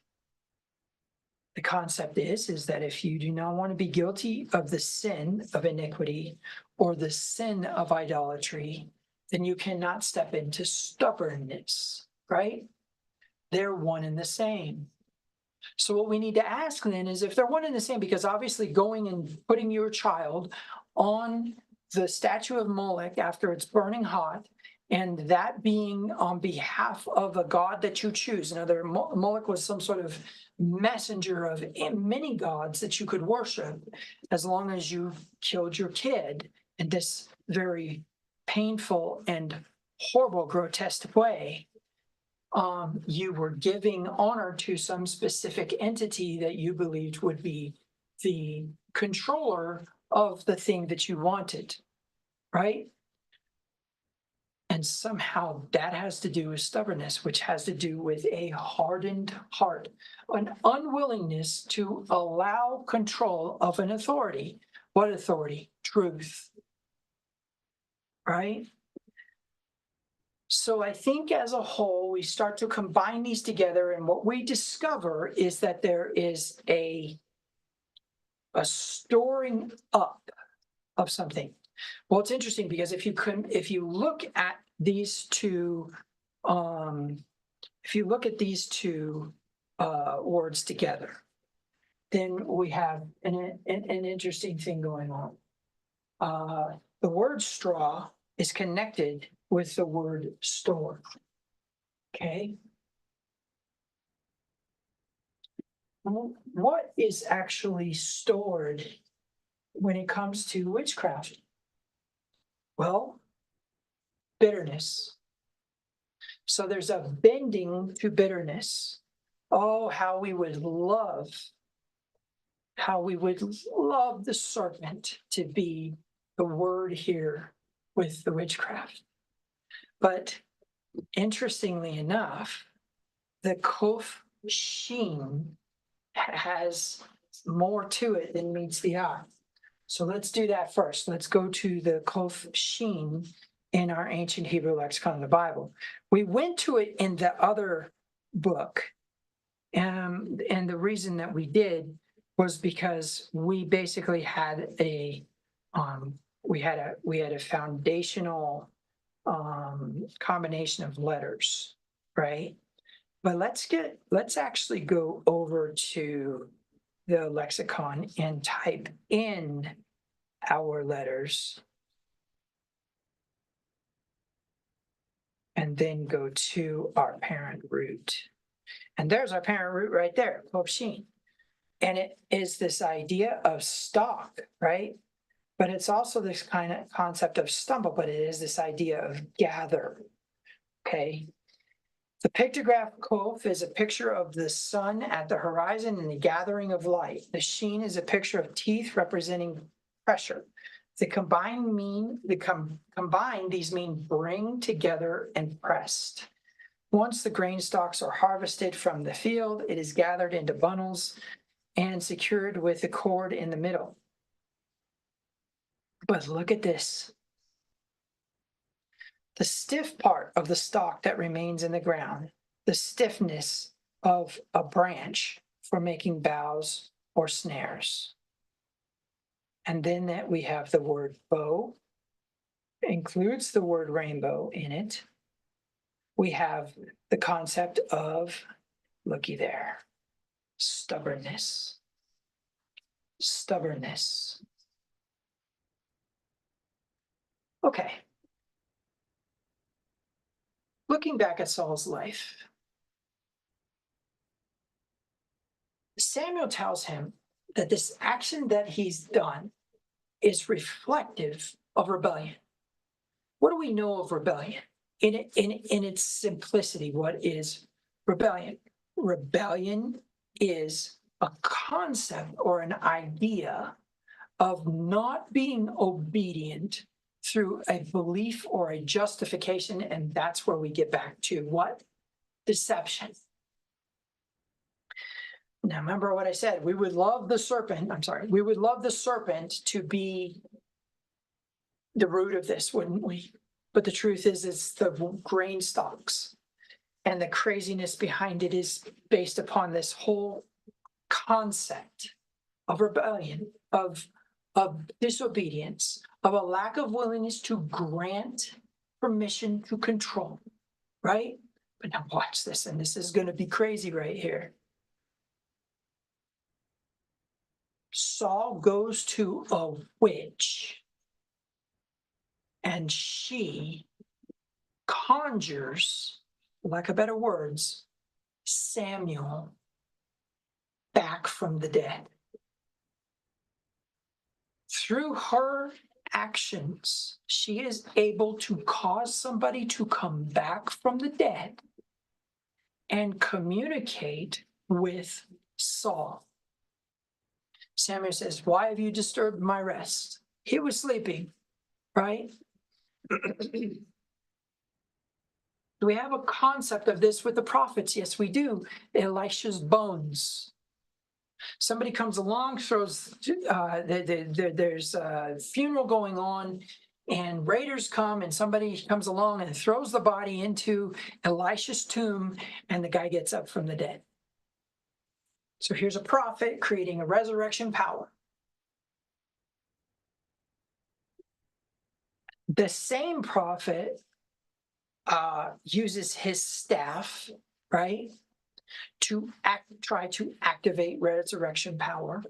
The concept is that if you do not want to be guilty of the sin of iniquity or the sin of idolatry, then you cannot step into stubbornness, right? They're one and the same. So what we need to ask then is if they're one and the same, because obviously going and putting your child on the statue of Moloch after it's burning hot, and that being on behalf of a god that you choose. In other words, Moloch was some sort of messenger of many gods that you could worship as long as you killed your kid in this very painful and horrible, grotesque way. You were giving honor to some specific entity that you believed would be the controller of the thing that you wanted, right? And somehow that has to do with stubbornness, which has to do with a hardened heart, an unwillingness to allow control of an authority. What authority? Truth, right? So I think as a whole, we start to combine these together, and what we discover is that there is a storing up of something. Well, it's interesting because if you look at these two, words together, then we have an interesting thing going on. The word straw is connected with the word store. Okay. What is actually stored when it comes to witchcraft? Well, bitterness. So there's a bending to bitterness. Oh, how we would love the serpent to be the word here with the witchcraft. But interestingly enough, the kof sheen has more to it than meets the eye. So let's do that first. Let's go to the kof sheen in our ancient Hebrew lexicon of the Bible. We went to it in the other book, and the reason that we did was because we basically had a foundational combination of letters, right? But let's actually go over to the lexicon and type in our letters and then go to our parent root. And there's our parent root right there, Kopshin. And it is this idea of stalk, right? But it's also this kind of concept of stumble, but it is this idea of gather, okay? The pictograph Kof is a picture of the sun at the horizon and the gathering of light. The sheen is a picture of teeth representing pressure. Combined, these mean bring together and pressed. Once the grain stalks are harvested from the field, it is gathered into bundles and secured with a cord in the middle. But look at this. The stiff part of the stalk that remains in the ground, the stiffness of a branch for making boughs or snares. And then that we have the word bow, includes the word rainbow in it. We have the concept of, looky there, stubbornness. Stubbornness. Okay. Looking back at Saul's life, Samuel tells him that this action that he's done is reflective of rebellion. What do we know of rebellion? In its simplicity, what is rebellion? Rebellion is a concept or an idea of not being obedient through a belief or a justification, and that's where we get back to what? Deception. Now, remember what I said, we would love the serpent to be the root of this, wouldn't we? But the truth is, it's the grain stalks. And the craziness behind it is based upon this whole concept of rebellion, of disobedience, of a lack of willingness to grant permission to control, right? But now watch this, and this is going to be crazy right here. Saul goes to a witch, and she conjures, lack of better words, Samuel back from the dead. Through her actions, she is able to cause somebody to come back from the dead and communicate with Saul. Samuel says, "Why have you disturbed my rest?" He was sleeping, right? Do we have a concept of this with the prophets? Yes, we do. Elisha's bones. Somebody comes along, throws, there's a funeral going on, and raiders come, and somebody comes along and throws the body into Elisha's tomb, and the guy gets up from the dead. So here's a prophet creating a resurrection power. The same prophet uses his staff, right, to try to activate resurrection power.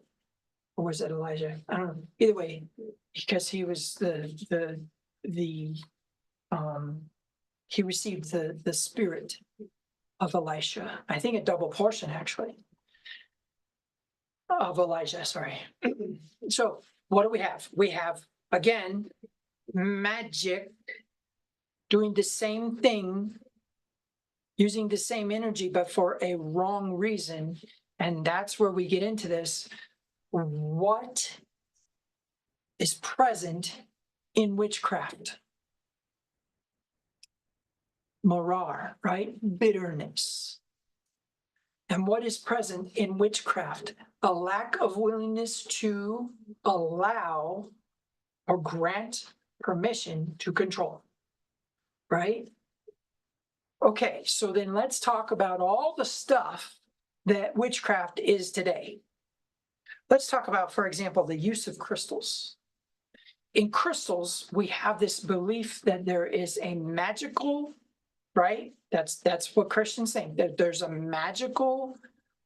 Or was it Elijah? I don't know. Either way, because he was the he received the spirit of Elisha. I think a double portion, actually, of Elijah, sorry. So what do we have? We have, again, magic doing the same thing, using the same energy, but for a wrong reason. And that's where we get into this. What is present in witchcraft? Morar, right? Bitterness. And what is present in witchcraft? A lack of willingness to allow or grant permission to control, right? Okay, so then let's talk about all the stuff that witchcraft is today. Let's talk about, for example, the use of crystals. In crystals, we have this belief that there is a magical, right? That's what Christians think, that there's a magical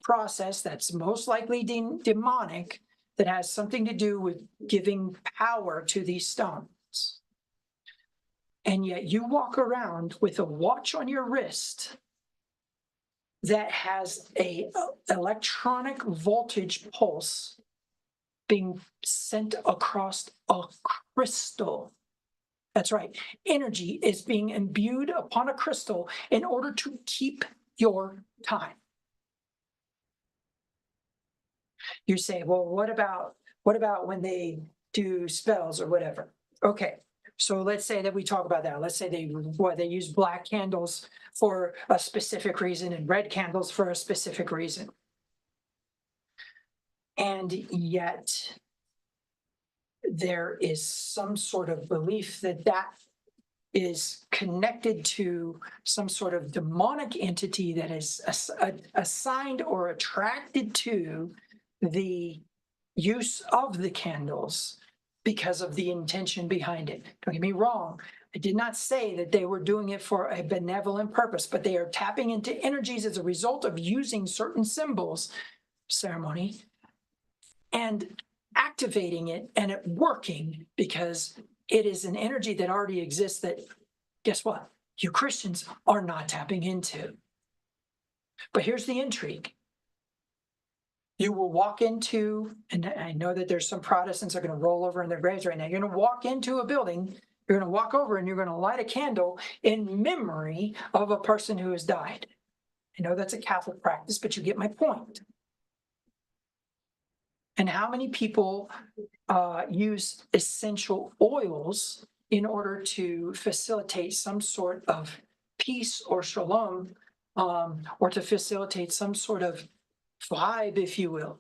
process that's most likely demonic that has something to do with giving power to these stones. And yet you walk around with a watch on your wrist that has a electronic voltage pulse being sent across a crystal. That's right. Energy is being imbued upon a crystal in order to keep your time. You say, well, what about when they do spells or whatever? Okay, so let's say that we talk about that. Let's say they use black candles for a specific reason and red candles for a specific reason. And yet there is some sort of belief that is connected to some sort of demonic entity that is assigned or attracted to the use of the candles because of the intention behind it. Don't get me wrong. I did not say that they were doing it for a benevolent purpose, but they are tapping into energies as a result of using certain symbols, ceremony, and activating it and it working because it is an energy that already exists that, guess what? You Christians are not tapping into. But here's the intrigue. You will walk into, and I know that there's some Protestants are going to roll over in their graves right now. You're going to walk into a building, you're going to walk over and you're going to light a candle in memory of a person who has died. I know that's a Catholic practice, but you get my point. And how many people use essential oils in order to facilitate some sort of peace or shalom, or to facilitate some sort of vibe, if you will?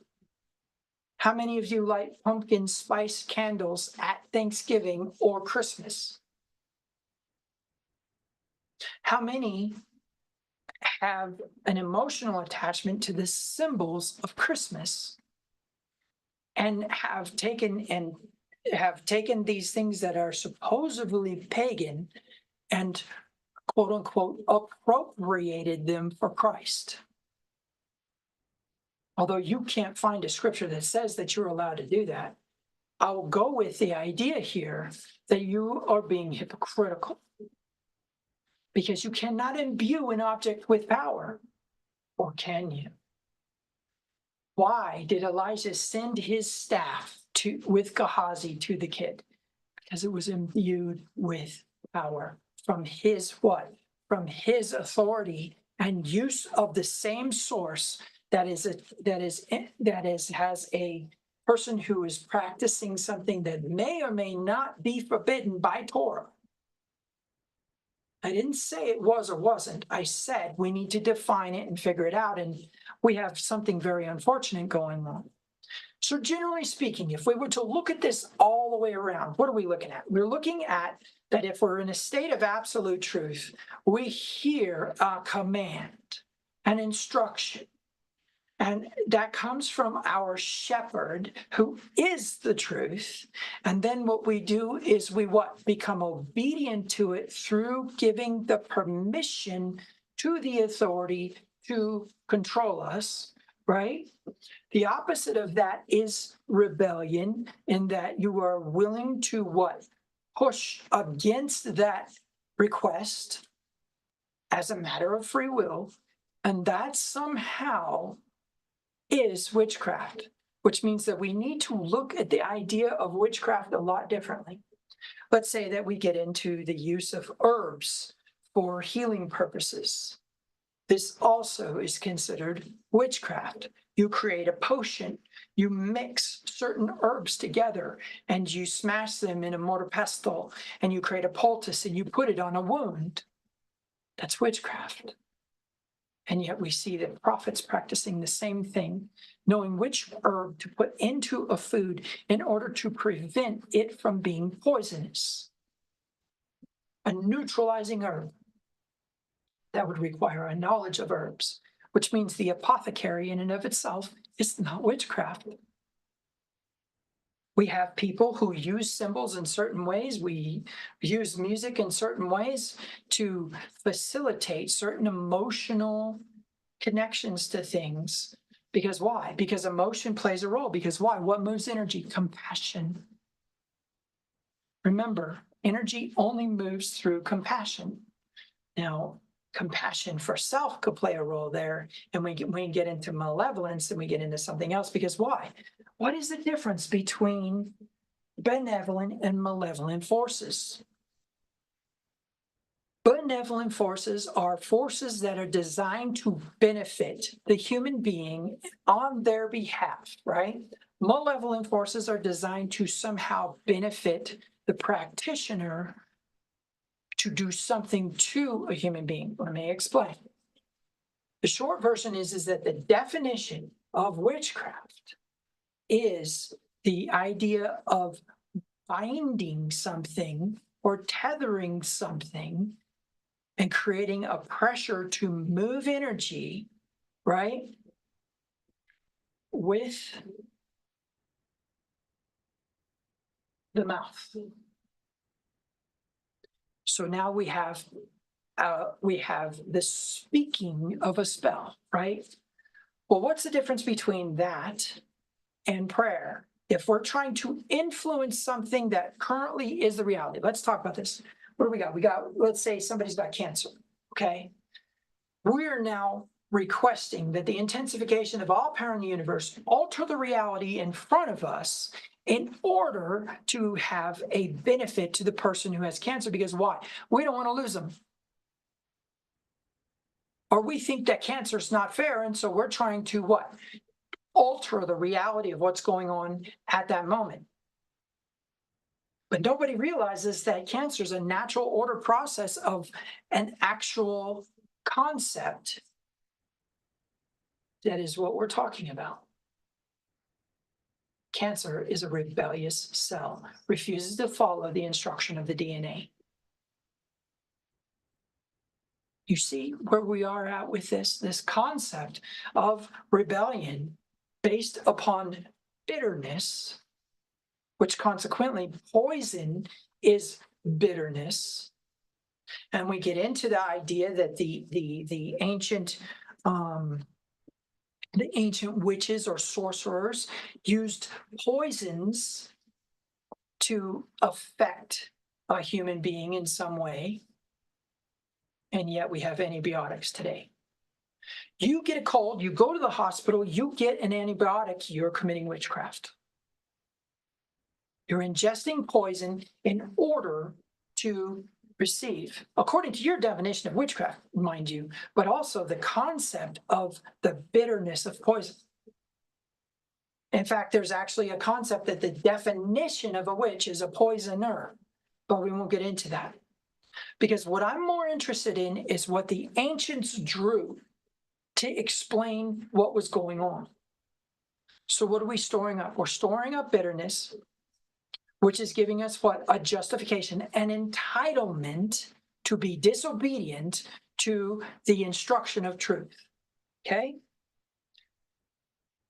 How many of you light pumpkin spice candles at Thanksgiving or Christmas? How many have an emotional attachment to the symbols of Christmas and have taken these things that are supposedly pagan and quote unquote appropriated them for Christ? Although you can't find a scripture that says that you're allowed to do that, I'll go with the idea here that you are being hypocritical because you cannot imbue an object with power, or can you? Why did Elijah send his staff with Gehazi to the kid? Because it was imbued with power from his what? From his authority and use of the same source has a person who is practicing something that may or may not be forbidden by Torah. I didn't say it was or wasn't. I said we need to define it and figure it out. And we have something very unfortunate going on. So generally speaking, if we were to look at this all the way around, what are we looking at? We're looking at that if we're in a state of absolute truth, we hear a command, an instruction. And that comes from our shepherd, who is the truth. And then what we do is we become obedient to it through giving the permission to the authority to control us, right? The opposite of that is rebellion, in that you are willing to push against that request as a matter of free will, and that somehow is witchcraft, which means that we need to look at the idea of witchcraft a lot differently. Let's say that we get into the use of herbs for healing purposes. This also is considered witchcraft. You create a potion, you mix certain herbs together, and you smash them in a mortar pestle, and you create a poultice, and you put it on a wound. That's witchcraft. And yet we see that prophets practicing the same thing, knowing which herb to put into a food in order to prevent it from being poisonous. A neutralizing herb. That would require a knowledge of herbs, which means the apothecary in and of itself is not witchcraft. We have people who use symbols in certain ways. We use music in certain ways to facilitate certain emotional connections to things. Because why? Because emotion plays a role. Because why? What moves energy? Compassion. Remember, energy only moves through compassion. Now, compassion for self could play a role there. And we get into malevolence and we get into something else. Because why? What is the difference between benevolent and malevolent forces? Benevolent forces are forces that are designed to benefit the human being on their behalf, right? Malevolent forces are designed to somehow benefit the practitioner to do something to a human being. Let me explain. The short version is that the definition of witchcraft is the idea of binding something or tethering something and creating a pressure to move energy, right, with the mouth. So now we have the speaking of a spell, right? Well, what's the difference between that and prayer? If we're trying to influence something that currently is the reality, let's talk about this. What do we got? We got, let's say somebody's got cancer, okay? We're now requesting that the intensification of all power in the universe alter the reality in front of us in order to have a benefit to the person who has cancer. Because why? We don't want to lose them. Or we think that cancer is not fair, and so we're trying to what? Alter the reality of what's going on at that moment. But nobody realizes that cancer is a natural order process of an actual concept. That is what we're talking about. Cancer is a rebellious cell, refuses to follow the instruction of the DNA. You see where we are at with this concept of rebellion based upon bitterness, which consequently poison is bitterness. And we get into the idea that the ancient witches or sorcerers used poisons to affect a human being in some way. And yet we have antibiotics today. You get a cold, you go to the hospital, you get an antibiotic, you're committing witchcraft. You're ingesting poison in order to receive, according to your definition of witchcraft, mind you, but also the concept of the bitterness of poison. In fact, there's actually a concept that the definition of a witch is a poisoner, but we won't get into that. Because what I'm more interested in is what the ancients drew to explain what was going on. So what are we storing up? We're storing up bitterness, which is giving us what? A justification, an entitlement to be disobedient to the instruction of truth. Okay?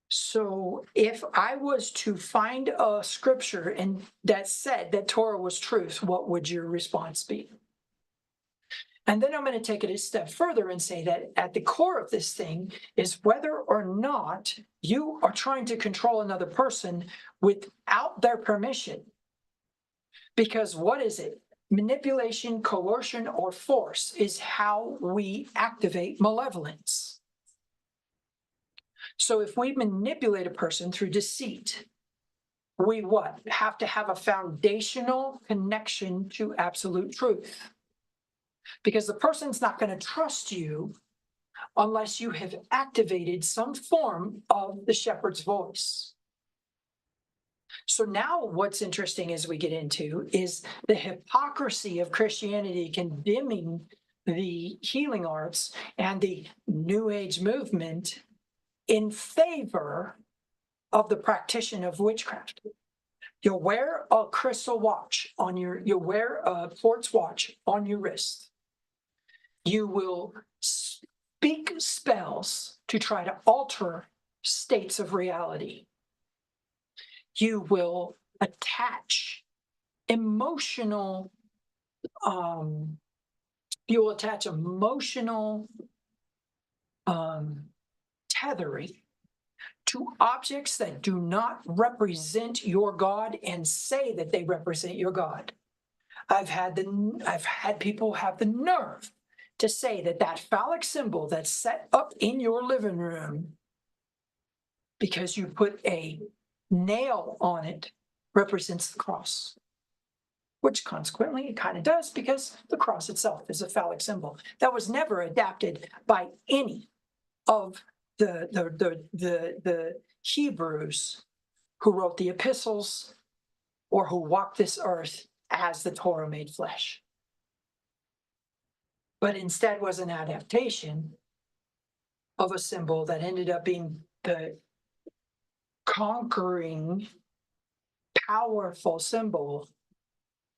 So if I was to find a scripture and that said that Torah was truth, what would your response be? And then I'm going to take it a step further and say that at the core of this thing is whether or not you are trying to control another person without their permission. Because what is it? Manipulation, coercion, or force is how we activate malevolence. So if we manipulate a person through deceit, we what? Have to have a foundational connection to absolute truth. Because the person's not going to trust you unless you have activated some form of the shepherd's voice. So now what's interesting as we get into is the hypocrisy of Christianity condemning the healing arts and the New Age movement in favor of the practitioner of witchcraft. You'll wear a crystal watch on you'll wear a quartz watch on your wrist. You will speak spells to try to alter states of reality. You will attach emotional, tethering to objects that do not represent your God and say that they represent your God. I've had people have the nerve to say that that phallic symbol that's set up in your living room because you put a nail on it represents the cross, which consequently it kind of does because the cross itself is a phallic symbol that was never adapted by any of the Hebrews who wrote the epistles or who walked this earth as the Torah made flesh, but instead was an adaptation of a symbol that ended up being the conquering, powerful symbol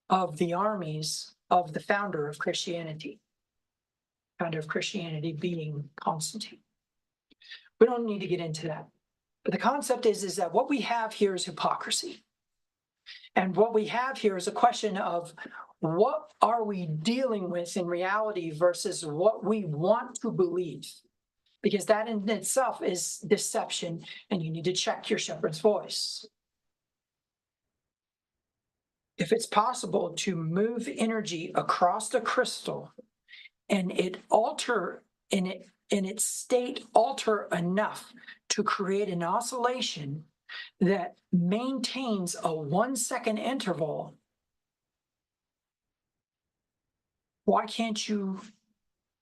of the armies of the founder of Christianity being Constantine. We don't need to get into that. But the concept is that what we have here is hypocrisy. And what we have here is a question of what are we dealing with in reality versus what we want to believe? Because that in itself is deception, and you need to check your shepherd's voice. If it's possible to move energy across the crystal and it alter in its state alter enough to create an oscillation that maintains a 1 second interval, why can't you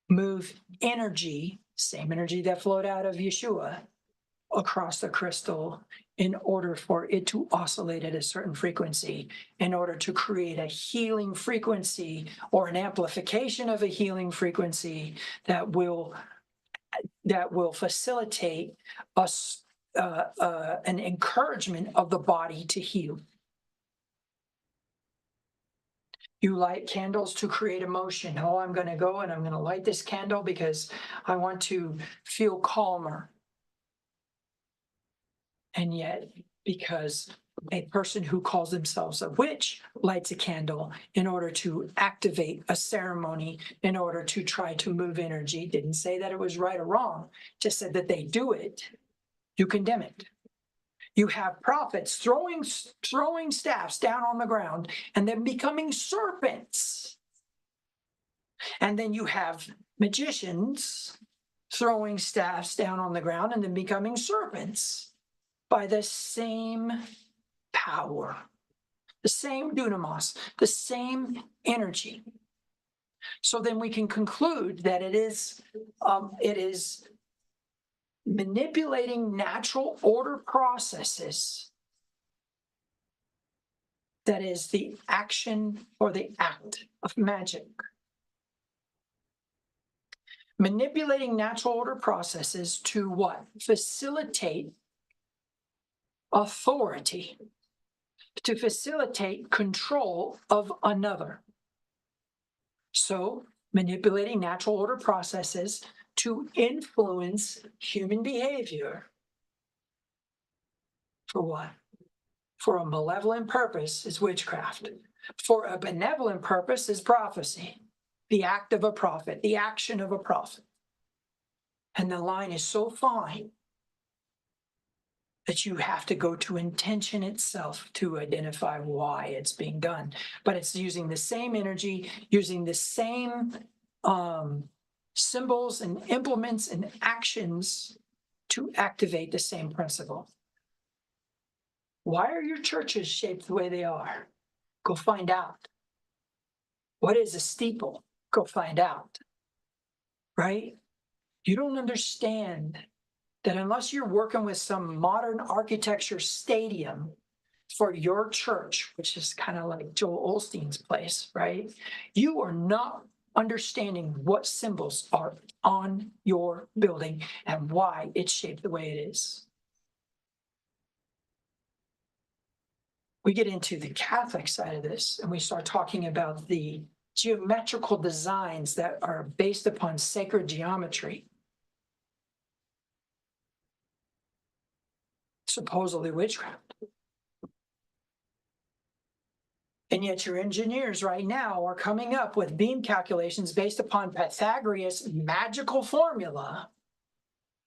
move energy, same energy that flowed out of Yeshua, across the crystal in order for it to oscillate at a certain frequency, in order to create a healing frequency or an amplification of a healing frequency that will facilitate us an encouragement of the body to heal. You light candles to create emotion. Oh, I'm going to go and I'm going to light this candle because I want to feel calmer. And yet, because a person who calls themselves a witch lights a candle in order to activate a ceremony, in order to try to move energy, didn't say that it was right or wrong, just said that they do it, you condemn it. You have prophets throwing staffs down on the ground and then becoming serpents. And then you have magicians throwing staffs down on the ground and then becoming serpents by the same power, the same dunamos, the same energy. So then we can conclude that it is manipulating natural order processes that is the action or the act of magic. Manipulating natural order processes to what? Facilitate authority, to facilitate control of another. So, manipulating natural order processes to influence human behavior. For what? For a malevolent purpose is witchcraft. For a benevolent purpose is prophecy, the act of a prophet, the action of a prophet. And the line is so fine that you have to go to intention itself to identify why it's being done. But it's using the same energy, using the same symbols and implements and actions to activate the same principle. Why are your churches shaped the way they are? Go find out. What is a steeple? Go find out. Right? You don't understand that unless you're working with some modern architecture stadium for your church, which is kind of like Joel Osteen's place, right? You are not understanding what symbols are on your building and why it's shaped the way it is. We get into the Catholic side of this and we start talking about the geometrical designs that are based upon sacred geometry. Supposedly witchcraft. And yet your engineers right now are coming up with beam calculations based upon Pythagoras' magical formula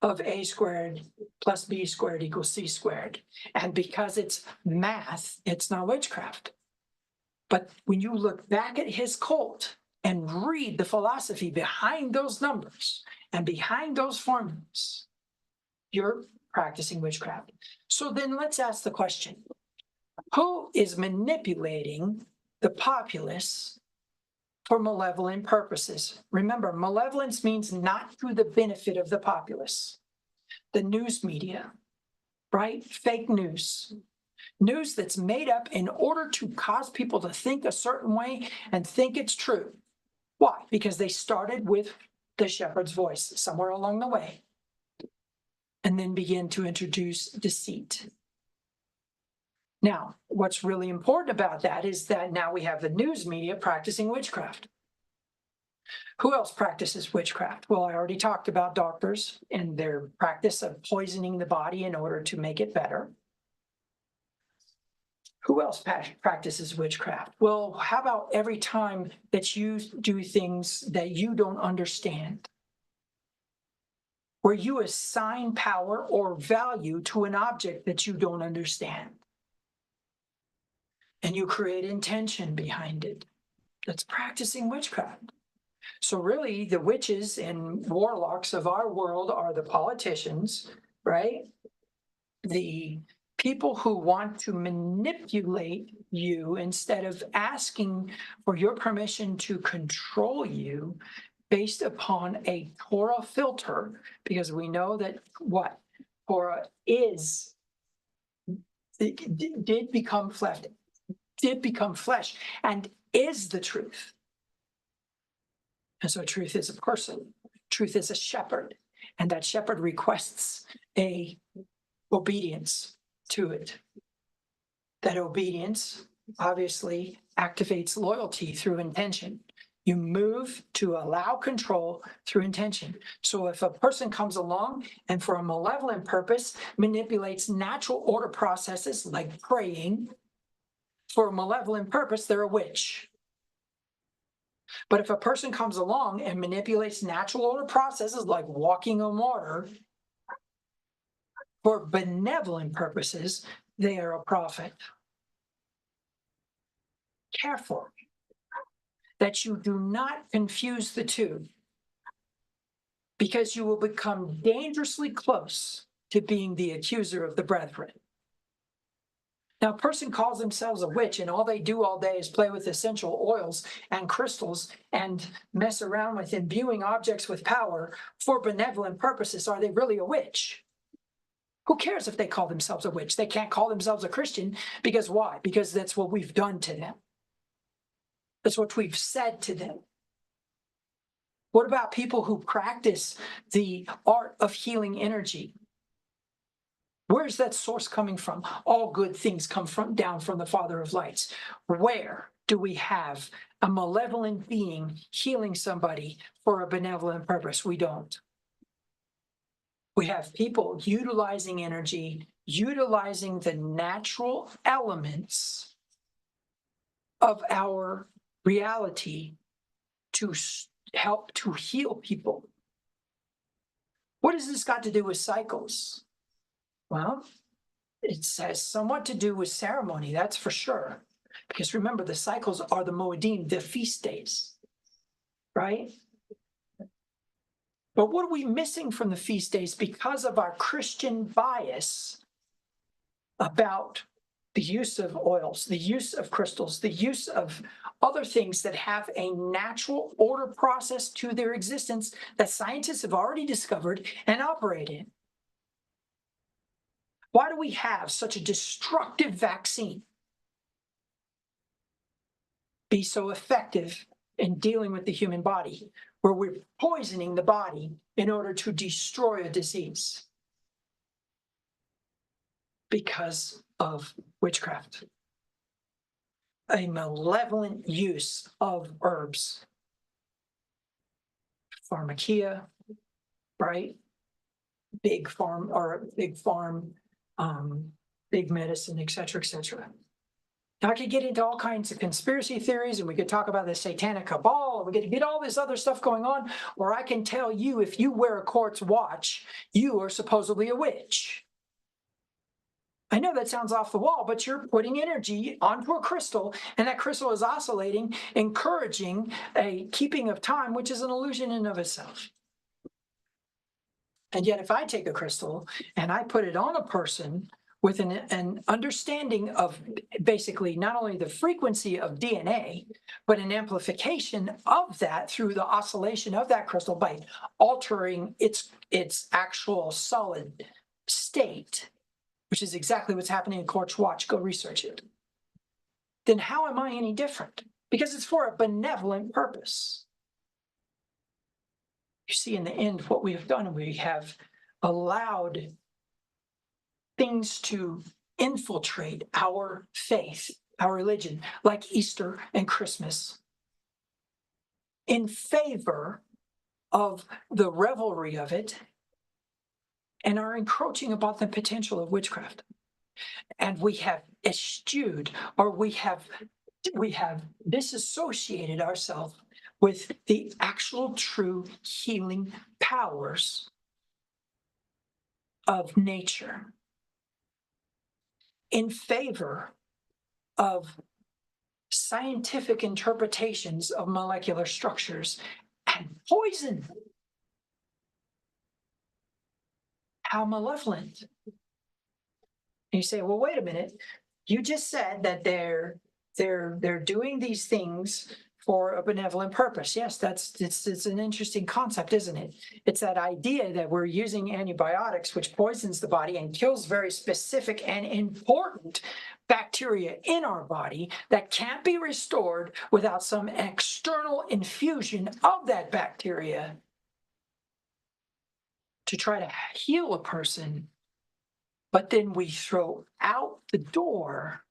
of a squared plus b squared equals c squared. And because it's math, it's not witchcraft. But when you look back at his cult and read the philosophy behind those numbers and behind those formulas, you're practicing witchcraft. So then let's ask the question, who is manipulating the populace for malevolent purposes? Remember, malevolence means not to the benefit of the populace. The news media, right? Fake news. News that's made up in order to cause people to think a certain way and think it's true. Why? Because they started with the shepherd's voice somewhere along the way and then began to introduce deceit. Now, what's really important about that is that now we have the news media practicing witchcraft. Who else practices witchcraft? Well, I already talked about doctors and their practice of poisoning the body in order to make it better. Who else practices witchcraft? Well, how about every time that you do things that you don't understand, where you assign power or value to an object that you don't understand, and you create intention behind it? That's practicing witchcraft. So really, the witches and warlocks of our world are the politicians, right? The people who want to manipulate you instead of asking for your permission to control you based upon a Torah filter, because we know that what Torah is, it did become flesh, and is the truth. And so truth is a person, truth is a shepherd, and that shepherd requests a obedience to it. That obedience obviously activates loyalty through intention. You move to allow control through intention. So if a person comes along and for a malevolent purpose manipulates natural order processes like praying, for a malevolent purpose, they're a witch. But if a person comes along and manipulates natural order processes like walking on water for benevolent purposes, they are a prophet. Careful that you do not confuse the two, because you will become dangerously close to being the accuser of the brethren. Now, a person calls themselves a witch and all they do all day is play with essential oils and crystals and mess around with imbuing objects with power for benevolent purposes. Are they really a witch? Who cares if they call themselves a witch? They can't call themselves a Christian because why? Because that's what we've done to them. That's what we've said to them. What about people who practice the art of healing energy? Where's that source coming from? All good things come down from the Father of lights. Where do we have a malevolent being healing somebody for a benevolent purpose? We don't. We have people utilizing energy, utilizing the natural elements of our reality to help to heal people. What has this got to do with cycles? Well, it has somewhat to do with ceremony, that's for sure. Because remember, the cycles are the Moedim, the feast days, right? But what are we missing from the feast days because of our Christian bias about the use of oils, the use of crystals, the use of other things that have a natural order process to their existence that scientists have already discovered and operate in? Why do we have such a destructive vaccine be so effective in dealing with the human body, where we're poisoning the body in order to destroy a disease? Because of witchcraft, a malevolent use of herbs, pharmakia, right? Big farm, big medicine, et cetera, et cetera. Now, I could get into all kinds of conspiracy theories, and we could talk about the satanic cabal, and we could get all this other stuff going on, or I can tell you, if you wear a quartz watch, you are supposedly a witch. I know that sounds off the wall, but you're putting energy onto a crystal, and that crystal is oscillating, encouraging a keeping of time, which is an illusion in and of itself. And yet, if I take a crystal and I put it on a person with an understanding of basically not only the frequency of DNA, but an amplification of that through the oscillation of that crystal by altering its actual solid state, which is exactly what's happening in quartz watch, go research it, then how am I any different? Because it's for a benevolent purpose. You see, in the end, what we have done, we have allowed things to infiltrate our faith, our religion, like Easter and Christmas, in favor of the revelry of it, and are encroaching upon the potential of witchcraft. And we have eschewed, or we have disassociated ourselves with the actual true healing powers of nature in favor of scientific interpretations of molecular structures and poison. How malevolent. And you say, well, wait a minute. You just said that they're doing these things for a benevolent purpose. Yes, it's an interesting concept, isn't it? It's that idea that we're using antibiotics, which poisons the body and kills very specific and important bacteria in our body that can't be restored without some external infusion of that bacteria to try to heal a person. But then we throw out the door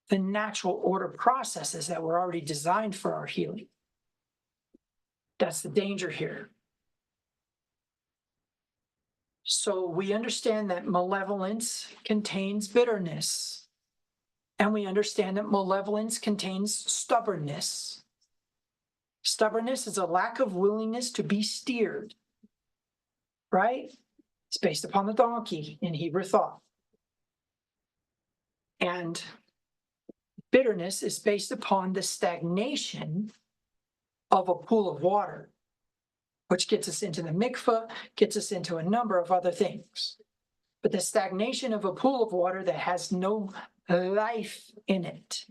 the natural order processes that were already designed for our healing. That's the danger here. So we understand that malevolence contains bitterness, and we understand that malevolence contains stubbornness. Stubbornness is a lack of willingness to be steered, right? It's based upon the donkey in Hebrew thought. And bitterness is based upon the stagnation of a pool of water, which gets us into the mikveh, gets us into a number of other things. But the stagnation of a pool of water that has no life in it.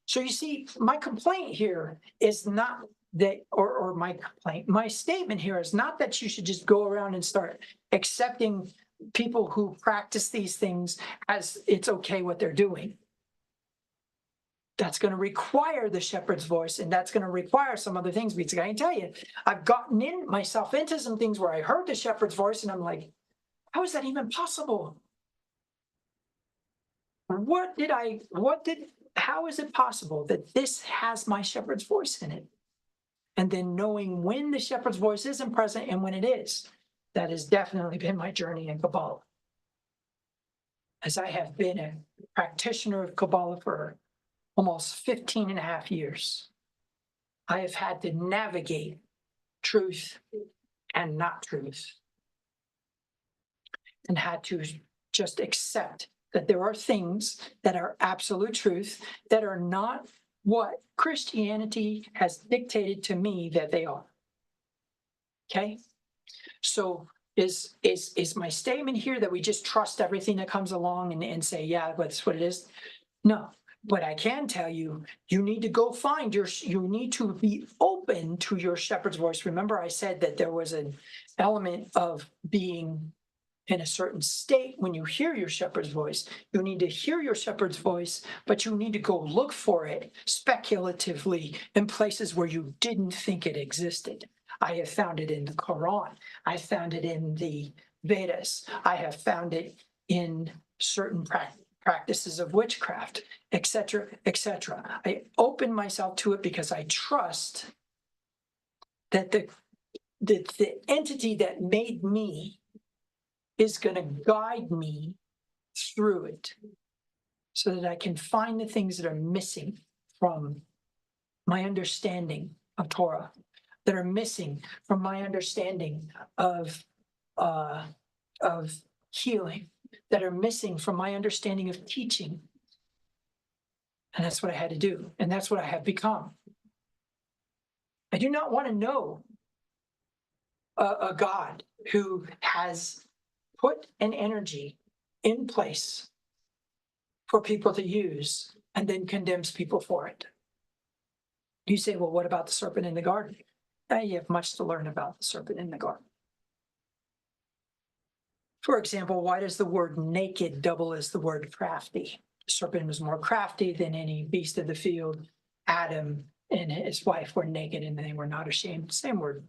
So you see, my complaint here is not that, or my statement here is not that you should just go around and start accepting people who practice these things as it's okay what they're doing. That's going to require the shepherd's voice, and that's going to require some other things. Because I can tell you, I've gotten myself into some things where I heard the shepherd's voice, and I'm like, how is that even possible? How is it possible that this has my shepherd's voice in it? And then knowing when the shepherd's voice isn't present and when it is, that has definitely been my journey in Kabbalah. As I have been a practitioner of Kabbalah for almost 15 and a half years, I have had to navigate truth and not truth, and had to just accept that there are things that are absolute truth that are not what Christianity has dictated to me that they are. Okay? So is my statement here that we just trust everything that comes along and say, yeah, that's what it is? No. But I can tell you, you need to go find you need to be open to your shepherd's voice. Remember, I said that there was an element of being in a certain state when you hear your shepherd's voice. You need to hear your shepherd's voice, but you need to go look for it speculatively in places where you didn't think it existed. I have found it in the Quran. I found it in the Vedas. I have found it in certain practices of witchcraft, etc., etc. I open myself to it because I trust that the entity that made me is going to guide me through it so that I can find the things that are missing from my understanding of Torah, that are missing from my understanding of healing, that are missing from my understanding of teaching. And that's what I had to do. And that's what I have become. I do not want to know a God who has put an energy in place for people to use and then condemns people for it. You say, well, what about the serpent in the garden? You have much to learn about the serpent in the garden. For example, why does the word naked double as the word crafty? The serpent was more crafty than any beast of the field. Adam and his wife were naked and they were not ashamed. Same word.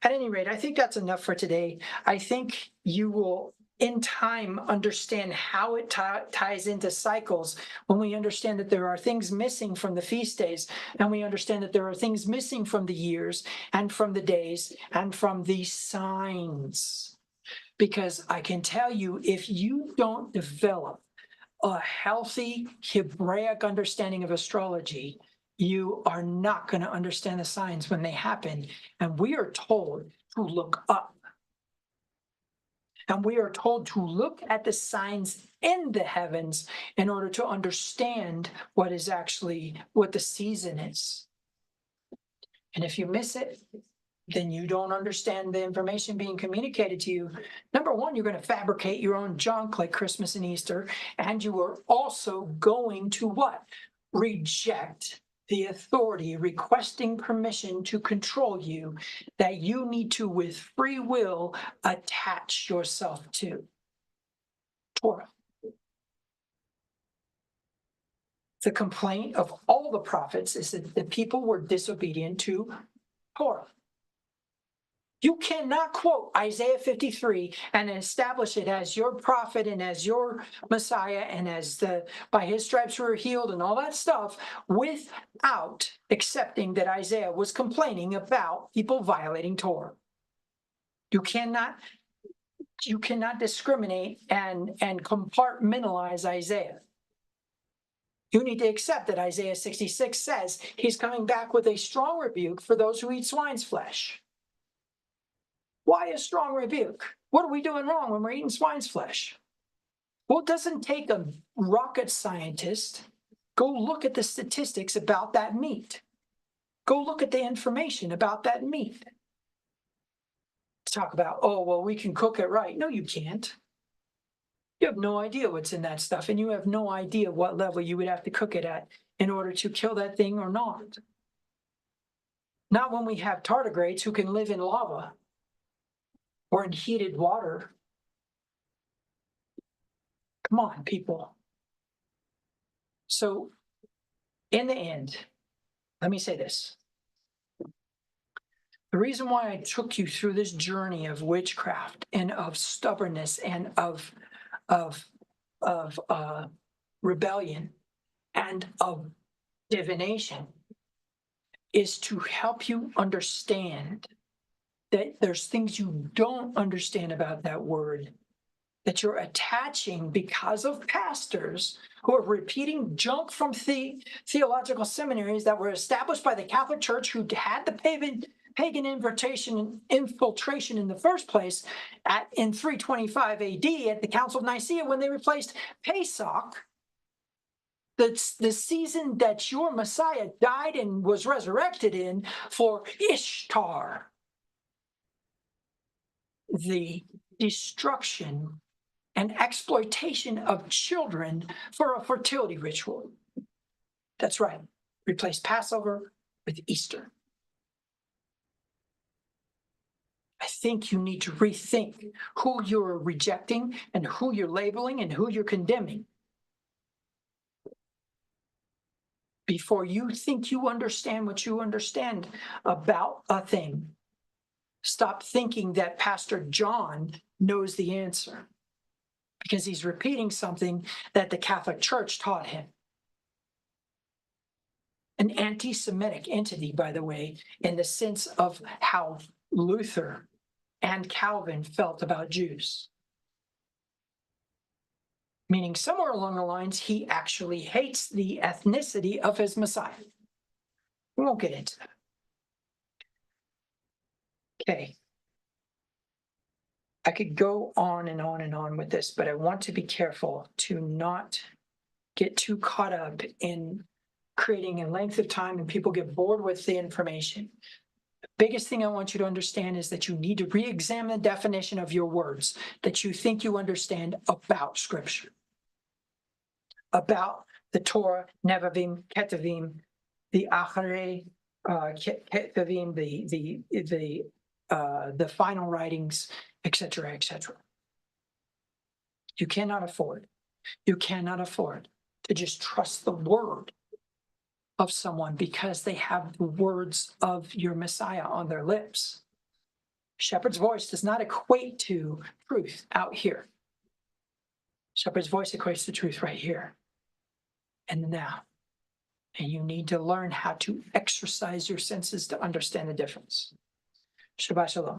At any rate, I think that's enough for today. I think you will, in time, understand how it ties into cycles when we understand that there are things missing from the feast days, and we understand that there are things missing from the years and from the days and from the signs. Because I can tell you, if you don't develop a healthy Hebraic understanding of astrology, you are not going to understand the signs when they happen. And we are told to look up. And we are told to look at the signs in the heavens in order to understand what the season is. And if you miss it, then you don't understand the information being communicated to you. Number one, you're going to fabricate your own junk like Christmas and Easter, and you are also going to what? Reject the authority requesting permission to control you that you need to, with free will, attach yourself to. Torah. The complaint of all the prophets is that the people were disobedient to Torah. You cannot quote Isaiah 53 and establish it as your prophet and as your Messiah and as by his stripes we were healed and all that stuff without accepting that Isaiah was complaining about people violating Torah. You cannot discriminate and compartmentalize Isaiah. You need to accept that Isaiah 66 says he's coming back with a strong rebuke for those who eat swine's flesh. Why a strong rebuke? What are we doing wrong when we're eating swine's flesh? Well, it doesn't take a rocket scientist. Go look at the statistics about that meat. Go look at the information about that meat. Talk about, oh, well, we can cook it right. No, you can't. You have no idea what's in that stuff, and you have no idea what level you would have to cook it at in order to kill that thing or not. Not when we have tardigrades who can live in lava or in heated water. Come on, people. So, in the end, let me say this. The reason why I took you through this journey of witchcraft and of stubbornness and of rebellion and of divination is to help you understand that there's things you don't understand about that word that you're attaching because of pastors who are repeating junk from theological seminaries that were established by the Catholic Church, who had the pagan infiltration in the first place in 325 AD at the Council of Nicaea when they replaced Pesach, the season that your Messiah died and was resurrected in, for Ishtar, the destruction and exploitation of children for a fertility ritual. That's right. Replace Passover with Easter. I think you need to rethink who you're rejecting and who you're labeling and who you're condemning before you think you understand what you understand about a thing. Stop thinking that Pastor John knows the answer because he's repeating something that the Catholic Church taught him. An anti-Semitic entity, by the way, in the sense of how Luther and Calvin felt about Jews. Meaning somewhere along the lines, he actually hates the ethnicity of his Messiah. We won't get into that. Okay. I could go on and on and on with this, but I want to be careful to not get too caught up in creating a length of time and people get bored with the information. The biggest thing I want you to understand is that you need to re-examine the definition of your words that you think you understand about Scripture, about the Torah, Nevi'im, Ketuvim, the Acharei, Ketuvim, the final writings, etc., etc. You cannot afford to just trust the word of someone because they have the words of your Messiah on their lips. Shepherd's voice does not equate to truth out here. Shepherd's voice equates to truth right here and now. And you need to learn how to exercise your senses to understand the difference. Shabbat shalom.